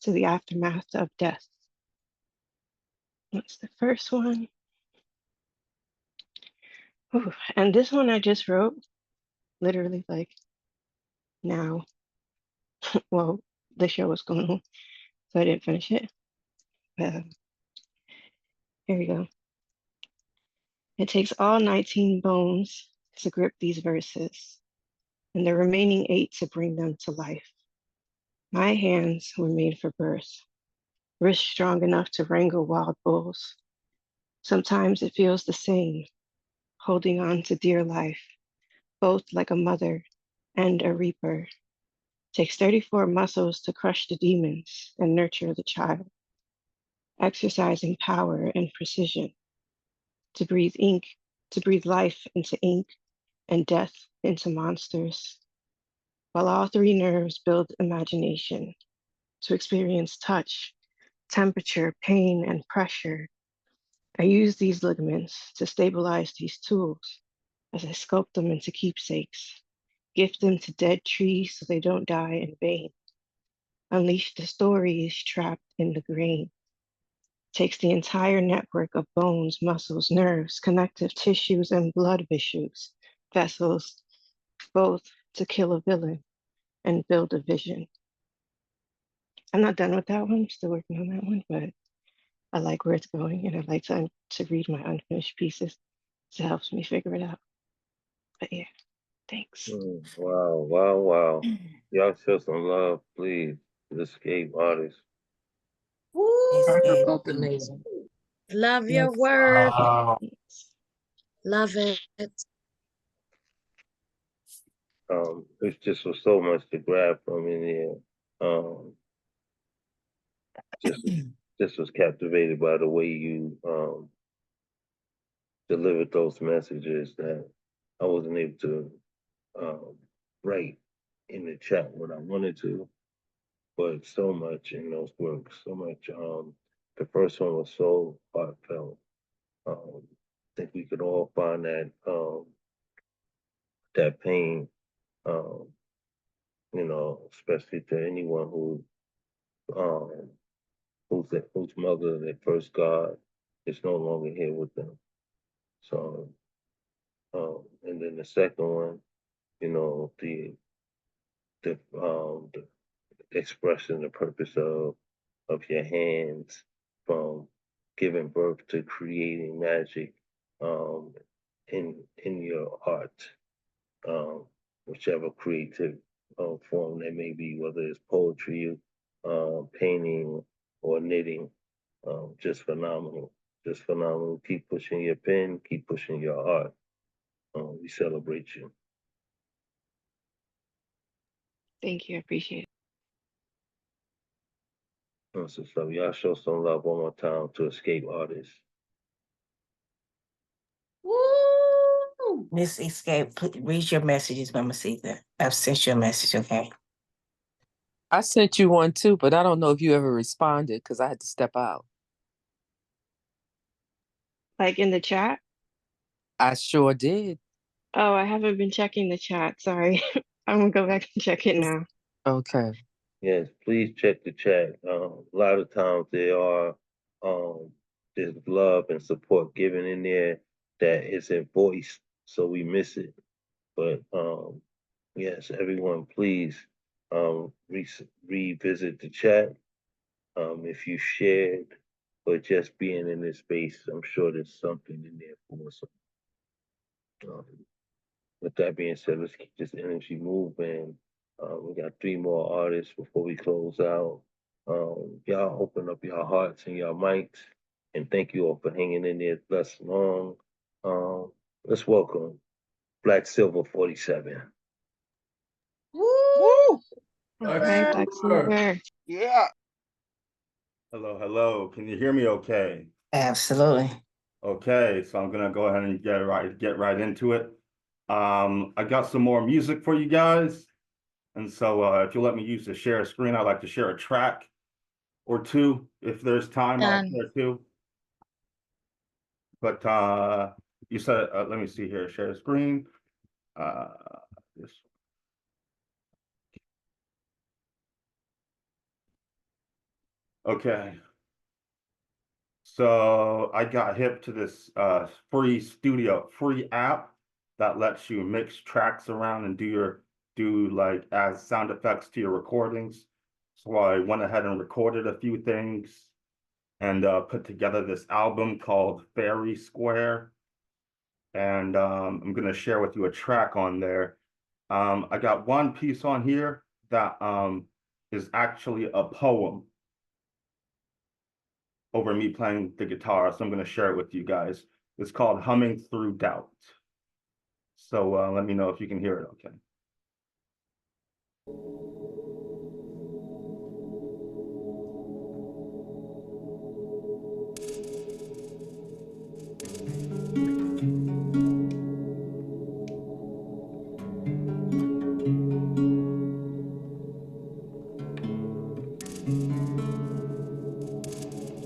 to the aftermath of death? That's the first one. Ooh, and this one I just wrote literally like now. Well, the show was going on, so I didn't finish it. But here we go. It takes all 19 bones to grip these verses, and the remaining 8 to bring them to life. My hands were made for birth, wrists strong enough to wrangle wild bulls. Sometimes it feels the same, holding on to dear life, both like a mother and a reaper. Takes 34 muscles to crush the demons and nurture the child, exercising power and precision, to breathe ink, to breathe life into ink and death into monsters, while all 3 nerves build imagination, to experience touch, temperature, pain, and pressure. I use these ligaments to stabilize these tools as I sculpt them into keepsakes, gift them to dead trees so they don't die in vain. Unleash the stories trapped in the grain. Takes the entire network of bones, muscles, nerves, connective tissues, and blood vessels, both to kill a villain and build a vision. I'm not done with that one. I'm still working on that one, but I like where it's going, and I like to read my unfinished pieces. So it helps me figure it out. But yeah, thanks. Wow, wow, wow. Y'all show some love, please, to the Escape artists. Escape. Both amazing. Love your Yes. work. Wow. Love it. It's just was so much to grab from in there. Just was captivated by the way you delivered those messages that I wasn't able to write in the chat what I wanted to, but so much in those works, so much. The first one was so heartfelt. I think we could all find that pain, um, especially to anyone um, whose mother, their first God, is no longer here with them. So, and then the second one, the expressing the purpose of your hands from giving birth to creating magic um, in your art, whichever creative form that may be, whether it's poetry, painting, or knitting. Just phenomenal. Just phenomenal. Keep pushing your pen, keep pushing your art. We celebrate you. Thank you. I appreciate it. So y'all show some love one more time to Escape artists. Woo! Miss Escape, read your messages, Mama Caesar. I've sent you a message, okay? I sent you one too, but I don't know if you ever responded because I had to step out. Like in the chat? I sure did. Oh, I haven't been checking the chat. Sorry. I'm gonna go back and check it now. Okay. Yes, please check the chat. A lot of times there's love and support given in there that isn't voiced, so we miss it. But yes, everyone, please revisit the chat. If you shared, but just being in this space, I'm sure there's something in there for us. With that being said, let's keep this energy moving. We got 3 more artists before we close out. Y'all open up your hearts and your mics, and thank you all for hanging in there thus long. Let's welcome Black Silver 47. Woo! Okay, Black Silver. Yeah. Hello, hello. Can you hear me okay? Absolutely. Okay, so I'm gonna go ahead and get right into it. I got some more music for you guys. And so if you let me use the share screen, I'd like to share a track or two. If there's time, I'll share 2. But you said, let me see here, share screen. This. Okay. So I got hip to this free app that lets you mix tracks around and do like add sound effects to your recordings. So I went ahead and recorded a few things and put together this album called Fairy Square. And I'm going to share with you a track on there. I got one piece on here that is actually a poem over me playing the guitar. So I'm going to share it with you guys. It's called Humming Through Doubt. So let me know if you can hear it okay.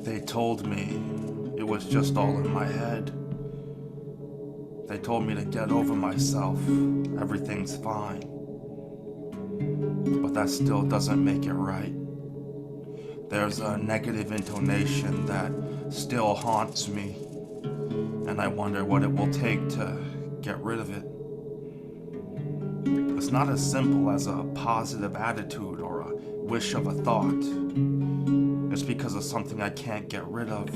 They told me it was just all in my head. They told me to get over myself, everything's fine. But that still doesn't make it right. There's a negative intonation that still haunts me, and I wonder what it will take to get rid of it. It's not as simple as a positive attitude or a wish of a thought. It's because of something I can't get rid of.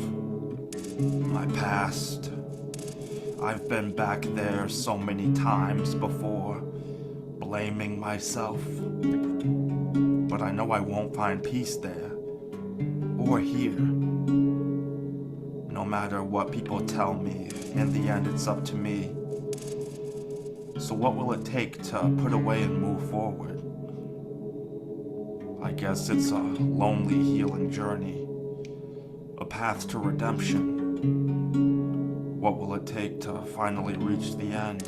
My past. I've been back there so many times before, blaming myself. But I know I won't find peace there, or here. No matter what people tell me, in the end it's up to me. So what will it take to put away and move forward? I guess it's a lonely healing journey, a path to redemption. What will it take to finally reach the end?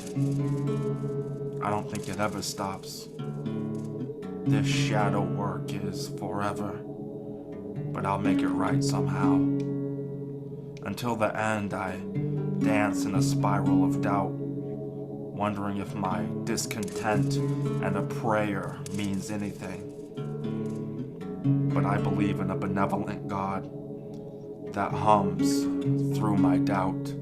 I don't think it ever stops. This shadow work is forever, but I'll make it right somehow. Until the end, I dance in a spiral of doubt, wondering if my discontent and a prayer means anything. But I believe in a benevolent God that hums through my doubt.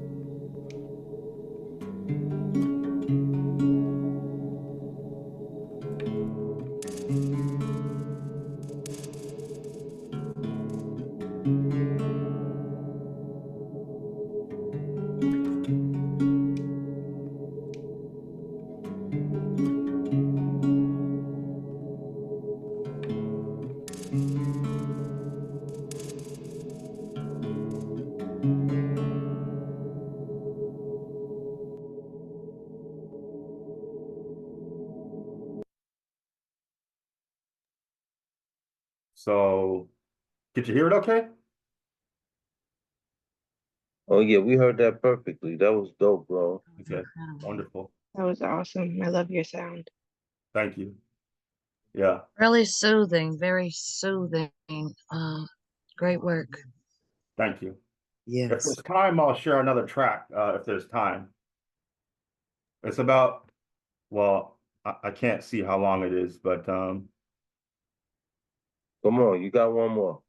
So did you hear it okay? Oh yeah, we heard that perfectly. That was dope, bro. Okay, wonderful. That was awesome. I love your sound. Thank you. Yeah, Really soothing, very soothing. Great work. thank you. If Yes. there's time, I'll share another track if there's time. It's about, well, I can't see how long it is, but Come on, you got one more.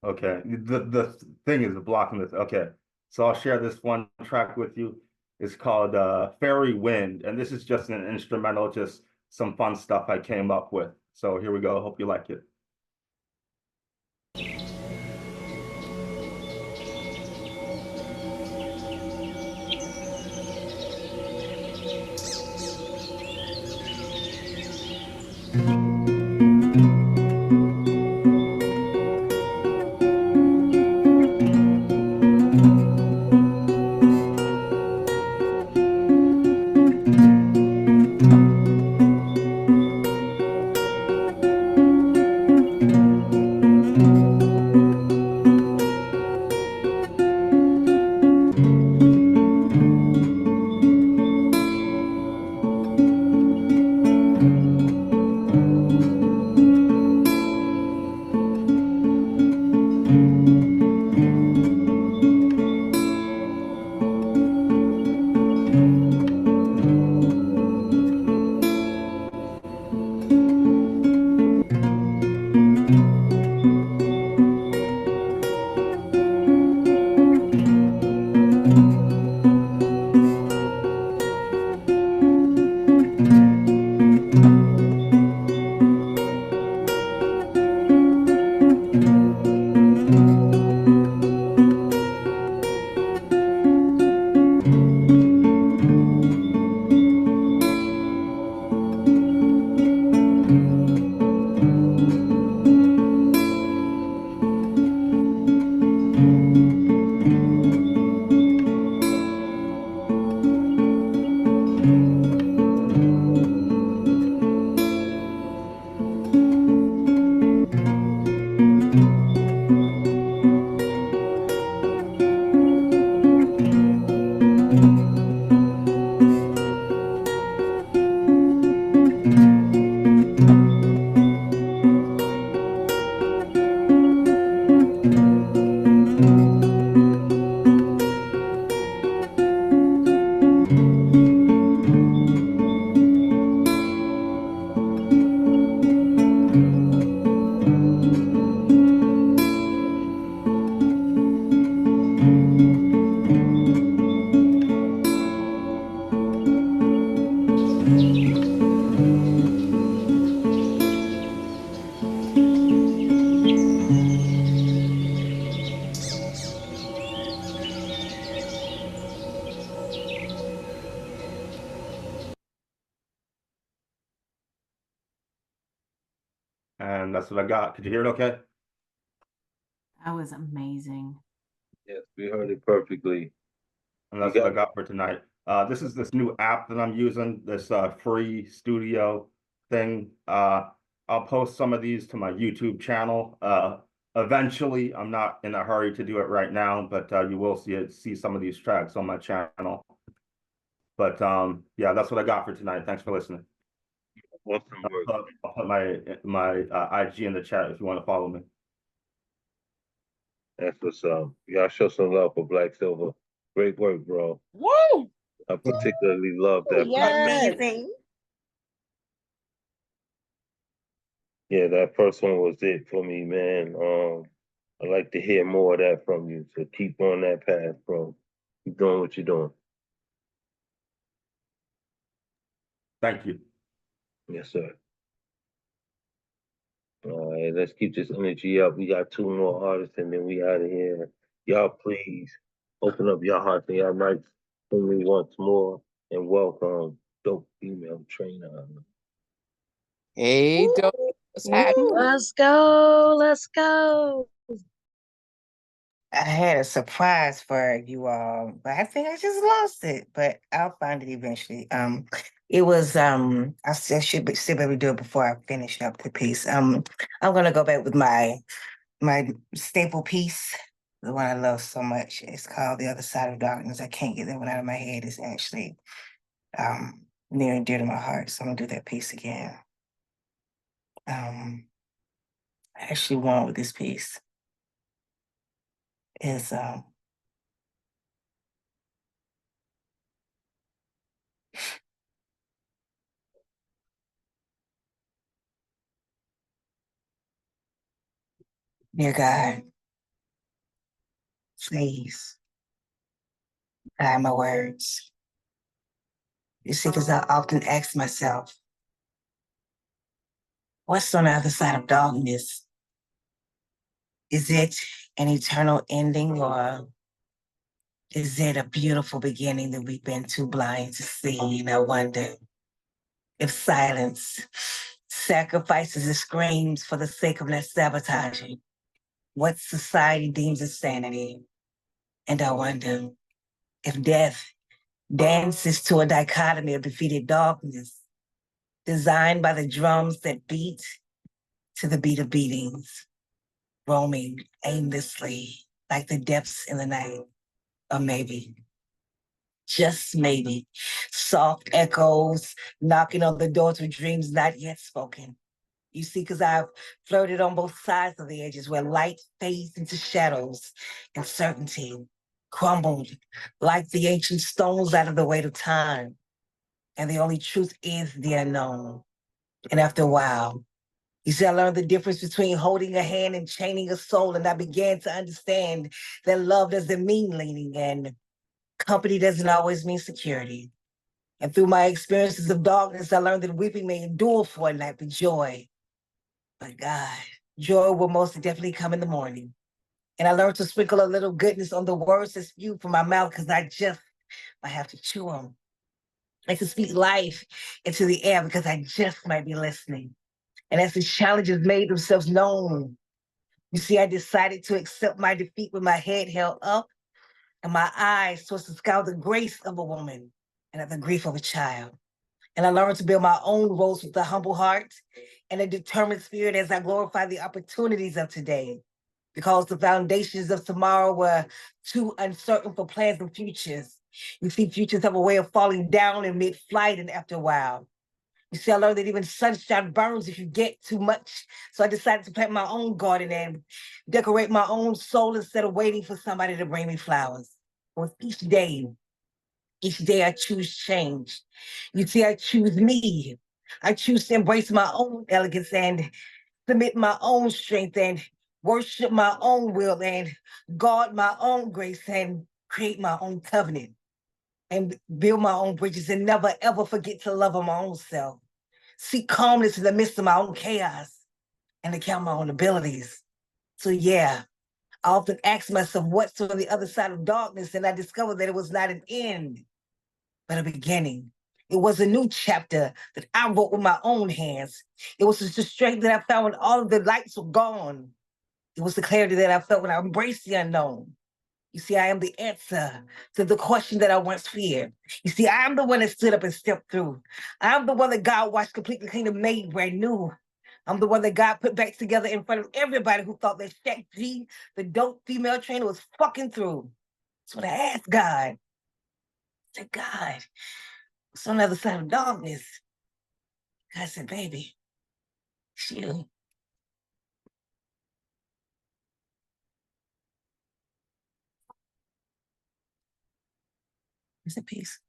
okay. The thing is blocking this. Okay, so I'll share this one track with you. It's called Fairy Wind, and this is just an instrumental, just some fun stuff I came up with. So here we go. Hope you like it. that's what I got. Could you hear it okay? That was amazing. Yes, we heard it perfectly. And that's what I got for tonight. This is this new app that I'm using, this free studio thing. I'll post some of these to my YouTube channel. Eventually, I'm not in a hurry to do it right now, but you will see some of these tracks on my channel. But yeah, that's what I got for tonight. Thanks for listening. Awesome work. I'll put my IG in the chat if you want to follow me. That's what's up. Y'all show some love for Black Silver. Great work, bro. Woo! I particularly love that. Amazing. Yeah, that first one was it for me, man. I'd like to hear more of that from you. So keep on that path, bro. Keep doing what you're doing. Thank you. Yes, sir. All right, let's keep this energy up. We got 2 more artists and then we out of here. Y'all please open up your hearts and your mics for me once more and welcome Dope Female Trainer. Hey, Dope. What's happening? Let's go. Let's go. I had a surprise for you all, but I think I just lost it, but I'll find it eventually. It was I should be still be able to do it before I finish up the piece. I'm gonna go back with my staple piece, the one I love so much. It's called The Other Side of Darkness. I can't get that one out of my head. It's actually near and dear to my heart. So I'm gonna do that piece again. I actually won with this piece. Is Dear God, please guide my words. You see, because I often ask myself, what's on the other side of darkness? Is it an eternal ending, or is it a beautiful beginning that we've been too blind to see? And I wonder if silence sacrifices and screams for the sake of not sabotaging what society deems as sanity. And I wonder if death dances to a dichotomy of defeated darkness, designed by the drums that beat to the beat of beatings, roaming aimlessly like the depths in the night. Or maybe, just maybe, soft echoes knocking on the door to dreams not yet spoken. You see, because I've flirted on both sides of the edges where light fades into shadows and certainty crumbled like the ancient stones out of the weight of time. And the only truth is the unknown. And after a while, you see, I learned the difference between holding a hand and chaining a soul, and I began to understand that love doesn't mean leaning, and company doesn't always mean security. And through my experiences of darkness, I learned that weeping may endure for a night, but joy, but God, joy will most definitely come in the morning. And I learned to sprinkle a little goodness on the words that spew from my mouth, because I have to chew them. And to speak life into the air, because I just might be listening. And as the challenges made themselves known, you see, I decided to accept my defeat with my head held up and my eyes towards the sky with the grace of a woman and of the grief of a child. And I learned to build my own roads with a humble heart and a determined spirit as I glorify the opportunities of today. Because the foundations of tomorrow were too uncertain for plans and futures. You see, futures have a way of falling down in mid-flight and after a while. You see, I learned that even sunshine burns if you get too much. So I decided to plant my own garden and decorate my own soul instead of waiting for somebody to bring me flowers. With each day I choose change. You see, I choose me. I choose to embrace my own elegance and submit my own strength and worship my own will and guard my own grace and create my own covenant and build my own bridges and never ever forget to love my own self. Seek calmness in the midst of my own chaos and to count my own abilities. So yeah, I often ask myself what's on the other side of darkness, and I discovered that it was not an end, but a beginning. It was a new chapter that I wrote with my own hands. It was the strength that I found when all of the lights were gone. It was the clarity that I felt when I embraced the unknown. You see, I am the answer to the question that I once feared. You see, I am the one that stood up and stepped through. I am the one that God washed completely clean and made brand new. I'm the one that God put back together in front of everybody who thought that Shaq G, the dope female trainer, was fucking through. That's what I asked God. I said, God, what's on the other side of darkness? God said, baby, it's you. It's a peace.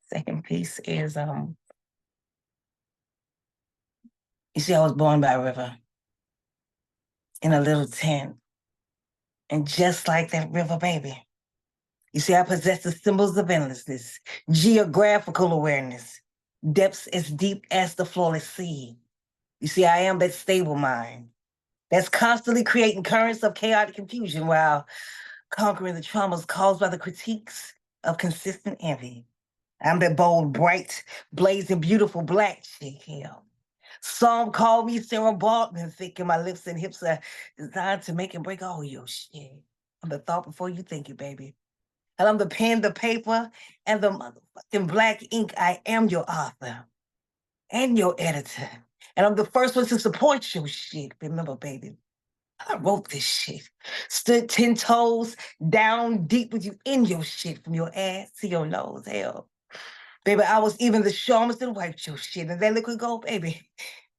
Second piece is, you see, I was born by a river in a little tent. And just like that river, baby, you see, I possess the symbols of endlessness, geographical awareness, depths as deep as the flawless sea. You see, I am that stable mind that's constantly creating currents of chaotic confusion while conquering the traumas caused by the critiques of consistent envy. I'm that bold, bright, blazing, beautiful black chick, hell. Some call me Sarah Baldwin, thinking my lips and hips are designed to make and break all your shit. I'm the thought before you think it, baby. And I'm the pen, the paper, and the motherfucking black ink. I am your author and your editor. And I'm the first one to support your shit. Remember, baby, I wrote this shit. Stood 10 toes down deep with you in your shit from your ass to your nose. Hell, baby, I was even the sharpest that wiped your shit. And that liquid gold, baby,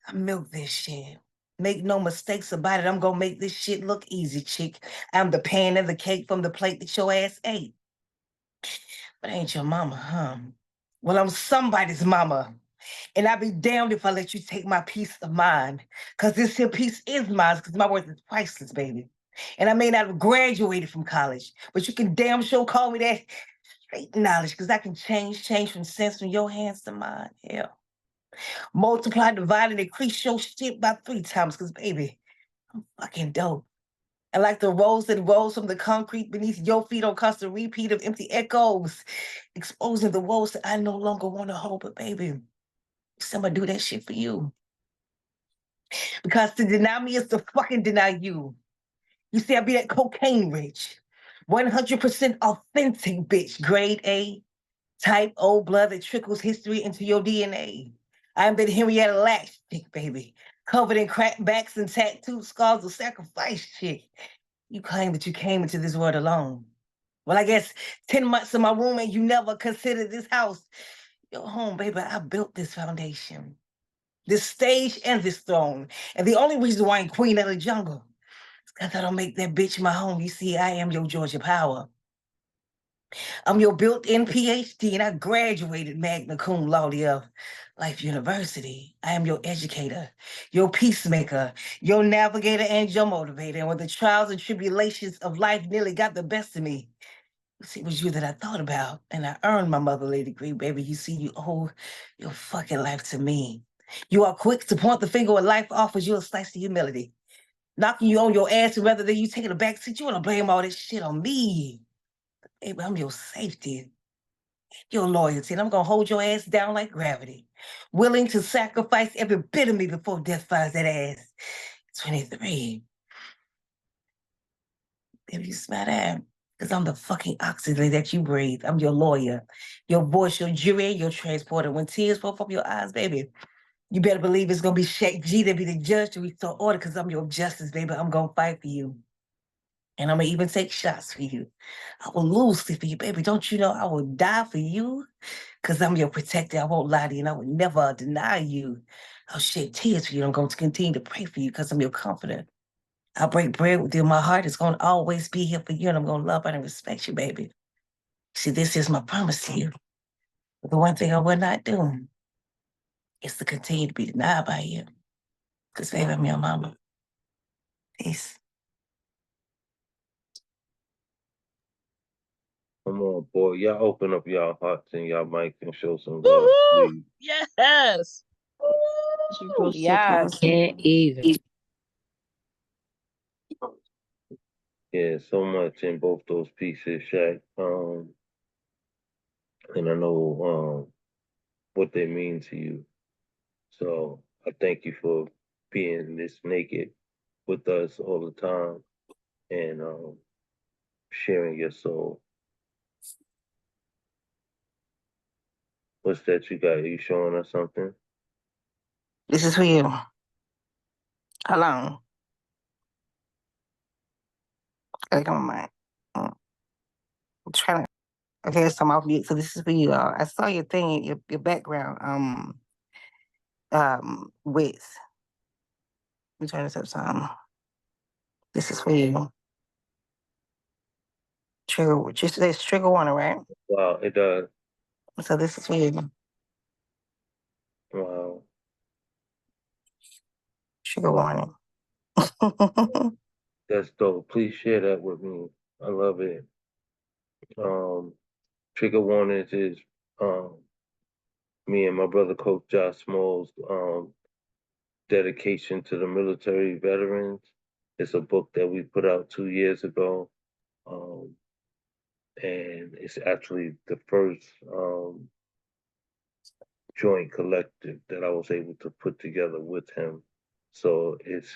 I milked this shit. Make no mistakes about it. I'm gonna make this shit look easy, chick. I'm the pan and the cake from the plate that your ass ate. But I ain't your mama, huh? Well, I'm somebody's mama. And I'd be damned if I let you take my peace of mind. Cause this here piece is mine, cause my worth is priceless, baby. And I may not have graduated from college, but you can damn sure call me that straight knowledge, cause I can change from sense from your hands to mine. Hell. Multiply, divide, and increase your shit by 3 times, cause baby, I'm fucking dope. And like the rose that rose from the concrete beneath your feet on constant repeat of empty echoes, exposing the woes that I no longer want to hold, but baby, somebody do that shit for you. Because to deny me is to fucking deny you. You see, I be that cocaine rich, 100% authentic bitch, grade A, type O blood that trickles history into your DNA. I am that Henrietta Lacks chick, baby, covered in cracked backs and tattooed scars of sacrifice chick. You claim that you came into this world alone. Well, I guess 10 months in my room and you never considered this house your home, baby. I built this foundation, this stage and this throne. And the only reason why I'm queen of the jungle is because I don't make that bitch my home. You see, I am your Georgia power. I'm your built-in PhD, and I graduated magna cum laude of Life University. I am your educator, your peacemaker, your navigator, and your motivator. And when the trials and tribulations of life nearly got the best of me, you see, it was you that I thought about, and I earned my motherly degree, baby. You see, you owe your fucking life to me. You are quick to point the finger when life offers you a slice of humility, knocking you on your ass, and rather than you taking a back seat, you want to blame all this shit on me. Baby, I'm your safety, your loyalty, and I'm gonna hold your ass down like gravity, willing to sacrifice every bit of me before death finds that ass. 23. Baby, you smell that? Because I'm the fucking oxygen that you breathe. I'm your lawyer, your voice, your jury, your transporter. When tears fall from your eyes, baby, you better believe it's gonna be Shaq G to be the judge to restore order, because I'm your justice, baby. I'm gonna fight for you. And I'm gonna even take shots for you. I will lose for you, baby. Don't you know I will die for you? Because I'm your protector. I won't lie to you, and I will never deny you. I'll shed tears for you. I'm going to continue to pray for you because I'm your confidant. I'll break bread with you. My heart is going to always be here for you, and I'm going to love and respect you, baby. See, this is my promise to you. But the one thing I will not do is to continue to be denied by you. Because, baby, I'm your mama. Peace. Come on, boy. Y'all open up y'all hearts and y'all mics and show some love, Woohoo! please. Yes. Can't even. Yeah, so much in both those pieces, Shaq. And I know what they mean to you. So I thank you for being this naked with us all the time and sharing your soul. What's that you got? Are you showing us something? This is for you. Hold on. Okay, come on. I'm trying to. Okay, it's time off mute. So this is for you. I saw your thing, your background. With. Let me turn this up some. This is for you. Trigger. Just there's trigger warning, right? Wow, it does. So this is for you. Wow. Trigger warning. That's dope. Please share that with me. I love it. Trigger warnings is me and my brother Coach Josh Small's dedication to the military veterans. It's a book that we put out 2 years ago. And it's actually the first joint collective that I was able to put together with him. So it's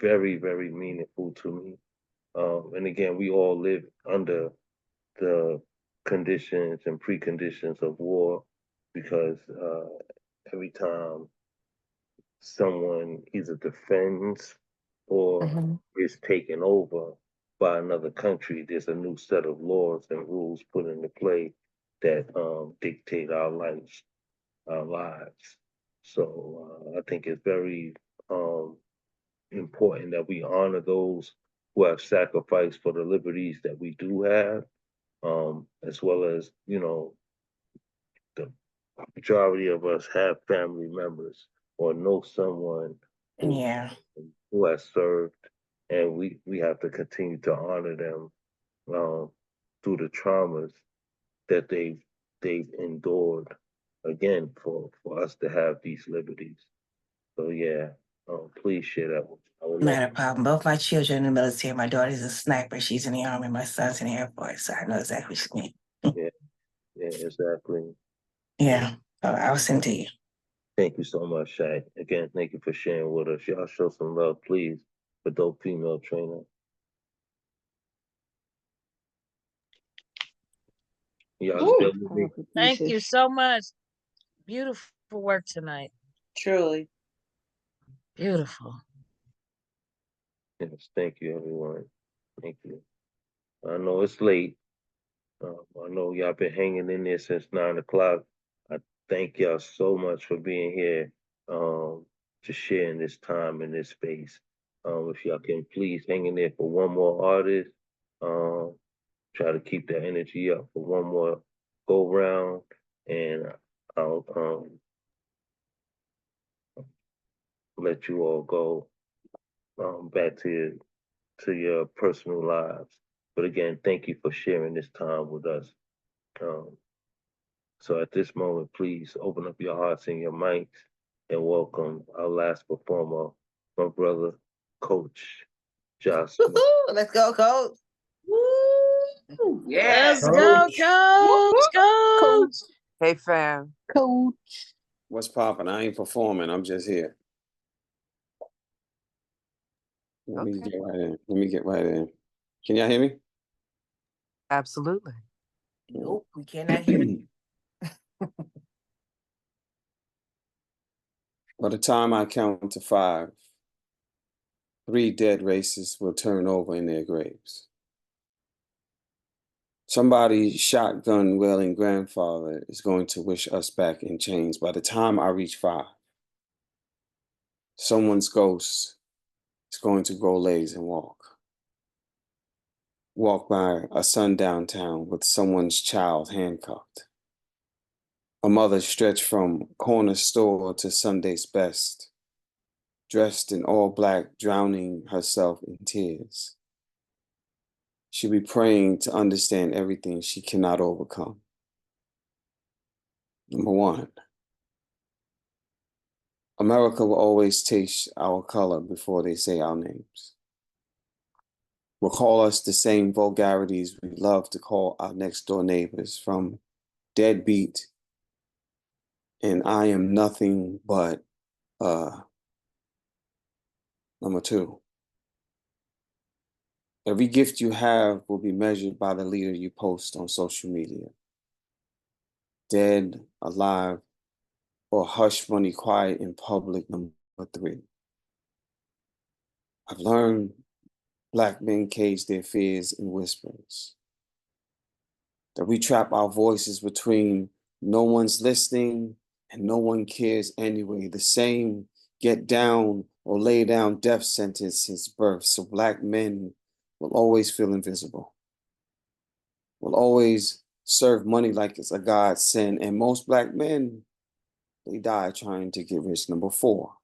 very, very meaningful to me. And again, we all live under the conditions and preconditions of war because every time someone either defends or is taken over by another country, there's a new set of laws and rules put into play that dictate our lives. So I think it's very important that we honor those who have sacrificed for the liberties that we do have, as well as, the majority of us have family members or know someone who has served, and we have to continue to honor them through the traumas that they've endured again for us to have these liberties. So yeah, please share that with me. I would love Not a problem. Both my children in the military. My daughter's a sniper. She's in the Army. My son's in the Air Force. So I know exactly what you mean. yeah, exactly. Yeah. I'll send to you. Thank you so much, Shaq. Again, thank you for sharing with us. Y'all show some love, please, for Dope Female Trainer. Y'all still with me? Thank you so much. Beautiful work tonight. Truly. Beautiful. Yes, thank you, everyone. Thank you. I know it's late. I know y'all been hanging in there since 9 o'clock. I thank y'all so much for being here, to sharing this time in this space. If y'all can please hang in there for one more artist, try to keep that energy up for one more go round, and I'll let you all go back to your personal lives. But again, thank you for sharing this time with us. So at this moment, please open up your hearts and your mics and welcome our last performer, my brother, Coach Josh. Let's go, Coach. Yes. Let's go, Coach. Hey, fam. Coach. What's poppin'? I ain't performing. I'm just here. Let me get right in. Let me get right in. Can y'all hear me? Absolutely. Nope, we cannot hear you. By the time I count to 5, 3 dead racists will turn over in their graves. Somebody's shotgun wailing grandfather is going to wish us back in chains. By the time I reach 5, someone's ghost is going to grow legs and walk. Walk by a sundown town with someone's child handcuffed. A mother stretched from corner store to Sunday's best, dressed in all black, drowning herself in tears. She'll be praying to understand everything she cannot overcome. Number 1, America will always taste our color before they say our names. will call us the same vulgarities we love to call our next door neighbors, from deadbeat and I am nothing but number two. Every gift you have will be measured by the leader you post on social media. Dead, alive, or hush money quiet in public, number three. I've learned Black men cage their fears in whispers. That we trap our voices between no one's listening and no one cares anyway. The same get down or lay down death sentence since birth. So Black men will always feel invisible. Will always serve money like it's a godsend. And most Black men, they die trying to get rich. Number four.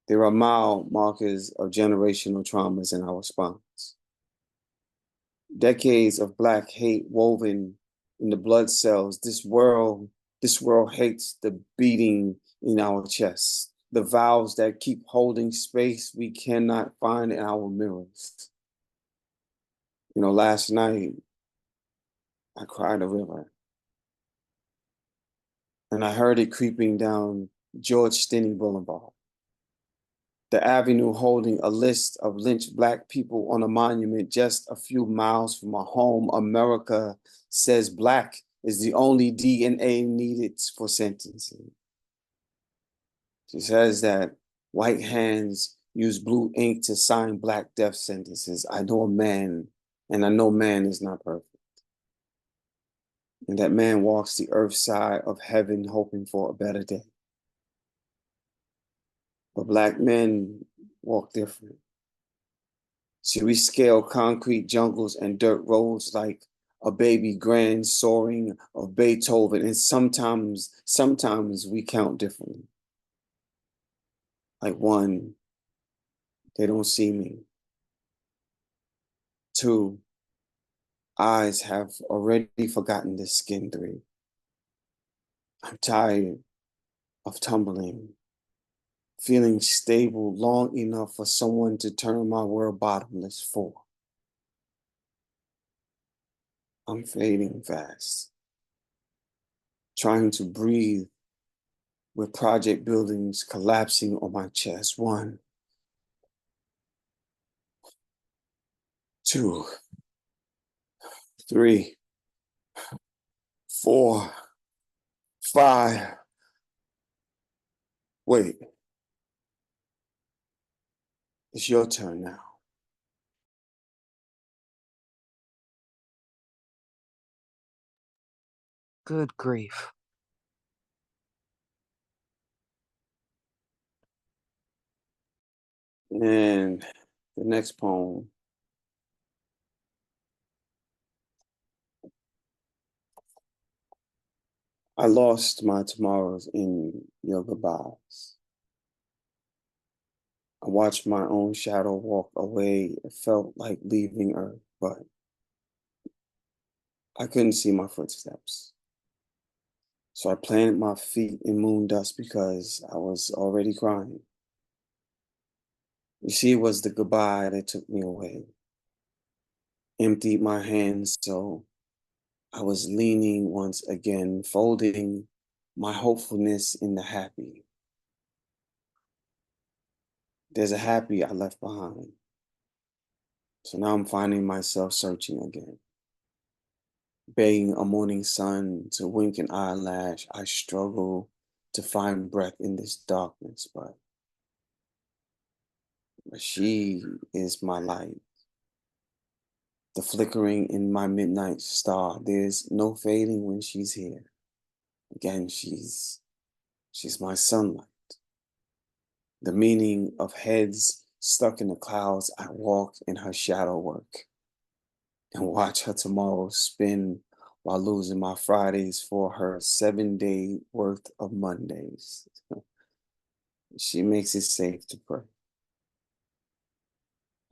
There are mile markers of generational traumas in our response. Decades of Black hate woven in the blood cells. This world hates the beating in our chests, the vows that keep holding space we cannot find in our mirrors. You know, last night, I cried a river. And I heard it creeping down George Stinney Boulevard. The avenue holding a list of lynched Black people on a monument just a few miles from my home. America says Black is the only DNA needed for sentencing. She says that white hands use blue ink to sign Black death sentences. I know a man, and I know man is not perfect. And that man walks the earth side of heaven hoping for a better day. But Black men walk different. See, we scale concrete jungles and dirt roads like a baby grand soaring of Beethoven, and sometimes we count differently. Like one, they don't see me. Two, eyes have already forgotten the skin. Three, I'm tired of tumbling, feeling stable long enough for someone to turn my world bottomless. Four, I'm fading fast, trying to breathe with project buildings collapsing on my chest. One, two, three, four, five. Wait, it's your turn now. Good grief. And the next poem, I lost my tomorrows in your goodbyes. I watched my own shadow walk away. It felt like leaving Earth, but I couldn't see my footsteps. So I planted my feet in moon dust because I was already crying. You see, it was the goodbye that took me away. Emptied my hands, so I was leaning once again, folding my hopefulness in the happy. There's a happy I left behind. So now I'm finding myself searching again. Begging a morning sun to wink an eyelash, I struggle to find breath in this darkness, but she is my light. The flickering in my midnight star. There's no fading when she's here. Again, she's my sunlight. The meaning of heads stuck in the clouds, I walk in her shadow work and watch her tomorrow spin while losing my Fridays for her 7-day worth of Mondays. She makes it safe to pray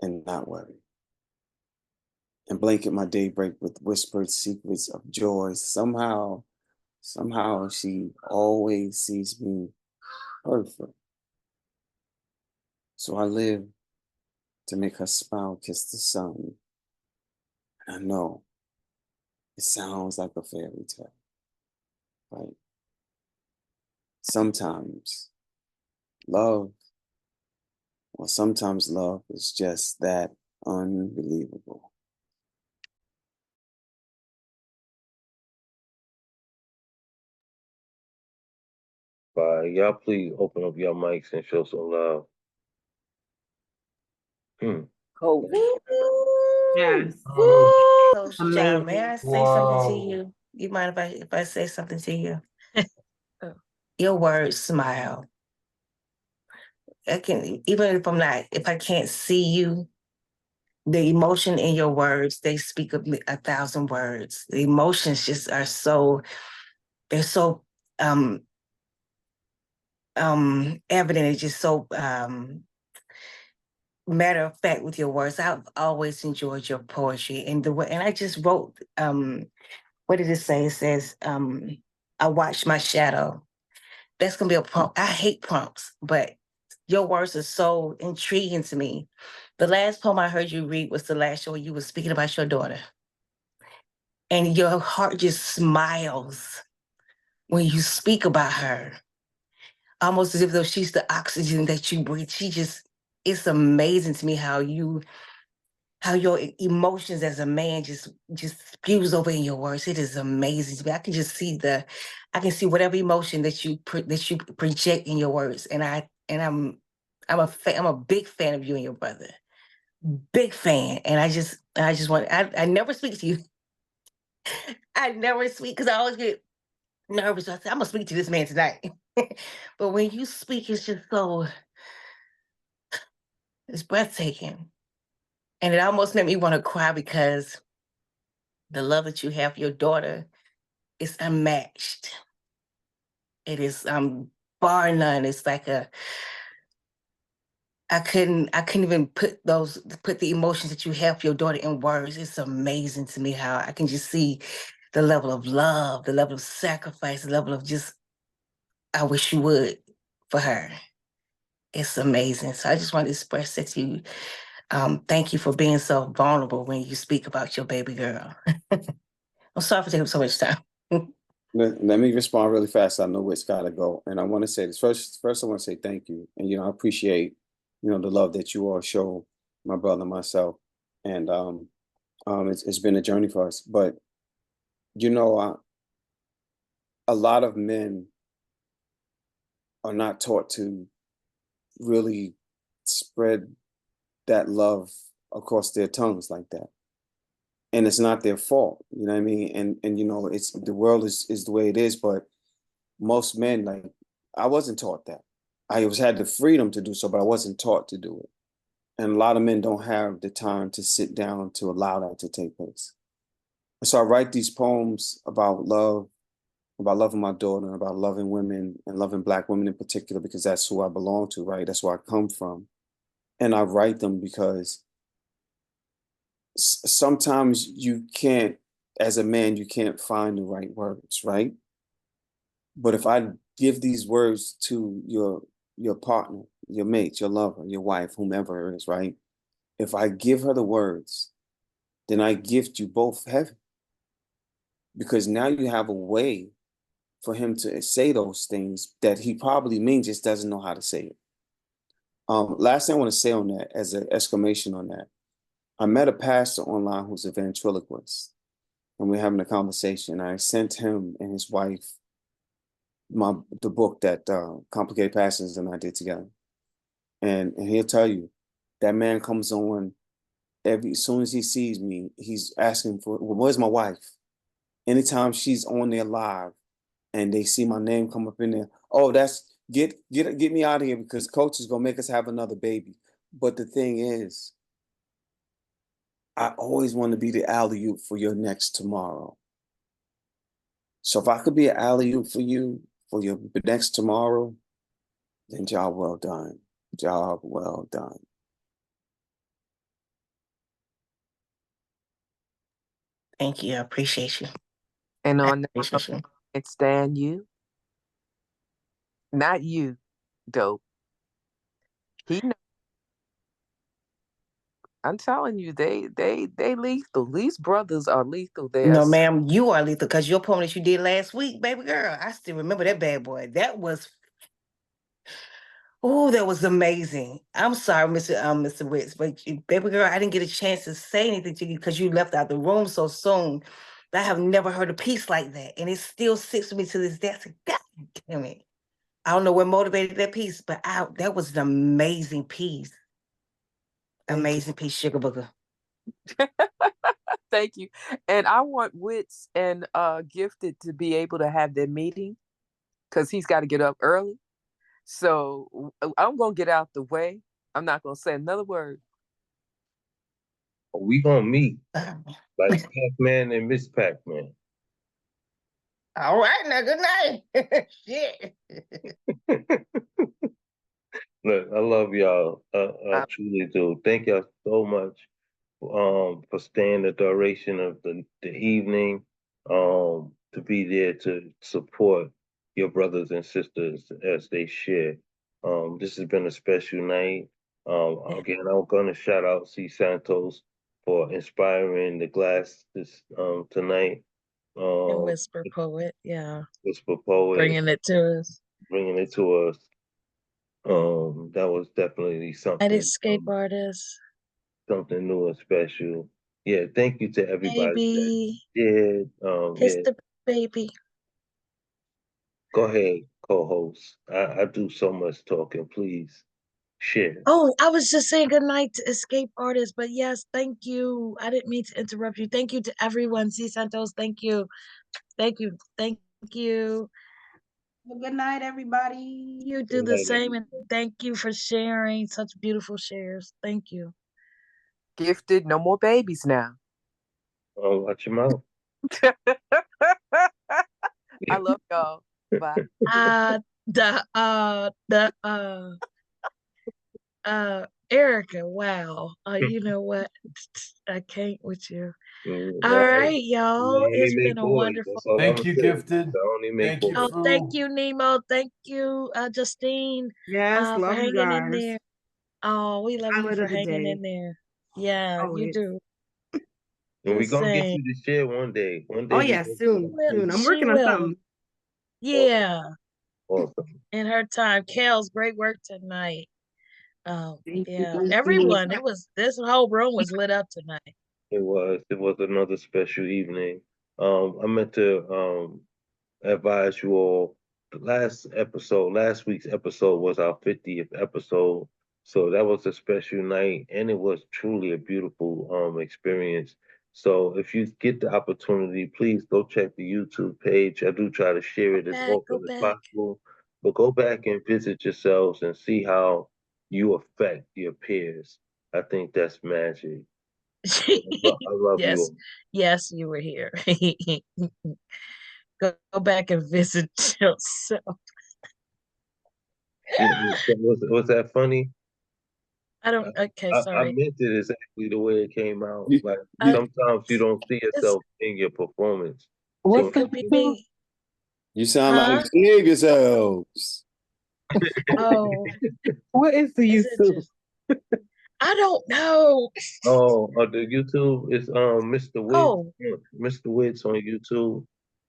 and not worry. And blanket my daybreak with whispered secrets of joy. Somehow she always sees me perfect. So I live to make her smile kiss the sun. And I know it sounds like a fairy tale, right? Sometimes love, or sometimes love is just that unbelievable. Y'all please open up your mics and show some love. Coach. Yes. Coach John, Amazing. may I say something to Whoa. you? You mind if I say something to you? Your words smile. I can, even if I can't see you, the emotion in your words, they speak of 1,000 words. The emotions just are so, they're so evident. It's just so matter of fact with your words. I've always enjoyed your poetry and the way, and I just wrote, what did it say? It says, I watched my shadow. That's gonna be a prompt. I hate prompts, but your words are so intriguing to me. The last poem I heard you read was the last show you were speaking about your daughter. And your heart just smiles when you speak about her, almost as if though she's the oxygen that you breathe. It's amazing to me how your emotions as a man just spews over in your words. It is amazing to me. I can just see I can see whatever emotion that you project in your words. And I'm a big fan of you and your brother. Big fan. And I never speak to you. I never speak because I always get nervous. I say, I'm gonna speak to this man tonight. But when you speak, it's just it's breathtaking. And it almost made me want to cry because the love that you have for your daughter is unmatched. It is bar none. It's like I couldn't even put the emotions that you have for your daughter in words. It's amazing to me how I can just see the level of love, the level of sacrifice, the level of just I wish you would for her. It's amazing. So I just want to express that to you. Thank you for being so vulnerable when you speak about your baby girl. I'm sorry for taking so much time. Let me respond really fast. I know it's gotta go. And I want to say this first. First, I want to say thank you. And I appreciate, the love that you all show my brother and myself. And it's been a journey for us. But a lot of men are not taught to really spread that love across their tongues like that. And it's not their fault, you know what I mean? And it's the world is the way it is, but most men, like, I wasn't taught that. I had the freedom to do so, but I wasn't taught to do it. And a lot of men don't have the time to sit down to allow that to take place. And so I write these poems about love, about loving my daughter, and about loving women and loving Black women in particular, because that's who I belong to, right? That's where I come from. And I write them because sometimes you can't, as a man, you can't find the right words, right? But if I give these words to your partner, your mate, your lover, your wife, whomever it is, right? If I give her the words, then I gift you both heaven. Because now you have a way for him to say those things that he probably means, just doesn't know how to say it. Last thing I want to say on that, as an exclamation on that, I met a pastor online who's a ventriloquist, and we're having a conversation. I sent him and his wife the book that Complicated Passions and I did together. And he'll tell you, that man comes on as soon as he sees me, he's asking for, well, where's my wife? Anytime she's on there live and they see my name come up in there, oh, that's get me out of here because coach is gonna make us have another baby. But the thing is, I always want to be the alley-oop for your next tomorrow. So if I could be an alley-oop for you for your next tomorrow, then job well done. Job well done. Thank you. I appreciate you. And I on that, appreciate you. it's Stan you, not you, dope. He knows. I'm telling you, they lethal. These brothers are lethal. No, ma'am, you are lethal because your poem that you did last week, baby girl. I still remember that bad boy. That was amazing. I'm sorry, Mr. Wicks, but baby girl, I didn't get a chance to say anything to you because you left out the room so soon. I have never heard a piece like that, and it still sits with me to this day. I said, God damn it. I don't know what motivated that piece, but that was an amazing piece. Amazing piece, Sugar Booger. Thank you. And I want Wits and Gifted to be able to have their meeting because he's got to get up early. So I'm going to get out the way. I'm not going to say another word. We going to meet like Pac-Man and Miss Pac-Man. All right, now, good night. Shit. Look, I love y'all. I truly do. Thank y'all so much for staying the duration of the evening, to be there to support your brothers and sisters as they share. This has been a special night. Again, I'm gonna shout out C Santos for inspiring the glass tonight. And Mrwitzthepoet, yeah. Mrwitzthepoet. Bringing it to us. Bringing it to us. That was definitely something. And escape artist. Something new and special. Yeah, thank you to everybody Baby. that did. Kiss Yeah. the baby. Go ahead, co-host. I do so much talking. Please share. Oh, I was just saying good night to escape artists, but yes, thank you. I didn't mean to interrupt you. Thank you to everyone. C Santos, thank you. Thank you. Thank you. Well, good night, everybody. You do the same, and thank you for sharing such beautiful shares. Thank you. Gifted, no more babies now. Oh, watch your mouth. I love y'all. Bye. Erica, wow. You know what? I can't with you. All I right, y'all. only It's make been a boys. wonderful. That's all Thank I'm you, saying. Gifted. I only make boys. Oh, thank you, Nemo. Thank you, Justine. Yes, for love you hanging in guys. there. Oh, we love you Highlight for of the hanging day. in there. Yeah, you Always. do. And we're gonna get Same. you to share one day. One day. Oh yeah, soon. Soon. I'm She working on will. something. Yeah. Awesome. In her time. Kale's great work tonight. Thank you, Yeah. thank you. Everyone. This whole room was lit up tonight. It was another special evening. I meant to advise you all. The last week's episode was our 50th episode. So that was a special night and it was truly a beautiful experience. So if you get the opportunity, please go check the YouTube page. I do try to share it as often as possible. But go back and visit yourselves and see how you affect your peers. I think that's magic. I love you Yes. all. Yes, you were here. Go back and visit yourself. Was that funny? I don't. Okay, I sorry. meant it exactly the way it came out. Like sometimes you don't see yourself in your performance. What could be me. You sound Huh? like behave yourselves. Oh, What is the is it YouTube? just? I don't know. Oh, the YouTube is Mr. Witz. Oh. Mr. Witz on YouTube.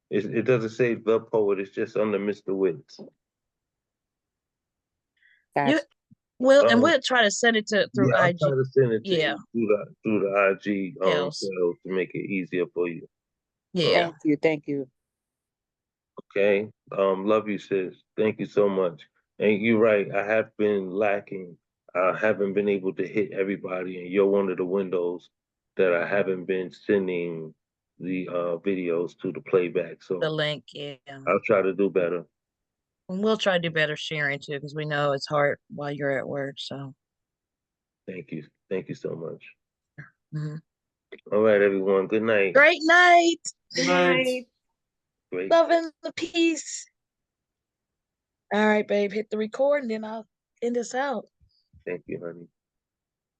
It doesn't say the poet. It's just under Mr. Witz. You and we'll try to send it through Yeah, I'll IG. try to send it to Yeah. you through the IG Else. to make it easier for you. Yeah. Thank you. Okay. Love you, sis. Thank you so much. And you're right. I have been lacking. I haven't been able to hit everybody, and you're one of the windows that I haven't been sending the videos to the playback. So The link, yeah. I'll try to do better. And we'll try to do better sharing too, because we know it's hard while you're at work. So Thank you. Thank you so much. Mhm. All right, everyone. Good night. Great night. Good night. Great. Love and the peace. All right, babe. Hit the record and then I'll end this out. Thank you, honey.